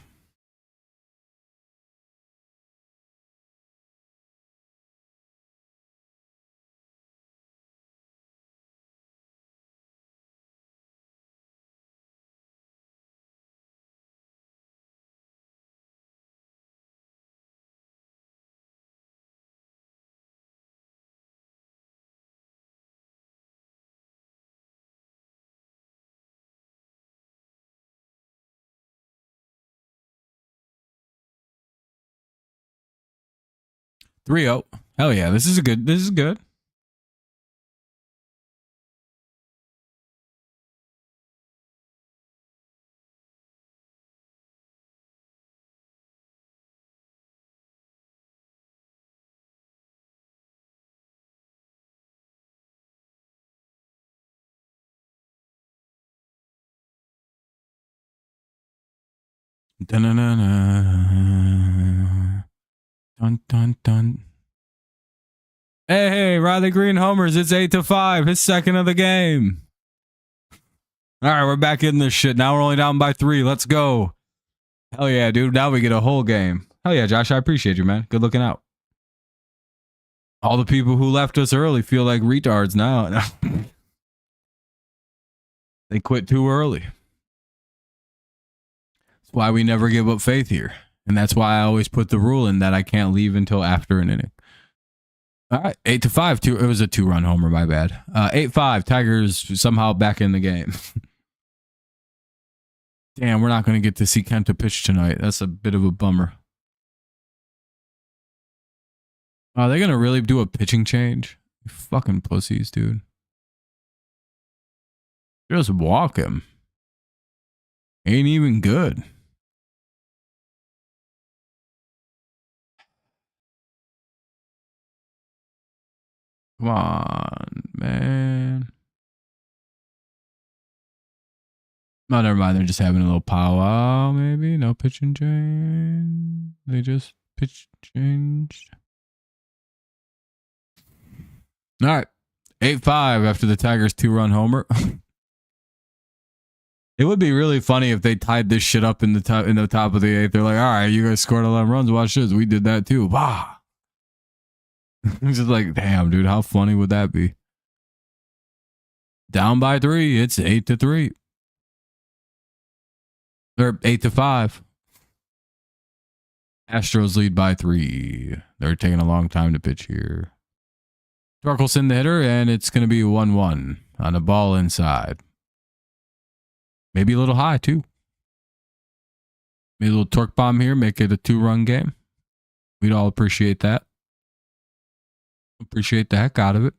Three-0. Hell yeah, this is good. Dun, dun, dun. Hey, Riley Greene homers. It's 8-5. His second of the game. All right, we're back in this shit. Now we're only down by 3. Let's go. Hell yeah, dude. Now we get a whole game. Hell yeah, Josh. I appreciate you, man. Good looking out. All the people who left us early feel like retards now. They quit too early. That's why we never give up faith here. And that's why I always put the rule in that I can't leave until after an inning. All right, 8-5. It was a 2-run homer, my bad. 8-5. Tigers somehow back in the game. Damn, we're not going to get to see Kenta pitch tonight. That's a bit of a bummer. Are they going to really do a pitching change? You fucking pussies, dude. Just walk him. Ain't even good. Come on, man. Oh, never mind. They're just having a little powwow, maybe. No pitching change. They just pitch changed. All right. 8-5 after the Tigers 2-run homer. It would be really funny if they tied this shit up in the top of the 8th. They're like, all right, you guys scored 11 runs. Watch this. We did that too. Wow. It's just like, damn, dude, how funny would that be? Down by 3. It's 8-3. They're 8-5. Astros lead by 3. They're taking a long time to pitch here. Torkelson the hitter, and it's going to be 1-1 on a ball inside. Maybe a little high, too. Maybe a little torque bomb here, make it a 2-run game. We'd all appreciate that. Appreciate the heck out of it.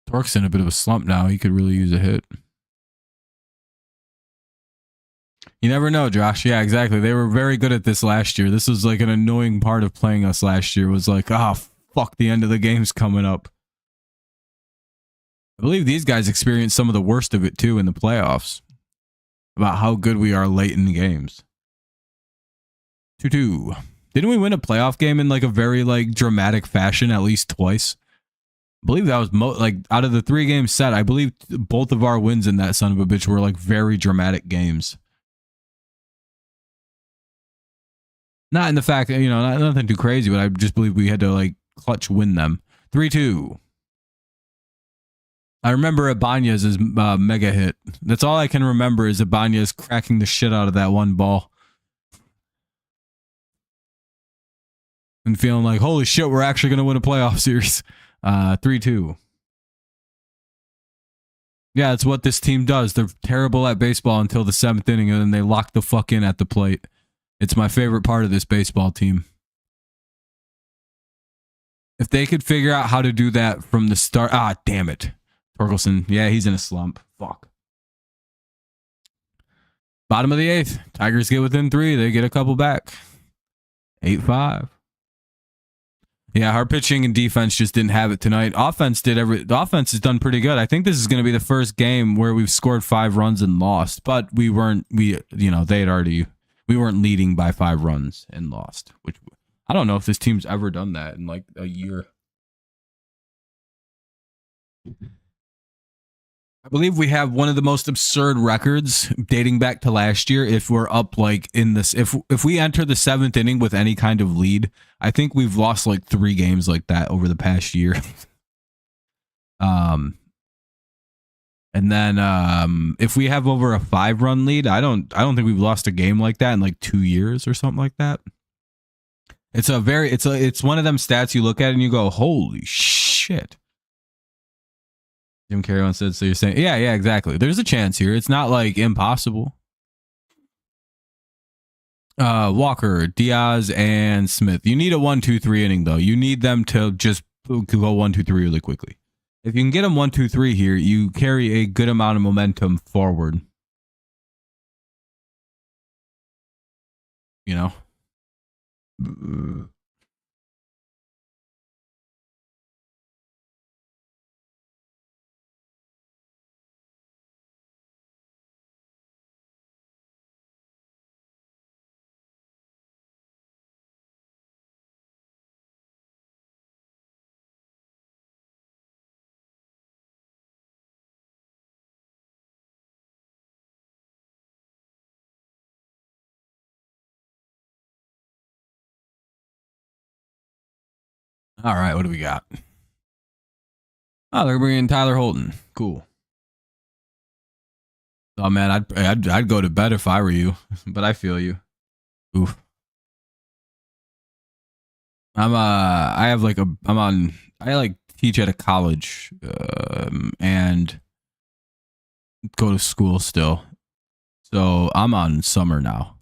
Torque's in a bit of a slump now. He could really use a hit. You never know, Josh. Yeah, exactly. They were very good at this last year. This was like an annoying part of playing us last year. Was like, fuck, the end of the game's coming up. I believe these guys experienced some of the worst of it, too, in the playoffs. About how good we are late in the games. 2-2. Didn't we win a playoff game in like a very like dramatic fashion at least twice? I believe that was out of the 3-game set, I believe both of our wins in that son of a bitch were like very dramatic games. Not in the fact that, nothing too crazy, but I just believe we had to like clutch win them. 3-2. I remember Ibanez's mega hit. That's all I can remember is Ibanez cracking the shit out of that one ball. And feeling like, holy shit, we're actually going to win a playoff series. 3-2. Yeah, it's what this team does. They're terrible at baseball until the 7th inning, and then they lock the fuck in at the plate. It's my favorite part of this baseball team. If they could figure out how to do that from the start. Ah, damn it. Torkelson. Yeah, he's in a slump. Fuck. Bottom of the 8th. Tigers get within 3. They get a couple back. 8-5. Yeah, our pitching and defense just didn't have it tonight. The offense has done pretty good. I think this is going to be the first game where we've scored 5 runs and lost, but we weren't leading by 5 runs and lost, which I don't know if this team's ever done that in like a year. I believe we have one of the most absurd records dating back to last year. If we're up like in this, if we enter the 7th inning with any kind of lead, I think we've lost like 3 games like that over the past year. And then if we have over a 5-run lead, I don't think we've lost a game like that in like 2 years or something like that. It's one of them stats you look at and you go, holy shit. Jim Carrey once said, so you're saying, yeah, exactly. There's a chance here. It's not like impossible. Walker, Diaz, and Smith. You need a 1-2-3 inning, though. You need them to just go 1-2-3 really quickly. If you can get them 1-2-3 here, you carry a good amount of momentum forward. You know? All right, what do we got? Oh, they're bringing Tyler Holton. Cool. Oh man, I'd go to bed if I were you, but I feel you. Oof. I teach at a college and go to school still. So I'm on summer now.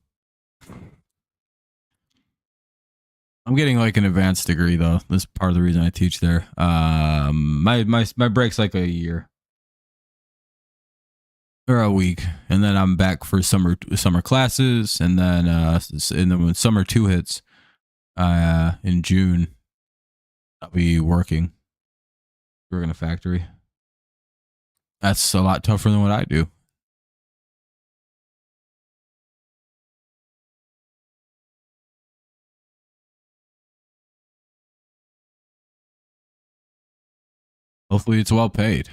I'm getting like an advanced degree though. That's part of the reason I teach there. My break's like a year or a week, and then I'm back for summer classes, and then when summer 2 hits in June, I'll be working in a factory. That's a lot tougher than what I do. Hopefully it's well paid.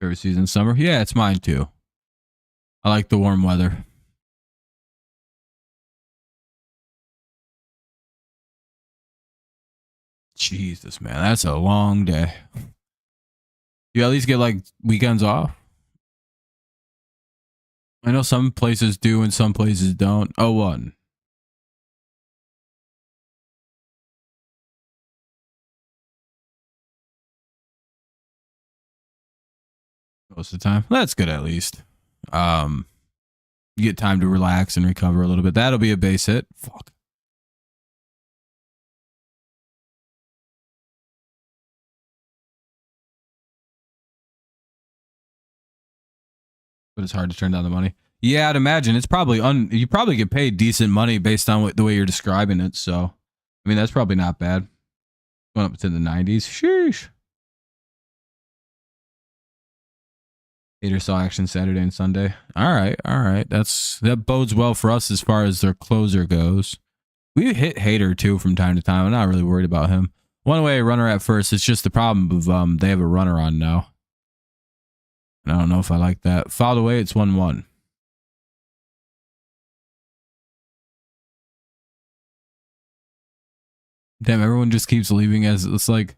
Favorite season, summer? Yeah, it's mine too. I like the warm weather. Jesus, man, that's a long day. You at least get like weekends off. I know some places do and some places don't. 0-1. Most of the time. That's good at least. You get time to relax and recover a little bit. That'll be a base hit. Fuck. But it's hard to turn down the money. Yeah, I'd imagine it's probably you probably get paid decent money based on the way you're describing it. So, I mean, that's probably not bad. Going up to the 90s. Sheesh. Hater saw action Saturday and Sunday. All right. That bodes well for us as far as their closer goes. We hit Hater too from time to time. I'm not really worried about him. One way runner at first. It's just the problem of they have a runner on now. And I don't know if I like that. Fouled away. It's 1-1. Damn, everyone just keeps leaving as it's like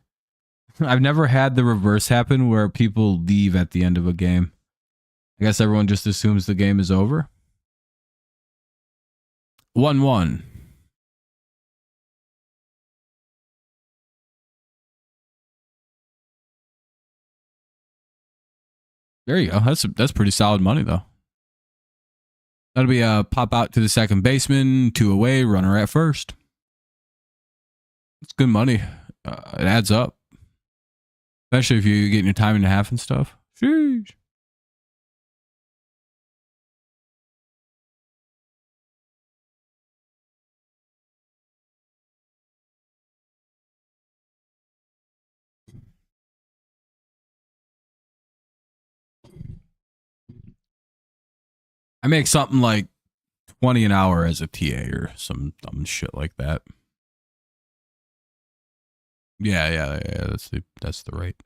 I've never had the reverse happen where people leave at the end of a game. I guess everyone just assumes the game is over. 1-1. There you go. That's pretty solid money though. That'll be a pop out to the second baseman, 2 away, runner at first. It's good money. It adds up, especially if you get your time and a half and stuff. Sheesh. I make something like 20 an hour as a TA or some dumb shit like that. Yeah. That's the rate.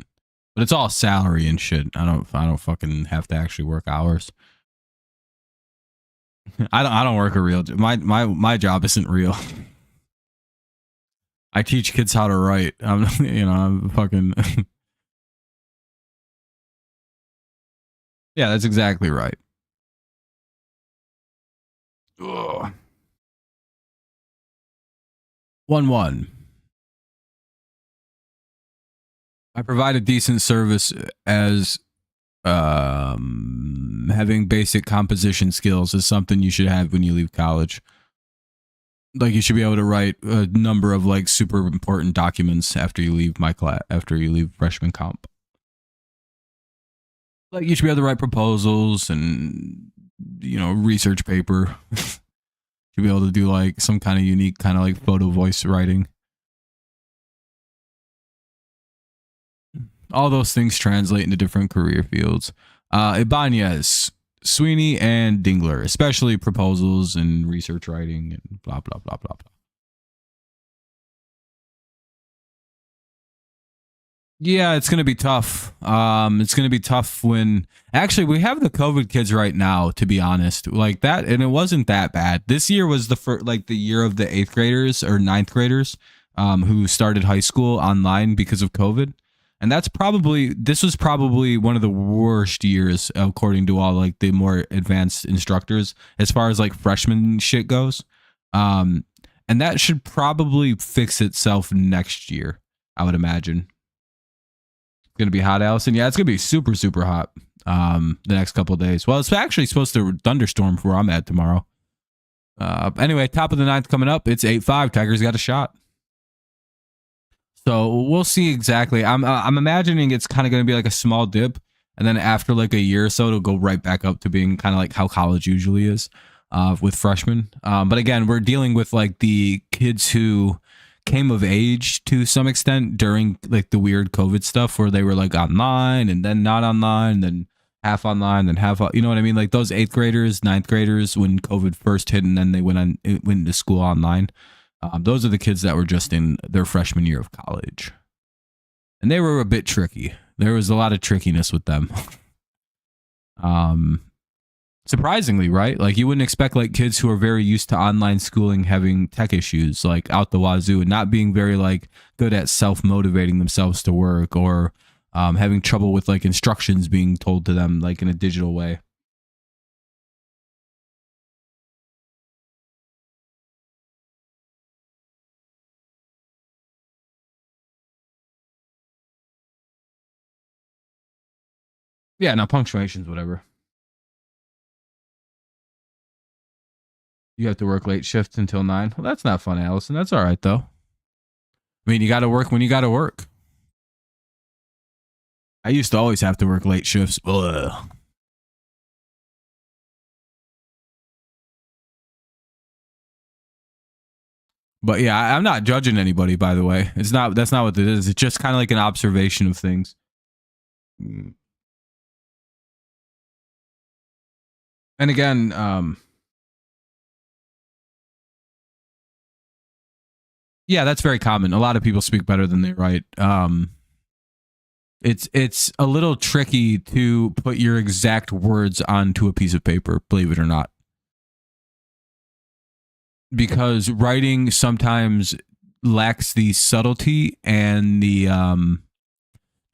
But it's all salary and shit. I don't fucking have to actually work hours. I don't work a real job. My job isn't real. I teach kids how to write. I'm fucking yeah, that's exactly right. Ugh. 1-1. I provide a decent service as having basic composition skills is something you should have when you leave college. Like you should be able to write a number of like super important documents after you leave my class, after you leave freshman comp. Like you should be able to write proposals and research paper. Should be able to do like some kind of unique kind of like photo voice writing. All those things translate into different career fields. Ibanez, Sweeney, and Dingler, especially proposals and research writing and blah, blah, blah, blah, blah. Yeah, it's going to be tough. It's going to be tough when actually we have the COVID kids right now, to be honest, like that. And it wasn't that bad. This year was the first, like the year of the 8th graders or 9th graders who started high school online because of COVID. And this was probably one of the worst years, according to all like the more advanced instructors, as far as like freshman shit goes. And that should probably fix itself next year, I would imagine. Going to be hot, Allison. Yeah, it's going to be super, super hot the next couple of days. Well, it's actually supposed to thunderstorm where I'm at tomorrow. Anyway, top of the 9th coming up. It's 8-5. Tigers got a shot. So we'll see exactly. I'm imagining it's kind of going to be like a small dip. And then after like a year or so, it'll go right back up to being kind of like how college usually is with freshmen. But again, we're dealing with like the kids who came of age to some extent during like the weird COVID stuff where they were like online and then not online, then half online, then half, you know what I mean? Like those 8th graders, 9th graders when COVID first hit and then they went into school online. Those are the kids that were just in their freshman year of college. And they were a bit tricky. There was a lot of trickiness with them. Surprisingly, right? Like you wouldn't expect like kids who are very used to online schooling having tech issues like out the wazoo and not being very like good at self-motivating themselves to work or having trouble with like instructions being told to them like in a digital way. Yeah, now punctuations, whatever. You have to work late shifts until 9. Well, that's not fun, Allison. That's all right, though. I mean, you got to work when you got to work. I used to always have to work late shifts. Ugh. But yeah, I'm not judging anybody, by the way. That's not what it is. It's just kind of like an observation of things. And again, yeah, that's very common. A lot of people speak better than they write. It's a little tricky to put your exact words onto a piece of paper, believe it or not. Because writing sometimes lacks the subtlety and the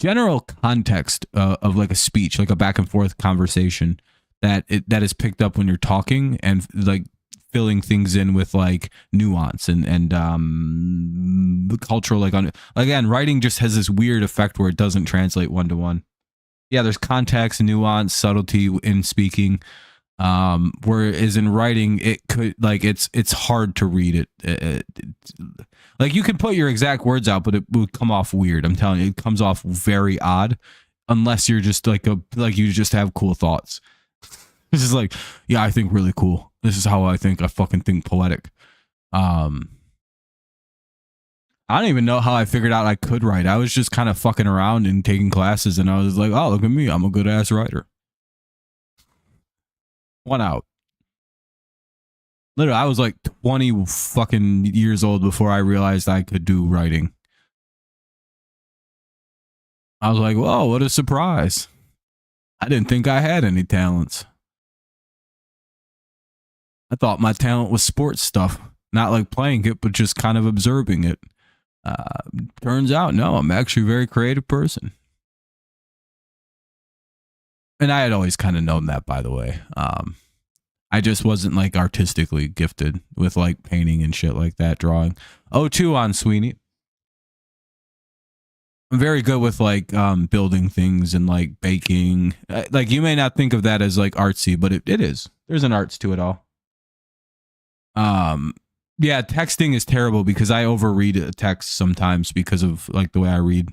general context of like a speech, like a back and forth conversation that is picked up when you're talking, and like filling things in with like nuance and cultural, like, again, writing just has this weird effect where it doesn't translate one to one. Yeah, there's context, nuance, subtlety in speaking. Whereas in writing, it could, like, it's hard to read it. Like, you can put your exact words out, but it would come off weird. I'm telling you, it comes off very odd unless you're just like you just have cool thoughts. It's just like, yeah, I think really cool. This is how I think. I fucking think poetic. I don't even know how I figured out I could write. I was just kind of fucking around and taking classes, and I was like, oh, look at me. I'm a good ass writer. One out. Literally, I was like 20 fucking years old before I realized I could do writing. I was like, whoa, what a surprise. I didn't think I had any talents. I thought my talent was sports stuff, not like playing it, but just kind of observing it. Turns out, no, I'm actually a very creative person. And I had always kind of known that, by the way. I just wasn't like artistically gifted with like painting and shit like that, drawing. 0-2 on Sweeney. I'm very good with like building things and like baking. Like, you may not think of that as like artsy, but it is. There's an arts to it all. Yeah, texting is terrible because I overread a text sometimes because of like the way I read.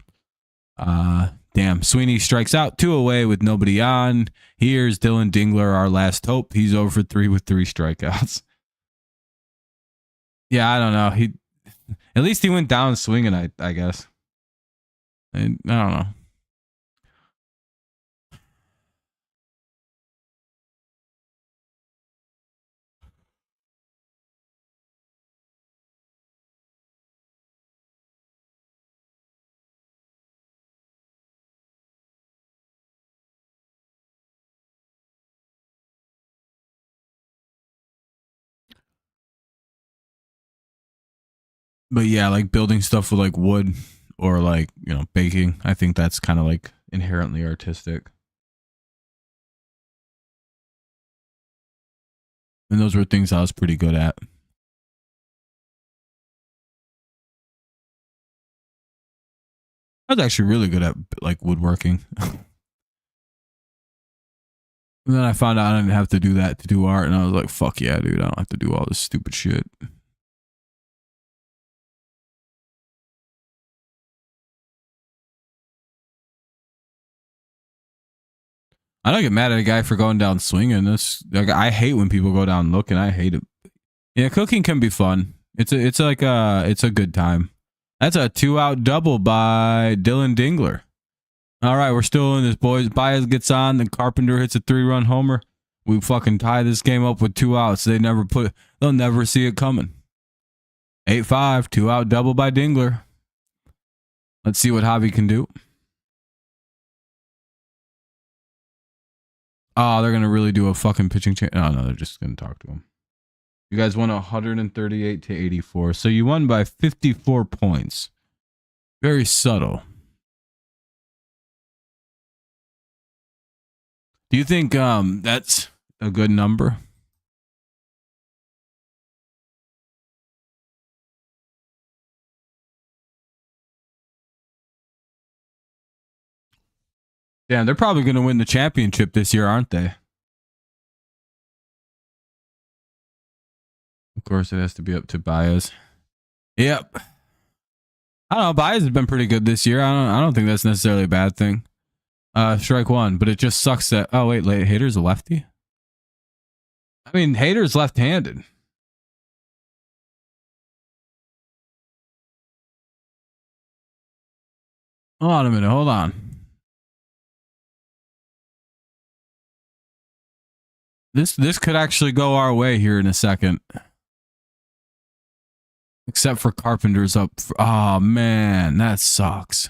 Damn, Sweeney strikes out, 2 away with nobody on. Here's Dylan Dingler, our last hope. He's over for 3 with 3 strikeouts. Yeah, I don't know. At least he went down swinging, I guess. I don't know. But yeah, like building stuff with like wood or like, you know, baking. I think that's kind of like inherently artistic. And those were things I was pretty good at. I was actually really good at like woodworking. And then I found out I didn't have to do that to do art, and I was like, fuck yeah, dude, I don't have to do all this stupid shit. I don't get mad at a guy for going down swinging. This, like, I hate when people go down looking. I hate it. Yeah, cooking can be fun. It's a good time. That's a 2-out double by Dylan Dingler. All right, we're still in this, boys. Baez gets on, then Carpenter hits a 3-run homer. We fucking tie this game up with 2 outs. They'll never see it coming. 8-5, 2-out double by Dingler. Let's see what Javi can do. Oh, they're going to really do a fucking pitching change. Oh, no, they're just going to talk to him. You guys won 138 to 84. So you won by 54 points. Very subtle. Do you think that's a good number? Damn, they're probably going to win the championship this year, aren't they? Of course, it has to be up to Baez. Yep. I don't know. Baez has been pretty good this year. I don't think that's necessarily a bad thing. Strike 1, but it just sucks that. Oh wait, Hader's a lefty. I mean, Hader's left-handed. Hold on a minute. Hold on. This could actually go our way here in a second. Except for Carpenter's up. Oh man, that sucks.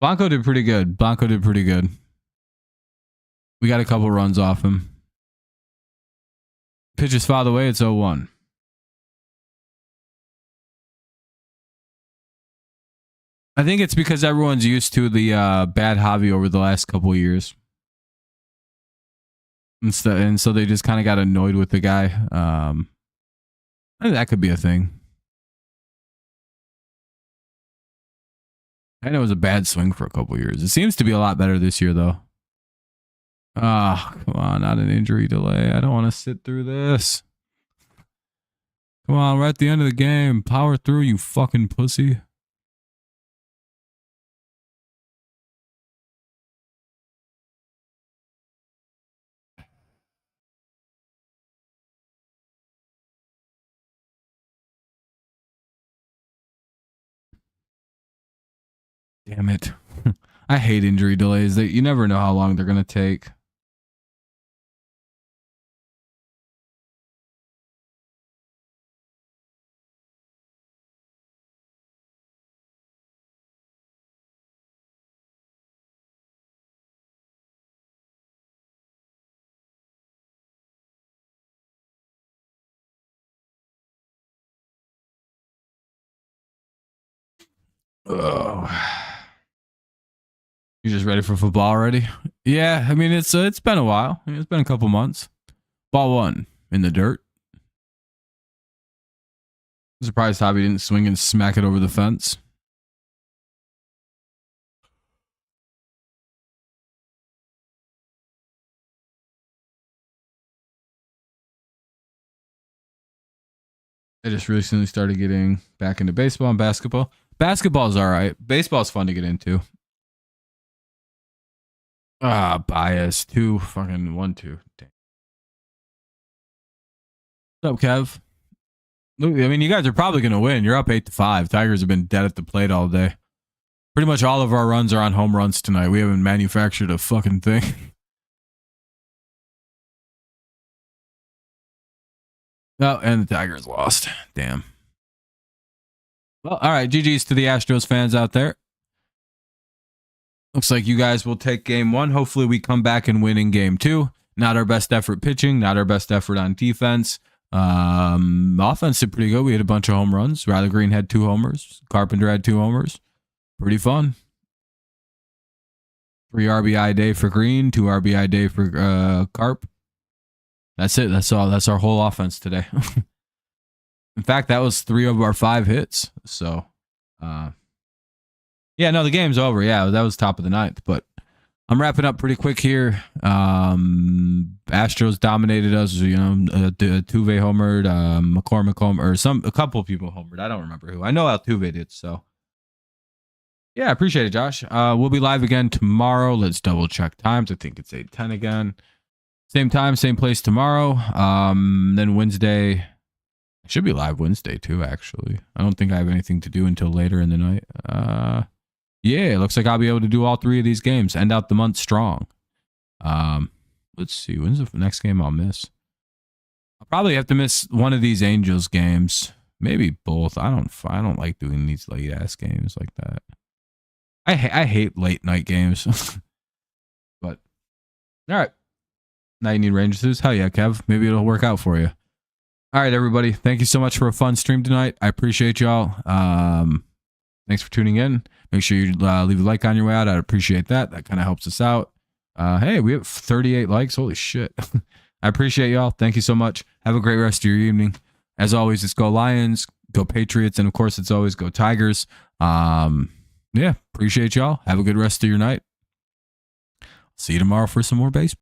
Blanco did pretty good. We got a couple runs off him. Pitches fouled away. It's 0-1. I think it's because everyone's used to the bad hobby over the last couple of years. And so they just kind of got annoyed with the guy. I think that could be a thing. I know it was a bad swing for a couple of years. It seems to be a lot better this year, though. Ah, come on, not an injury delay. I don't want to sit through this. Come on, we're at the end of the game. Power through, you fucking pussy. Damn it. I hate injury delays. You never know how long they're going to take. Oh. You just ready for football already? Yeah, I mean it's been a while. It's been a couple months. Ball one in the dirt. I'm surprised Hobby didn't swing and smack it over the fence. I just recently started getting back into baseball and basketball. Basketball's all right. Baseball's fun to get into. Bias. 2 fucking 1 2. Damn. What's up, Kev? Look, I mean, you guys are probably going to win. You're up 8-5. Tigers have been dead at the plate all day. Pretty much all of our runs are on home runs tonight. We haven't manufactured a fucking thing. Oh, and the Tigers lost. Damn. Well, all right. GG's to the Astros fans out there. Looks like you guys will take game 1. Hopefully we come back and win in game 2. Not our best effort pitching. Not our best effort on defense. Offense did pretty good. We had a bunch of home runs. Greene had 2 homers. Carpenter had 2 homers. Pretty fun. 3 RBI day for Greene. 2 RBI day for Carp. That's it. That's all. That's our whole offense today. In fact, that was 3 of our 5 hits. So, yeah, no, the game's over. Yeah, that was top of the 9th. But I'm wrapping up pretty quick here. Astros dominated us. You know, Altuve homered, McCormick homered, or a couple of people homered. I don't remember who. I know Altuve did. So, yeah, I appreciate it, Josh. We'll be live again tomorrow. Let's double check times. I think it's 8:10 again. Same time, same place tomorrow. Then Wednesday. I should be live Wednesday too, actually. I don't think I have anything to do until later in the night. Yeah, it looks like I'll be able to do all 3 of these games. End out the month strong. Let's see. When's the next game I'll miss? I'll probably have to miss one of these Angels games. Maybe both. I don't like doing these late ass games like that. I hate late night games. But all right. Now you need Rangers. Hell yeah, Kev. Maybe it'll work out for you. All right, everybody. Thank you so much for a fun stream tonight. I appreciate y'all. Thanks for tuning in. Make sure you leave a like on your way out. I'd appreciate that. That kind of helps us out. Hey, we have 38 likes. Holy shit. I appreciate y'all. Thank you so much. Have a great rest of your evening. As always, it's go Lions, go Patriots, and of course, it's always go Tigers. Yeah, appreciate y'all. Have a good rest of your night. See you tomorrow for some more baseball.